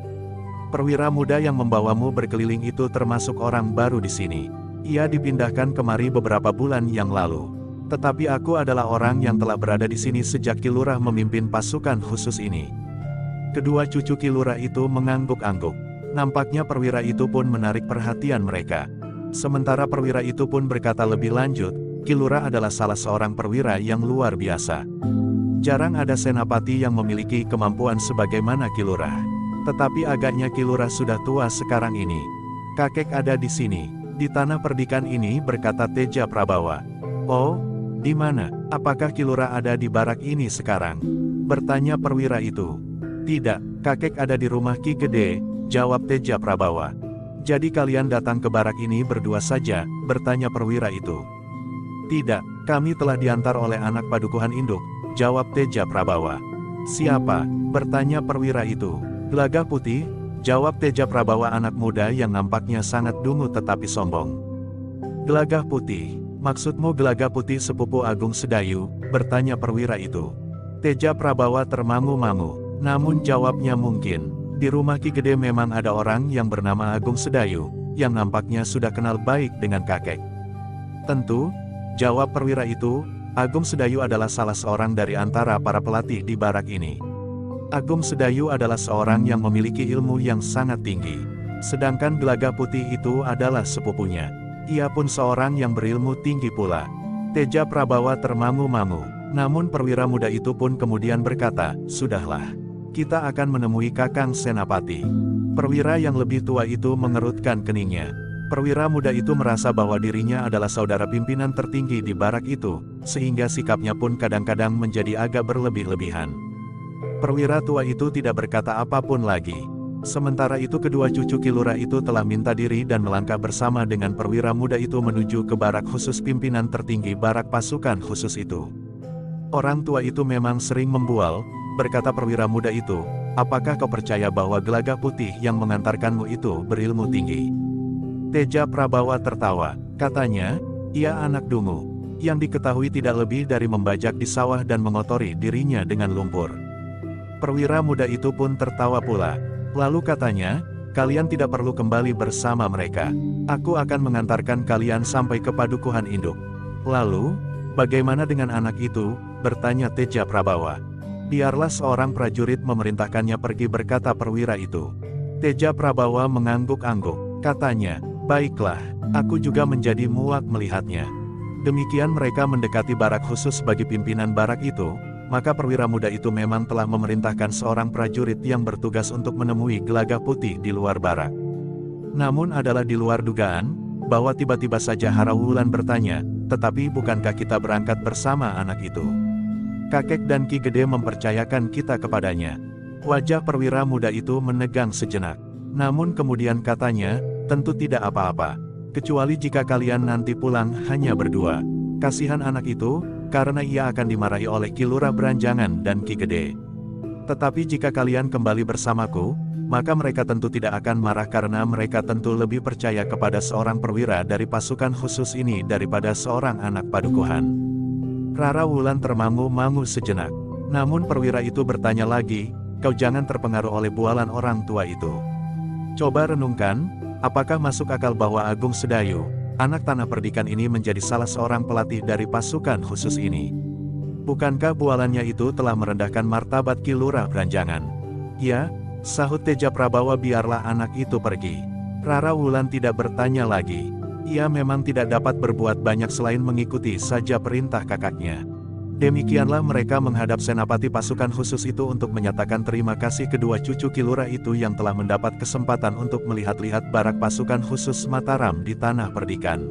"Perwira muda yang membawamu berkeliling itu termasuk orang baru di sini. Ia dipindahkan kemari beberapa bulan yang lalu. Tetapi aku adalah orang yang telah berada di sini sejak Ki Lurah memimpin pasukan khusus ini." Kedua cucu Ki Lurah itu mengangguk-angguk. Nampaknya perwira itu pun menarik perhatian mereka. Sementara perwira itu pun berkata lebih lanjut, "Ki Lurah adalah salah seorang perwira yang luar biasa. Jarang ada senapati yang memiliki kemampuan sebagaimana Ki Lurah. Tetapi agaknya Ki Lurah sudah tua sekarang ini. Kakek ada di sini, di tanah perdikan ini," berkata Teja Prabawa. "Oh, di mana? Apakah Ki Lurah ada di barak ini sekarang?" bertanya perwira itu. "Tidak, kakek ada di rumah Ki Gede," jawab Teja Prabawa. "Jadi kalian datang ke barak ini berdua saja?" bertanya perwira itu. "Tidak, kami telah diantar oleh anak padukuhan induk," jawab Teja Prabawa. "Siapa?" bertanya perwira itu. "Gelagah Putih," jawab Teja Prabawa, anak muda yang nampaknya sangat dungu tetapi sombong. "Gelagah Putih, maksudmu Gelagah Putih sepupu Agung Sedayu?" bertanya perwira itu. Teja Prabawa termangu-mangu. Namun jawabnya, "Mungkin. Di rumah Ki Gede memang ada orang yang bernama Agung Sedayu, yang nampaknya sudah kenal baik dengan kakek." "Tentu," jawab perwira itu, Agung Sedayu adalah salah seorang dari antara para pelatih di barak ini. Agung Sedayu adalah seorang yang memiliki ilmu yang sangat tinggi. Sedangkan Gelagah Putih itu adalah sepupunya. Ia pun seorang yang berilmu tinggi pula. Teja Prabawa termangu-mangu. Namun perwira muda itu pun kemudian berkata, "Sudahlah. Kita akan menemui Kakang Senapati." Perwira yang lebih tua itu mengerutkan keningnya. Perwira muda itu merasa bahwa dirinya adalah saudara pimpinan tertinggi di barak itu, sehingga sikapnya pun kadang-kadang menjadi agak berlebih-lebihan. Perwira tua itu tidak berkata apapun lagi. Sementara itu kedua cucu Ki Lurah itu telah minta diri dan melangkah bersama dengan perwira muda itu menuju ke barak khusus pimpinan tertinggi barak pasukan khusus itu. Orang tua itu memang sering membual, berkata perwira muda itu, "Apakah kau percaya bahwa Gelagah Putih yang mengantarkanmu itu berilmu tinggi?" Teja Prabawa tertawa, katanya, "Ia anak dungu, yang diketahui tidak lebih dari membajak di sawah dan mengotori dirinya dengan lumpur." Perwira muda itu pun tertawa pula. Lalu katanya, "Kalian tidak perlu kembali bersama mereka. Aku akan mengantarkan kalian sampai ke padukuhan induk." "Lalu, bagaimana dengan anak itu?" bertanya Teja Prabawa. "Biarlah seorang prajurit memerintahkannya pergi," berkata perwira itu. Teja Prabawa mengangguk-angguk, katanya, "Baiklah, aku juga menjadi muak melihatnya." Demikian mereka mendekati barak khusus bagi pimpinan barak itu, maka perwira muda itu memang telah memerintahkan seorang prajurit yang bertugas untuk menemui Gelagah Putih di luar barak. Namun adalah di luar dugaan, bahwa tiba-tiba saja Harawulan bertanya, "Tetapi bukankah kita berangkat bersama anak itu? Kakek dan Ki Gede mempercayakan kita kepadanya." Wajah perwira muda itu menegang sejenak. Namun kemudian katanya, "Tentu tidak apa-apa. Kecuali jika kalian nanti pulang hanya berdua. Kasihan anak itu, karena ia akan dimarahi oleh Ki Lurah Beranjangan dan Ki Gede. Tetapi jika kalian kembali bersamaku, maka mereka tentu tidak akan marah karena mereka tentu lebih percaya kepada seorang perwira dari pasukan khusus ini daripada seorang anak padukuhan." Harawulan termangu-mangu sejenak. Namun perwira itu bertanya lagi, "Kau jangan terpengaruh oleh bualan orang tua itu. Coba renungkan, apakah masuk akal bahwa Agung Sedayu, anak tanah perdikan ini menjadi salah seorang pelatih dari pasukan khusus ini? Bukankah bualannya itu telah merendahkan martabat Ki Lurah Beranjangan?" "Ya," sahut Teja Prabawa, "biarlah anak itu pergi." Harawulan tidak bertanya lagi. Ia memang tidak dapat berbuat banyak selain mengikuti saja perintah kakaknya. Demikianlah mereka menghadap senapati pasukan khusus itu untuk menyatakan terima kasih kedua cucu Ki Lurah itu yang telah mendapat kesempatan untuk melihat-lihat barak pasukan khusus Mataram di tanah perdikan.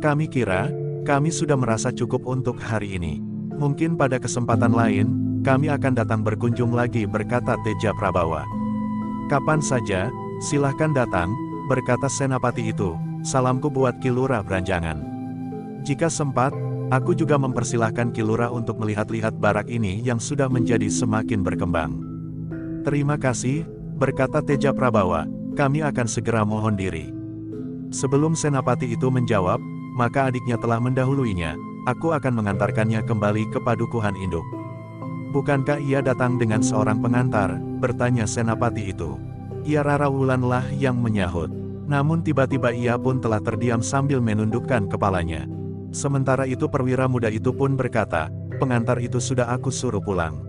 "Kami kira, kami sudah merasa cukup untuk hari ini. Mungkin pada kesempatan lain, kami akan datang berkunjung lagi," berkata Teja Prabawa. "Kapan saja, silahkan datang," berkata senapati itu. "Salamku buat Ki Lurah Beranjangan. Jika sempat, aku juga mempersilahkan Ki Lurah untuk melihat-lihat barak ini yang sudah menjadi semakin berkembang." "Terima kasih," berkata Teja Prabawa, "kami akan segera mohon diri." Sebelum senapati itu menjawab, maka adiknya telah mendahuluinya, "Aku akan mengantarkannya kembali ke padukuhan induk." "Bukankah ia datang dengan seorang pengantar?" bertanya senapati itu. "Ya, Harawulanlah yang menyahut." Namun tiba-tiba ia pun telah terdiam sambil menundukkan kepalanya. Sementara itu perwira muda itu pun berkata, "Pengantar itu sudah aku suruh pulang.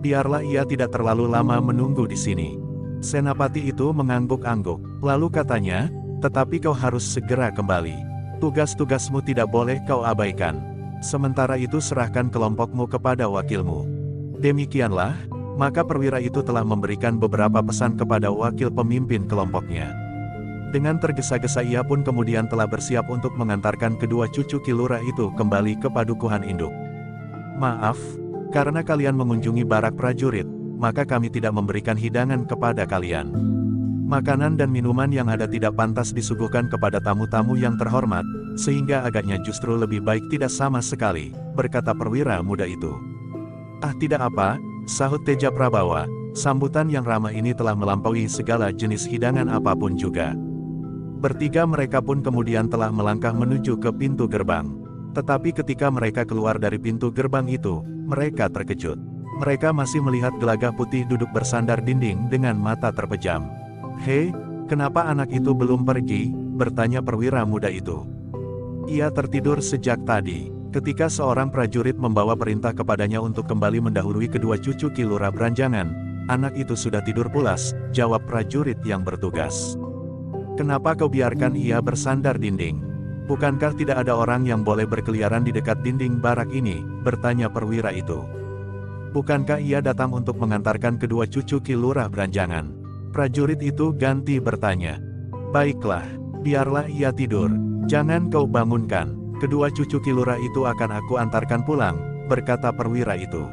Biarlah ia tidak terlalu lama menunggu di sini." Senapati itu mengangguk-angguk, lalu katanya, "Tetapi kau harus segera kembali. Tugas-tugasmu tidak boleh kau abaikan. Sementara itu serahkan kelompokmu kepada wakilmu." Demikianlah, maka perwira itu telah memberikan beberapa pesan kepada wakil pemimpin kelompoknya. Dengan tergesa-gesa ia pun kemudian telah bersiap untuk mengantarkan kedua cucu Ki Lurah itu kembali ke padukuhan induk. "Maaf, karena kalian mengunjungi barak prajurit, maka kami tidak memberikan hidangan kepada kalian. Makanan dan minuman yang ada tidak pantas disuguhkan kepada tamu-tamu yang terhormat, sehingga agaknya justru lebih baik tidak sama sekali," berkata perwira muda itu. "Ah, tidak apa," sahut Teja Prabawa, "sambutan yang ramah ini telah melampaui segala jenis hidangan apapun juga." Bertiga mereka pun kemudian telah melangkah menuju ke pintu gerbang. Tetapi ketika mereka keluar dari pintu gerbang itu, mereka terkejut. Mereka masih melihat Gelagah Putih duduk bersandar dinding dengan mata terpejam. "Hei, kenapa anak itu belum pergi?" bertanya perwira muda itu. "Ia tertidur sejak tadi," Ketika seorang prajurit membawa perintah kepadanya untuk kembali mendahului kedua cucu Ki Lurah Branjangan, anak itu sudah tidur pulas, jawab prajurit yang bertugas. Kenapa kau biarkan ia bersandar dinding? Bukankah tidak ada orang yang boleh berkeliaran di dekat dinding barak ini? Bertanya perwira itu. Bukankah ia datang untuk mengantarkan kedua cucu Ki Lurah Branjangan? Prajurit itu ganti bertanya. Baiklah, biarlah ia tidur, jangan kau bangunkan. Kedua cucu Ki Lurah itu akan aku antarkan pulang, berkata perwira itu.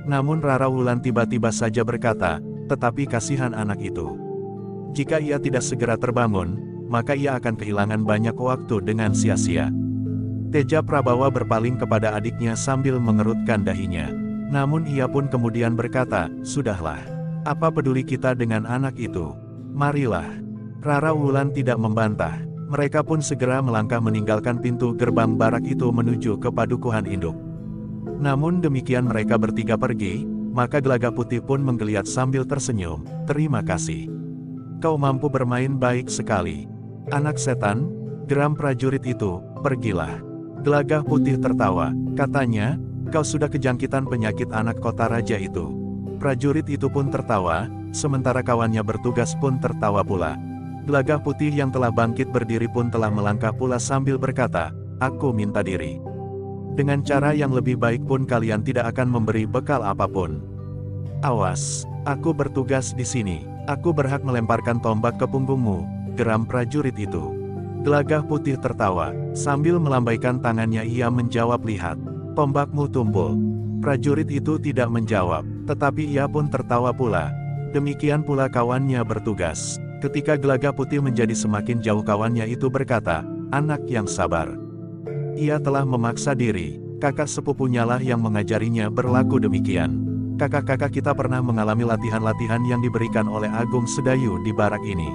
Namun Rara Wulan tiba-tiba saja berkata, tetapi kasihan anak itu. Jika ia tidak segera terbangun, maka ia akan kehilangan banyak waktu dengan sia-sia. Teja Prabawa berpaling kepada adiknya sambil mengerutkan dahinya. Namun ia pun kemudian berkata, sudahlah. Apa peduli kita dengan anak itu? Marilah. Rara Wulan tidak membantah. Mereka pun segera melangkah meninggalkan pintu gerbang barak itu menuju ke padukuhan induk. Namun demikian mereka bertiga pergi, maka Gelagah Putih pun menggeliat sambil tersenyum. Terima kasih. Kau mampu bermain baik sekali. Anak setan, geram prajurit itu, pergilah. Gelagah Putih tertawa, katanya, kau sudah kejangkitan penyakit anak kota raja itu. Prajurit itu pun tertawa, sementara kawannya bertugas pun tertawa pula. Gelagah Putih yang telah bangkit berdiri pun telah melangkah pula sambil berkata, aku minta diri. Dengan cara yang lebih baik pun kalian tidak akan memberi bekal apapun. Awas, aku bertugas di sini. Aku berhak melemparkan tombak ke punggungmu, geram prajurit itu. Gelagah Putih tertawa, sambil melambaikan tangannya ia menjawab, lihat, tombakmu tumpul. Prajurit itu tidak menjawab, tetapi ia pun tertawa pula. Demikian pula kawannya bertugas. Ketika Gelagah Putih menjadi semakin jauh, kawannya itu berkata, anak yang sabar. Ia telah memaksa diri, kakak sepupunya lah yang mengajarinya berlaku demikian. Kakak-kakak kita pernah mengalami latihan-latihan yang diberikan oleh Agung Sedayu di barak ini.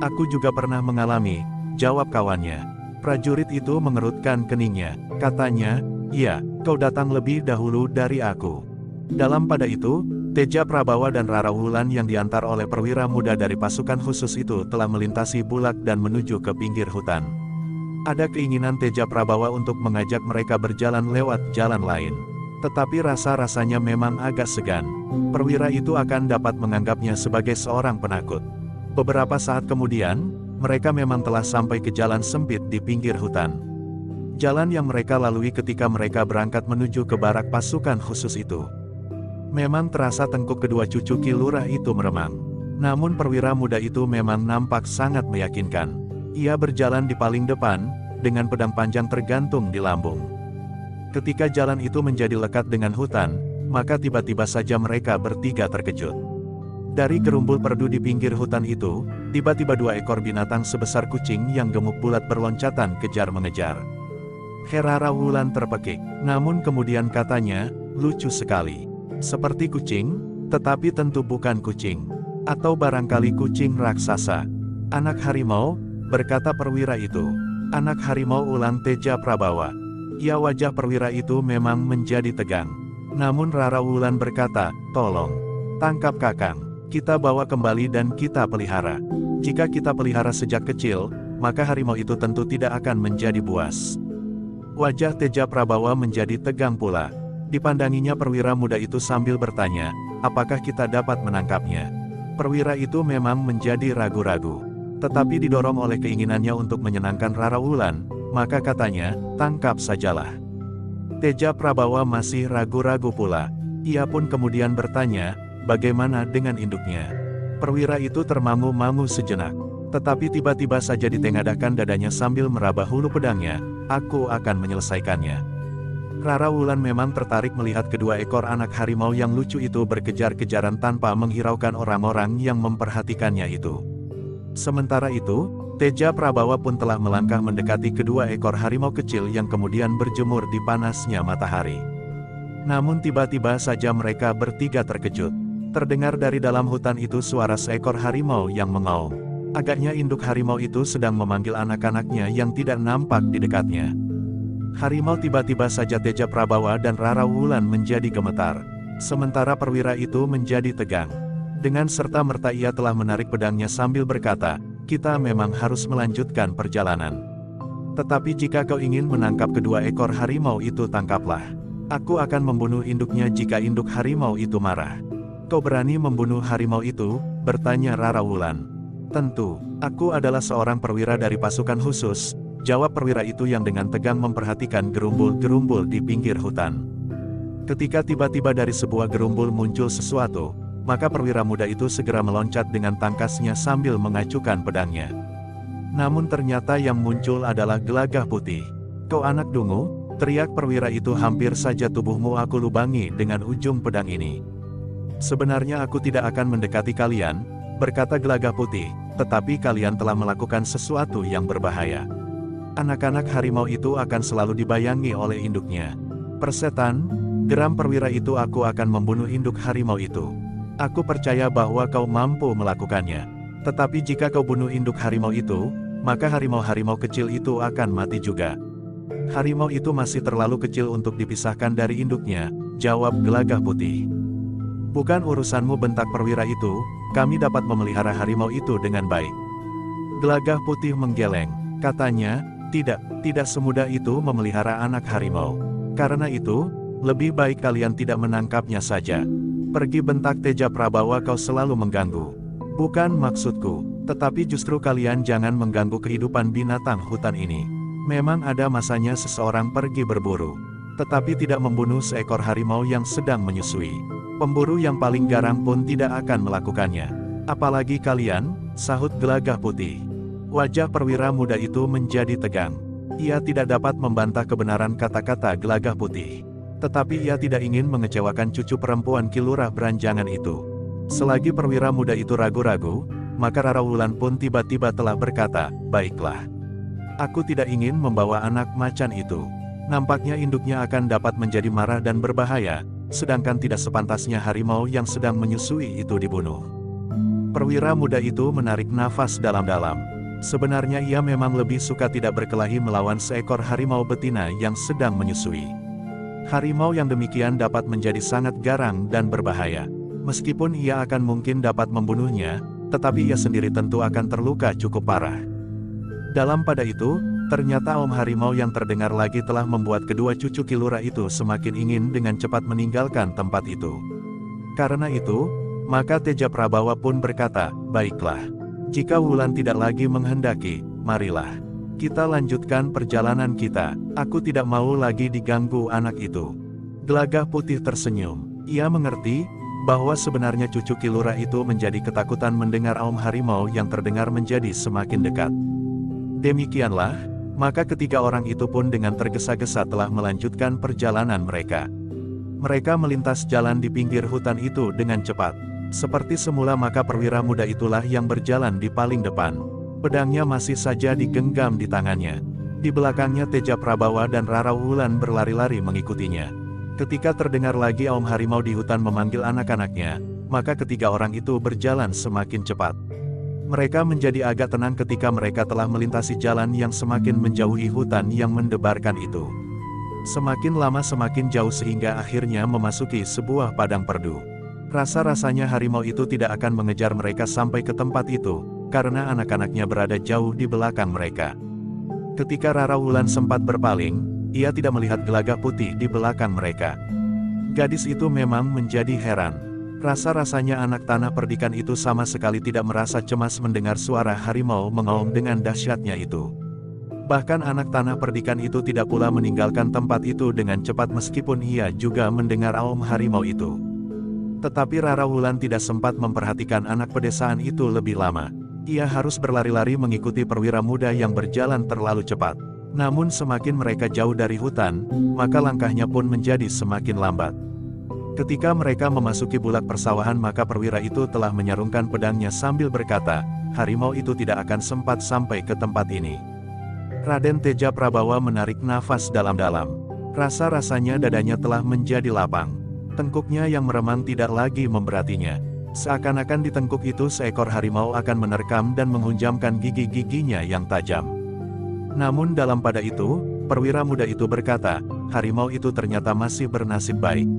Aku juga pernah mengalami, jawab kawannya. Prajurit itu mengerutkan keningnya, katanya, iya, kau datang lebih dahulu dari aku. Dalam pada itu, Teja Prabawa dan Rara Wulan yang diantar oleh perwira muda dari pasukan khusus itu telah melintasi Bulak dan menuju ke pinggir hutan. Ada keinginan Teja Prabawa untuk mengajak mereka berjalan lewat jalan lain. Tetapi rasa-rasanya memang agak segan. Perwira itu akan dapat menganggapnya sebagai seorang penakut. Beberapa saat kemudian, mereka memang telah sampai ke jalan sempit di pinggir hutan. Jalan yang mereka lalui ketika mereka berangkat menuju ke barak pasukan khusus itu. Memang terasa tengkuk kedua cucu Ki Lurah itu meremang. Namun perwira muda itu memang nampak sangat meyakinkan. Ia berjalan di paling depan, dengan pedang panjang tergantung di lambung. Ketika jalan itu menjadi lekat dengan hutan, maka tiba-tiba saja mereka bertiga terkejut. Dari gerumbul perdu di pinggir hutan itu, tiba-tiba dua ekor binatang sebesar kucing yang gemuk bulat berloncatan kejar-mengejar. Rara Wulan terpekik, namun kemudian katanya, lucu sekali. Seperti kucing, tetapi tentu bukan kucing. Atau barangkali kucing raksasa. Anak harimau, berkata perwira itu. Anak harimau, ulang Teja Prabawa. Ya, wajah perwira itu memang menjadi tegang. Namun Rara Wulan berkata, tolong, tangkap kakang. Kita bawa kembali dan kita pelihara. Jika kita pelihara sejak kecil, maka harimau itu tentu tidak akan menjadi buas. Wajah Teja Prabawa menjadi tegang pula. Dipandanginya perwira muda itu sambil bertanya, apakah kita dapat menangkapnya? Perwira itu memang menjadi ragu-ragu. Tetapi didorong oleh keinginannya untuk menyenangkan Rara Wulan, maka katanya, tangkap sajalah. Teja Prabawa masih ragu-ragu pula. Ia pun kemudian bertanya, bagaimana dengan induknya? Perwira itu termangu-mangu sejenak. Tetapi tiba-tiba saja ditengadahkan dadanya sambil meraba hulu pedangnya, aku akan menyelesaikannya. Rara Wulan memang tertarik melihat kedua ekor anak harimau yang lucu itu berkejar-kejaran tanpa menghiraukan orang-orang yang memperhatikannya itu. Sementara itu, Teja Prabawa pun telah melangkah mendekati kedua ekor harimau kecil yang kemudian berjemur di panasnya matahari. Namun tiba-tiba saja mereka bertiga terkejut. Terdengar dari dalam hutan itu suara seekor harimau yang mengaum. Agaknya induk harimau itu sedang memanggil anak-anaknya yang tidak nampak di dekatnya. Harimau tiba-tiba saja Teja Prabawa dan Rara Wulan menjadi gemetar. Sementara perwira itu menjadi tegang. Dengan serta-merta ia telah menarik pedangnya sambil berkata, kita memang harus melanjutkan perjalanan. Tetapi jika kau ingin menangkap kedua ekor harimau itu, tangkaplah. Aku akan membunuh induknya jika induk harimau itu marah." "Kau berani membunuh harimau itu?" bertanya Rara Wulan. "Tentu, aku adalah seorang perwira dari pasukan khusus," jawab perwira itu yang dengan tegang memperhatikan gerumbul-gerumbul di pinggir hutan. Ketika tiba-tiba dari sebuah gerumbul muncul sesuatu, maka perwira muda itu segera meloncat dengan tangkasnya sambil mengacukan pedangnya. Namun ternyata yang muncul adalah gelagah putih. "Kau anak dungu," teriak perwira itu, "hampir saja tubuhmu aku lubangi dengan ujung pedang ini." "Sebenarnya aku tidak akan mendekati kalian," berkata gelagah putih, "tetapi kalian telah melakukan sesuatu yang berbahaya. Anak-anak harimau itu akan selalu dibayangi oleh induknya." "Persetan," geram perwira itu, "aku akan membunuh induk harimau itu. Aku percaya bahwa kau mampu melakukannya. Tetapi jika kau bunuh induk harimau itu, maka harimau-harimau kecil itu akan mati juga." "Harimau itu masih terlalu kecil untuk dipisahkan dari induknya," jawab gelagah putih. "Bukan urusanmu," bentak perwira itu, "kami dapat memelihara harimau itu dengan baik." Gelagah putih menggeleng, katanya, tidak semudah itu memelihara anak harimau. "Karena itu, lebih baik kalian tidak menangkapnya saja. Pergi," bentak Teja Prabawa, "kau selalu mengganggu." "Bukan maksudku, tetapi justru kalian jangan mengganggu kehidupan binatang hutan ini. Memang ada masanya seseorang pergi berburu, tetapi tidak membunuh seekor harimau yang sedang menyusui. Pemburu yang paling garang pun tidak akan melakukannya. Apalagi kalian," sahut gelagah putih. Wajah perwira muda itu menjadi tegang. Ia tidak dapat membantah kebenaran kata-kata gelagah putih. Tetapi ia tidak ingin mengecewakan cucu perempuan Kilurah beranjangan itu. Selagi perwira muda itu ragu-ragu, maka Rara Wulan pun tiba-tiba telah berkata, "Baiklah. Aku tidak ingin membawa anak macan itu. Nampaknya induknya akan dapat menjadi marah dan berbahaya, sedangkan tidak sepantasnya harimau yang sedang menyusui itu dibunuh." Perwira muda itu menarik nafas dalam-dalam. Sebenarnya ia memang lebih suka tidak berkelahi melawan seekor harimau betina yang sedang menyusui. Harimau yang demikian dapat menjadi sangat garang dan berbahaya. Meskipun ia akan mungkin dapat membunuhnya, tetapi ia sendiri tentu akan terluka cukup parah. Dalam pada itu, ternyata Om Harimau yang terdengar lagi telah membuat kedua cucu Kilurah itu semakin ingin dengan cepat meninggalkan tempat itu. Karena itu, maka Teja Prabawa pun berkata, "Baiklah. Jika Wulan tidak lagi menghendaki, marilah kita lanjutkan perjalanan kita. Aku tidak mau lagi diganggu anak itu." Gelagah putih tersenyum. Ia mengerti bahwa sebenarnya cucu Kilurah itu menjadi ketakutan mendengar Om Harimau yang terdengar menjadi semakin dekat. Demikianlah, maka ketiga orang itu pun dengan tergesa-gesa telah melanjutkan perjalanan mereka. Mereka melintas jalan di pinggir hutan itu dengan cepat. Seperti semula maka perwira muda itulah yang berjalan di paling depan. Pedangnya masih saja digenggam di tangannya. Di belakangnya Teja Prabawa dan Rara Wulan berlari-lari mengikutinya. Ketika terdengar lagi Om Harimau di hutan memanggil anak-anaknya, maka ketiga orang itu berjalan semakin cepat. Mereka menjadi agak tenang ketika mereka telah melintasi jalan yang semakin menjauhi hutan yang mendebarkan itu. Semakin lama semakin jauh sehingga akhirnya memasuki sebuah padang perdu. Rasa-rasanya harimau itu tidak akan mengejar mereka sampai ke tempat itu, karena anak-anaknya berada jauh di belakang mereka. Ketika Rara Wulan sempat berpaling, ia tidak melihat gelagah putih di belakang mereka. Gadis itu memang menjadi heran. Rasa-rasanya anak tanah perdikan itu sama sekali tidak merasa cemas mendengar suara harimau mengaum dengan dahsyatnya itu. Bahkan anak tanah perdikan itu tidak pula meninggalkan tempat itu dengan cepat meskipun ia juga mendengar aum harimau itu. Tetapi Rara Wulan tidak sempat memperhatikan anak pedesaan itu lebih lama. Ia harus berlari-lari mengikuti perwira muda yang berjalan terlalu cepat. Namun semakin mereka jauh dari hutan, maka langkahnya pun menjadi semakin lambat. Ketika mereka memasuki bulak persawahan maka perwira itu telah menyarungkan pedangnya sambil berkata, "Harimau itu tidak akan sempat sampai ke tempat ini." Raden Teja Prabawa menarik nafas dalam-dalam. Rasa-rasanya dadanya telah menjadi lapang. Tengkuknya yang meremang tidak lagi memberatinya. Seakan-akan di tengkuk itu seekor harimau akan menerkam dan menghunjamkan gigi-giginya yang tajam. Namun dalam pada itu, perwira muda itu berkata, harimau itu ternyata masih bernasib baik.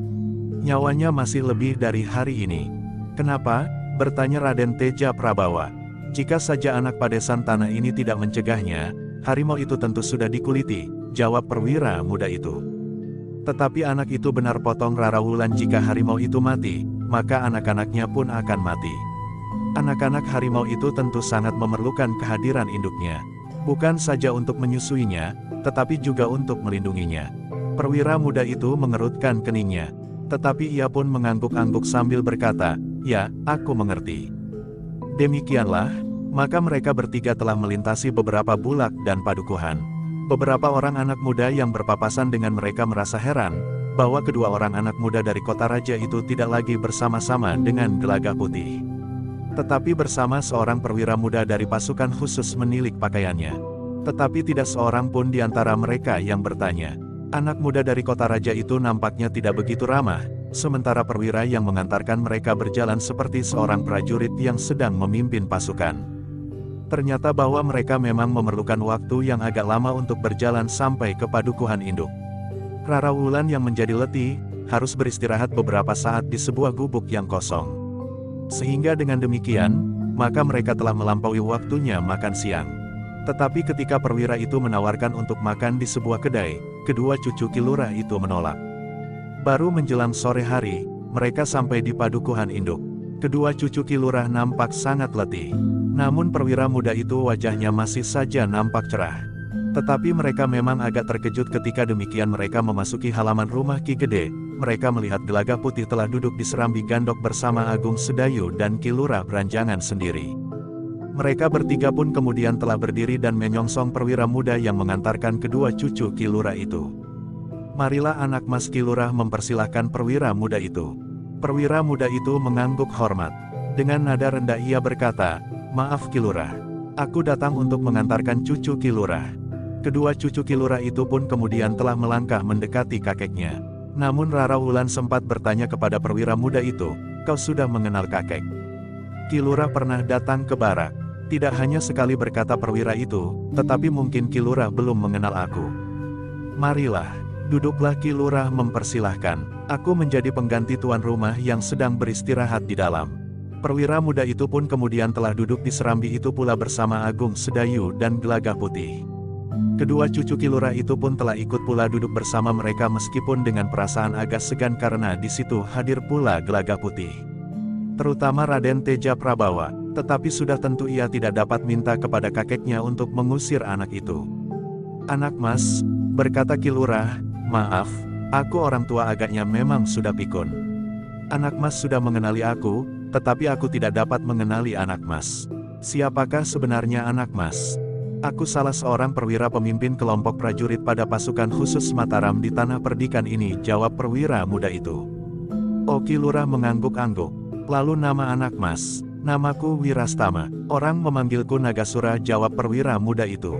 Nyawanya masih lebih dari hari ini. Kenapa? Bertanya Raden Teja Prabawa. Jika saja anak padesan tanah ini tidak mencegahnya, harimau itu tentu sudah dikuliti, jawab perwira muda itu. Tetapi anak itu benar, potong Rara Wulan, jika harimau itu mati, maka anak-anaknya pun akan mati. Anak-anak harimau itu tentu sangat memerlukan kehadiran induknya. Bukan saja untuk menyusuinya, tetapi juga untuk melindunginya. Perwira muda itu mengerutkan keningnya. Tetapi ia pun mengangguk-angguk sambil berkata, "Ya, aku mengerti." Demikianlah, maka mereka bertiga telah melintasi beberapa bulak dan padukuhan. Beberapa orang anak muda yang berpapasan dengan mereka merasa heran, bahwa kedua orang anak muda dari kota raja itu tidak lagi bersama-sama dengan Gelagah Putih, tetapi bersama seorang perwira muda dari pasukan khusus menilik pakaiannya. Tetapi tidak seorang pun di antara mereka yang bertanya. Anak muda dari kota raja itu nampaknya tidak begitu ramah, sementara perwira yang mengantarkan mereka berjalan seperti seorang prajurit yang sedang memimpin pasukan. Ternyata bahwa mereka memang memerlukan waktu yang agak lama untuk berjalan sampai ke padukuhan induk. Rara Wulan yang menjadi letih, harus beristirahat beberapa saat di sebuah gubuk yang kosong. Sehingga dengan demikian, maka mereka telah melampaui waktunya makan siang. Tetapi ketika perwira itu menawarkan untuk makan di sebuah kedai, kedua cucu Ki Lurah itu menolak. Baru menjelang sore hari, mereka sampai di padukuhan induk. Kedua cucu Ki Lurah nampak sangat letih. Namun perwira muda itu wajahnya masih saja nampak cerah. Tetapi mereka memang agak terkejut ketika demikian mereka memasuki halaman rumah Ki Gede. Mereka melihat Gelagah Putih telah duduk di serambi gandok bersama Agung Sedayu dan Ki Lurah Beranjangan sendiri. Mereka bertiga pun kemudian telah berdiri dan menyongsong perwira muda yang mengantarkan kedua cucu Ki Lurah itu. "Marilah anak mas," Ki Lurah mempersilahkan perwira muda itu. Perwira muda itu mengangguk hormat. Dengan nada rendah ia berkata, "Maaf Ki Lurah, aku datang untuk mengantarkan cucu Ki Lurah." Kedua cucu Ki Lurah itu pun kemudian telah melangkah mendekati kakeknya. Namun Rara Wulan sempat bertanya kepada perwira muda itu, "Kau sudah mengenal kakek?" "Ki Lurah pernah datang ke barak." "Tidak hanya sekali," berkata perwira itu, "tetapi mungkin Ki Lurah belum mengenal aku." "Marilah, duduklah," Ki Lurah mempersilahkan. "Aku menjadi pengganti tuan rumah yang sedang beristirahat di dalam." Perwira muda itu pun kemudian telah duduk di serambi itu pula bersama Agung Sedayu dan Gelagah Putih. Kedua cucu Ki Lurah itu pun telah ikut pula duduk bersama mereka meskipun dengan perasaan agak segan karena di situ hadir pula Gelagah Putih. Terutama Raden Teja Prabawa, tetapi sudah tentu ia tidak dapat minta kepada kakeknya untuk mengusir anak itu. "Anak mas," berkata Ki Lurah, "maaf, aku orang tua agaknya memang sudah pikun. Anak mas sudah mengenali aku, tetapi aku tidak dapat mengenali anak mas. Siapakah sebenarnya anak mas?" "Aku salah seorang perwira pemimpin kelompok prajurit pada pasukan khusus Mataram di tanah perdikan ini," jawab perwira muda itu. "Oh," Ki Lurah mengangguk-angguk. "Lalu nama anak mas?" "Namaku Wirastama. Orang memanggilku Nagasura," jawab perwira muda itu.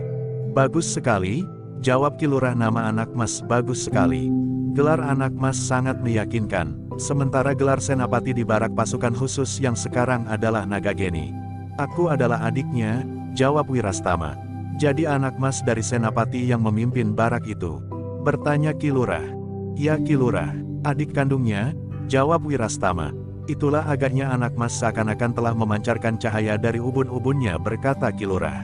"Bagus sekali," jawab Ki Lurah, "nama anak mas bagus sekali. Gelar anak mas sangat meyakinkan. Sementara gelar senapati di barak pasukan khusus yang sekarang adalah Nagageni." "Aku adalah adiknya," jawab Wirastama. "Jadi anak mas dari senapati yang memimpin barak itu?" bertanya Ki Lurah. "Ya Ki Lurah, adik kandungnya," jawab Wirastama. "Itulah agaknya anak mas seakan-akan telah memancarkan cahaya dari ubun-ubunnya," berkata Ki Lurah.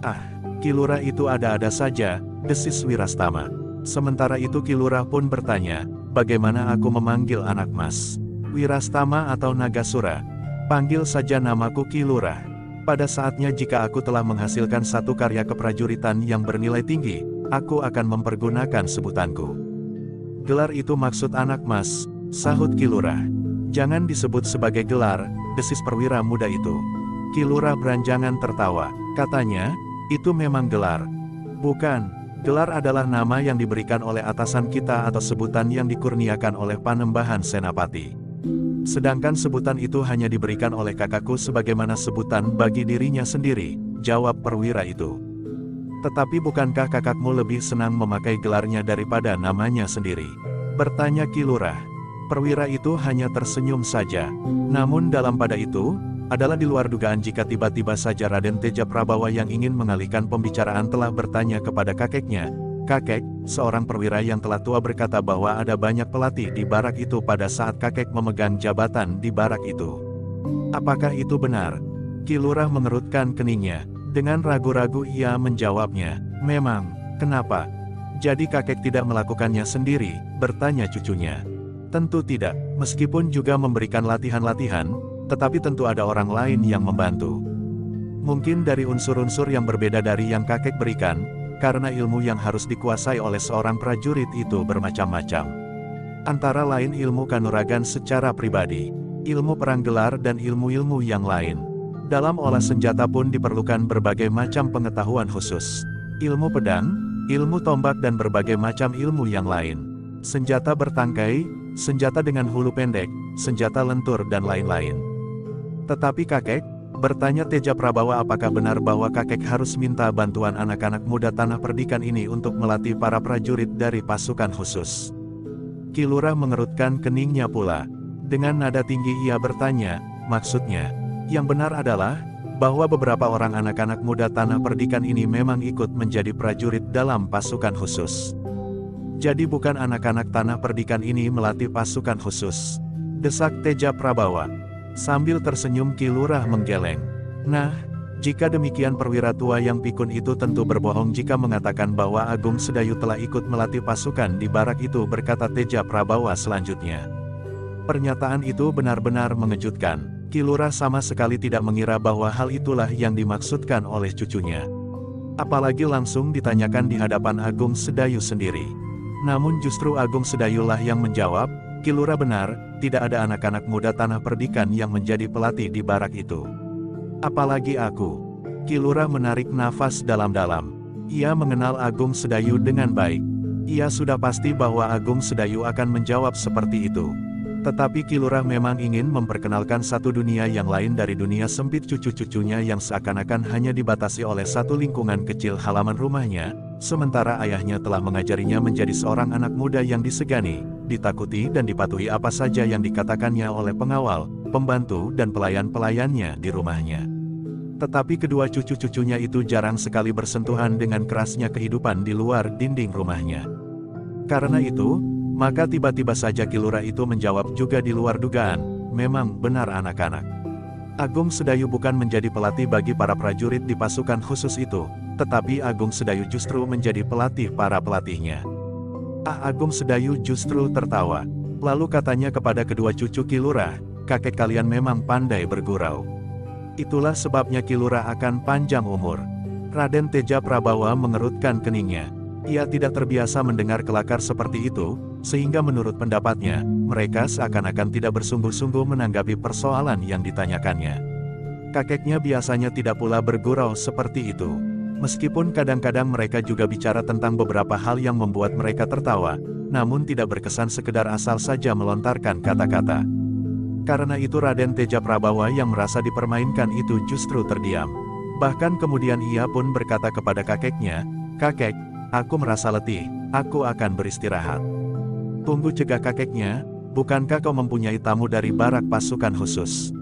"Ah, Ki Lurah itu ada-ada saja," desis Wirastama. Sementara itu Ki Lurah pun bertanya, "Bagaimana aku memanggil anak mas? Wirastama atau Nagasura?" "Panggil saja namaku Ki Lurah. Pada saatnya jika aku telah menghasilkan satu karya keprajuritan yang bernilai tinggi, aku akan mempergunakan sebutanku." "Gelar itu maksud anak mas," sahut Ki Lurah. "Jangan disebut sebagai gelar," desis perwira muda itu. Ki Lurah Beranjangan tertawa. Katanya, "Itu memang gelar." "Bukan, gelar adalah nama yang diberikan oleh atasan kita atau sebutan yang dikurniakan oleh Panembahan Senapati. Sedangkan sebutan itu hanya diberikan oleh kakakku sebagaimana sebutan bagi dirinya sendiri," jawab perwira itu. "Tetapi bukankah kakakmu lebih senang memakai gelarnya daripada namanya sendiri?" bertanya Ki Lurah. Perwira itu hanya tersenyum saja. Namun dalam pada itu, adalah di luar dugaan jika tiba-tiba saja Raden Teja Prabawa yang ingin mengalihkan pembicaraan telah bertanya kepada kakeknya, "Kakek, seorang perwira yang telah tua berkata bahwa ada banyak pelatih di barak itu pada saat kakek memegang jabatan di barak itu. Apakah itu benar?" Ki Lurah mengerutkan keningnya. Dengan ragu-ragu ia menjawabnya, memang, kenapa? Jadi kakek tidak melakukannya sendiri, bertanya cucunya. Tentu tidak, meskipun juga memberikan latihan-latihan, tetapi tentu ada orang lain yang membantu. Mungkin dari unsur-unsur yang berbeda dari yang kakek berikan, karena ilmu yang harus dikuasai oleh seorang prajurit itu bermacam-macam. Antara lain ilmu kanuragan secara pribadi, ilmu perang gelar dan ilmu-ilmu yang lain. Dalam olah senjata pun diperlukan berbagai macam pengetahuan khusus. Ilmu pedang, ilmu tombak dan berbagai macam ilmu yang lain. Senjata bertangkai, senjata dengan hulu pendek, senjata lentur dan lain-lain. Tetapi kakek, bertanya Teja Prabawa, apakah benar bahwa kakek harus minta bantuan anak-anak muda Tanah Perdikan ini untuk melatih para prajurit dari pasukan khusus? Ki Lurah mengerutkan keningnya pula. Dengan nada tinggi ia bertanya, maksudnya, yang benar adalah, bahwa beberapa orang anak-anak muda Tanah Perdikan ini memang ikut menjadi prajurit dalam pasukan khusus. Jadi bukan anak-anak Tanah Perdikan ini melatih pasukan khusus, desak Teja Prabawa. Sambil tersenyum Ki Lurah menggeleng. Nah, jika demikian perwira tua yang pikun itu tentu berbohong jika mengatakan bahwa Agung Sedayu telah ikut melatih pasukan di barak itu, berkata Teja Prabawa selanjutnya. Pernyataan itu benar-benar mengejutkan. Ki Lurah sama sekali tidak mengira bahwa hal itulah yang dimaksudkan oleh cucunya. Apalagi langsung ditanyakan di hadapan Agung Sedayu sendiri. Namun justru Agung Sedayulah yang menjawab, Ki Lurah benar, tidak ada anak-anak muda Tanah Perdikan yang menjadi pelatih di barak itu. Apalagi aku. Ki Lurah menarik nafas dalam-dalam. Ia mengenal Agung Sedayu dengan baik. Ia sudah pasti bahwa Agung Sedayu akan menjawab seperti itu. Tetapi Ki Lurah memang ingin memperkenalkan satu dunia yang lain dari dunia sempit cucu-cucunya yang seakan-akan hanya dibatasi oleh satu lingkungan kecil halaman rumahnya, sementara ayahnya telah mengajarinya menjadi seorang anak muda yang disegani, ditakuti dan dipatuhi apa saja yang dikatakannya oleh pengawal, pembantu dan pelayan-pelayannya di rumahnya. Tetapi kedua cucu-cucunya itu jarang sekali bersentuhan dengan kerasnya kehidupan di luar dinding rumahnya. Karena itu, maka tiba-tiba saja Ki Lurah itu menjawab juga di luar dugaan, memang benar anak-anak. Agung Sedayu bukan menjadi pelatih bagi para prajurit di pasukan khusus itu, tetapi Agung Sedayu justru menjadi pelatih para pelatihnya. Agung Sedayu justru tertawa. Lalu katanya kepada kedua cucu Ki Lurah, kakek kalian memang pandai bergurau. Itulah sebabnya Ki Lurah akan panjang umur. Raden Teja Prabawa mengerutkan keningnya. Ia tidak terbiasa mendengar kelakar seperti itu, sehingga menurut pendapatnya, mereka seakan-akan tidak bersungguh-sungguh menanggapi persoalan yang ditanyakannya. Kakeknya biasanya tidak pula bergurau seperti itu. Meskipun kadang-kadang mereka juga bicara tentang beberapa hal yang membuat mereka tertawa, namun tidak berkesan sekedar asal saja melontarkan kata-kata. Karena itu Raden Teja Prabawa yang merasa dipermainkan itu justru terdiam. Bahkan kemudian ia pun berkata kepada kakeknya, "Kakek, aku merasa letih, aku akan beristirahat." "Tunggu," cegah kakeknya, "bukankah kau mempunyai tamu dari barak pasukan khusus?"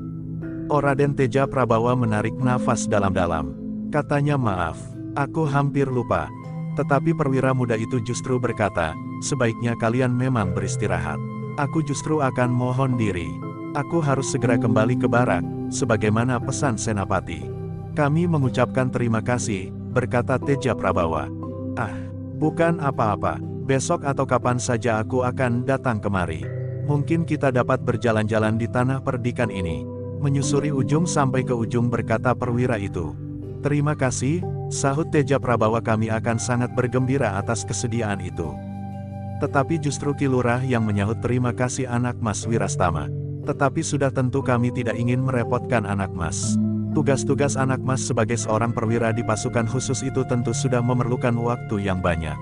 Raden Teja Prabawa menarik nafas dalam-dalam. Katanya, "Maaf, aku hampir lupa." Tetapi perwira muda itu justru berkata, "Sebaiknya kalian memang beristirahat. Aku justru akan mohon diri. Aku harus segera kembali ke barak, sebagaimana pesan Senapati." "Kami mengucapkan terima kasih," berkata Teja Prabawa. Bukan apa-apa. Besok atau kapan saja aku akan datang kemari. Mungkin kita dapat berjalan-jalan di Tanah Perdikan ini." Menyusuri ujung sampai ke ujung, berkata perwira itu. "Terima kasih," sahut Teja Prabawa, "kami akan sangat bergembira atas kesediaan itu." Tetapi justru Ki Lurah yang menyahut, "Terima kasih anak Mas Wirastama. Tetapi sudah tentu kami tidak ingin merepotkan anak Mas. Tugas-tugas anak Mas sebagai seorang perwira di pasukan khusus itu tentu sudah memerlukan waktu yang banyak.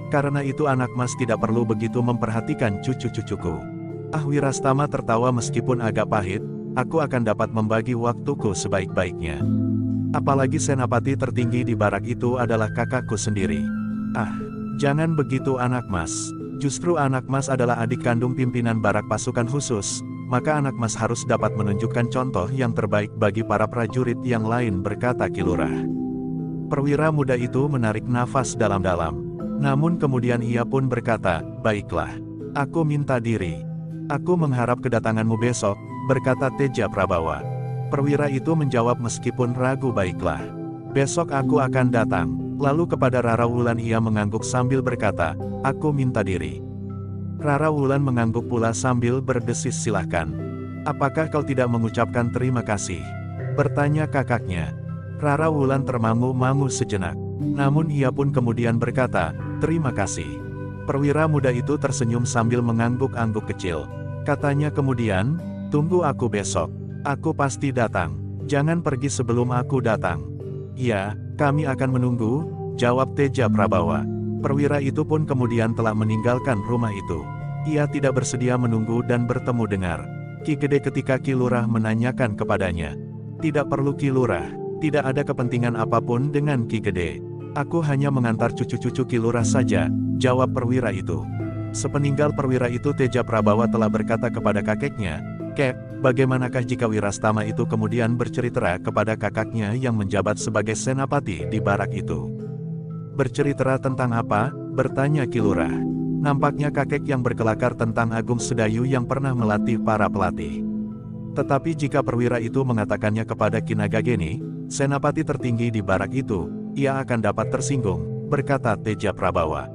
Karena itu anak Mas tidak perlu begitu memperhatikan cucu-cucuku." Wirastama tertawa meskipun agak pahit, "Aku akan dapat membagi waktuku sebaik-baiknya. Apalagi senapati tertinggi di barak itu adalah kakakku sendiri." Jangan begitu anak Mas. Justru anak Mas adalah adik kandung pimpinan barak pasukan khusus, maka anak Mas harus dapat menunjukkan contoh yang terbaik bagi para prajurit yang lain, berkata Ki Lurah. Perwira muda itu menarik nafas dalam-dalam. Namun kemudian ia pun berkata, "Baiklah. Aku minta diri. Aku mengharap kedatanganmu besok," berkata Teja Prabawa. Perwira itu menjawab meskipun ragu, "Baiklah. Besok aku akan datang. Lalu kepada Rara Wulan ia mengangguk sambil berkata, aku minta diri. Rara Wulan mengangguk pula sambil berdesis, silahkan. Apakah kau tidak mengucapkan terima kasih? Bertanya kakaknya. Rara Wulan termangu-mangu sejenak. Namun ia pun kemudian berkata, terima kasih. Perwira muda itu tersenyum sambil mengangguk-angguk kecil. Katanya kemudian, tunggu aku besok. Aku pasti datang. Jangan pergi sebelum aku datang. Ya, kami akan menunggu, jawab Teja Prabawa. Perwira itu pun kemudian telah meninggalkan rumah itu. Ia tidak bersedia menunggu dan bertemu dengar Ki Gede ketika Ki Lurah menanyakan kepadanya. Tidak perlu Ki Lurah, tidak ada kepentingan apapun dengan Ki Gede. Aku hanya mengantar cucu-cucu Ki Lurah saja, jawab perwira itu. Sepeninggal perwira itu Teja Prabawa telah berkata kepada kakeknya, Kek, bagaimanakah jika Wirastama itu kemudian bercerita kepada kakaknya yang menjabat sebagai senapati di barak itu? Bercerita tentang apa? Bertanya Ki Lurah. Nampaknya kakek yang berkelakar tentang Agung Sedayu yang pernah melatih para pelatih. Tetapi jika perwira itu mengatakannya kepada Ki Nagageni, senapati tertinggi di barak itu, ia akan dapat tersinggung, berkata Teja Prabawa.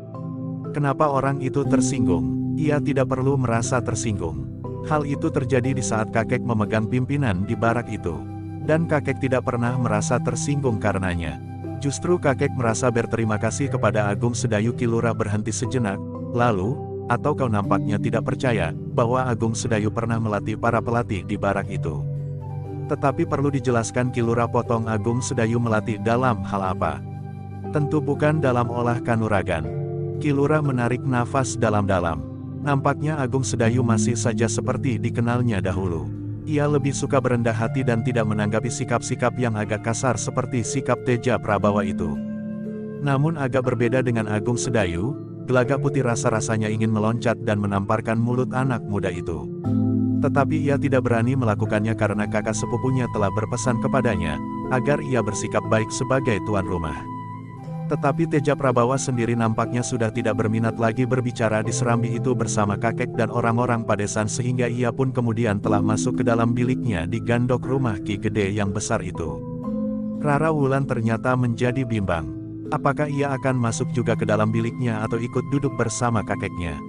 Kenapa orang itu tersinggung? Ia tidak perlu merasa tersinggung. Hal itu terjadi di saat kakek memegang pimpinan di barak itu. Dan kakek tidak pernah merasa tersinggung karenanya. Justru kakek merasa berterima kasih kepada Agung Sedayu. Ki Lurah berhenti sejenak, lalu, atau kau nampaknya tidak percaya, bahwa Agung Sedayu pernah melatih para pelatih di barak itu. Tetapi perlu dijelaskan, Ki Lurah potong, Agung Sedayu melatih dalam hal apa? Tentu bukan dalam olah kanuragan. Ki Lurah menarik nafas dalam-dalam. Nampaknya Agung Sedayu masih saja seperti dikenalnya dahulu. Ia lebih suka berendah hati dan tidak menanggapi sikap-sikap yang agak kasar seperti sikap Teja Prabawa itu. Namun agak berbeda dengan Agung Sedayu, Gelagak Putih rasa-rasanya ingin meloncat dan menamparkan mulut anak muda itu. Tetapi ia tidak berani melakukannya karena kakak sepupunya telah berpesan kepadanya, agar ia bersikap baik sebagai tuan rumah. Tetapi Teja Prabawa sendiri nampaknya sudah tidak berminat lagi berbicara di serambi itu bersama kakek dan orang-orang padesan, sehingga ia pun kemudian telah masuk ke dalam biliknya di gandok rumah Ki Gede yang besar itu. Rara Wulan ternyata menjadi bimbang. Apakah ia akan masuk juga ke dalam biliknya atau ikut duduk bersama kakeknya?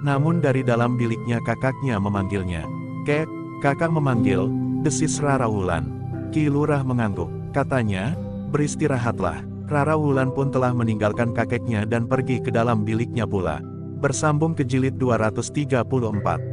Namun dari dalam biliknya kakaknya memanggilnya. Kek, kakak memanggil, desis Rara Wulan. Ki Lurah mengangguk, katanya, beristirahatlah. Rara Wulan pun telah meninggalkan kakeknya dan pergi ke dalam biliknya pula. Bersambung ke jilid 234.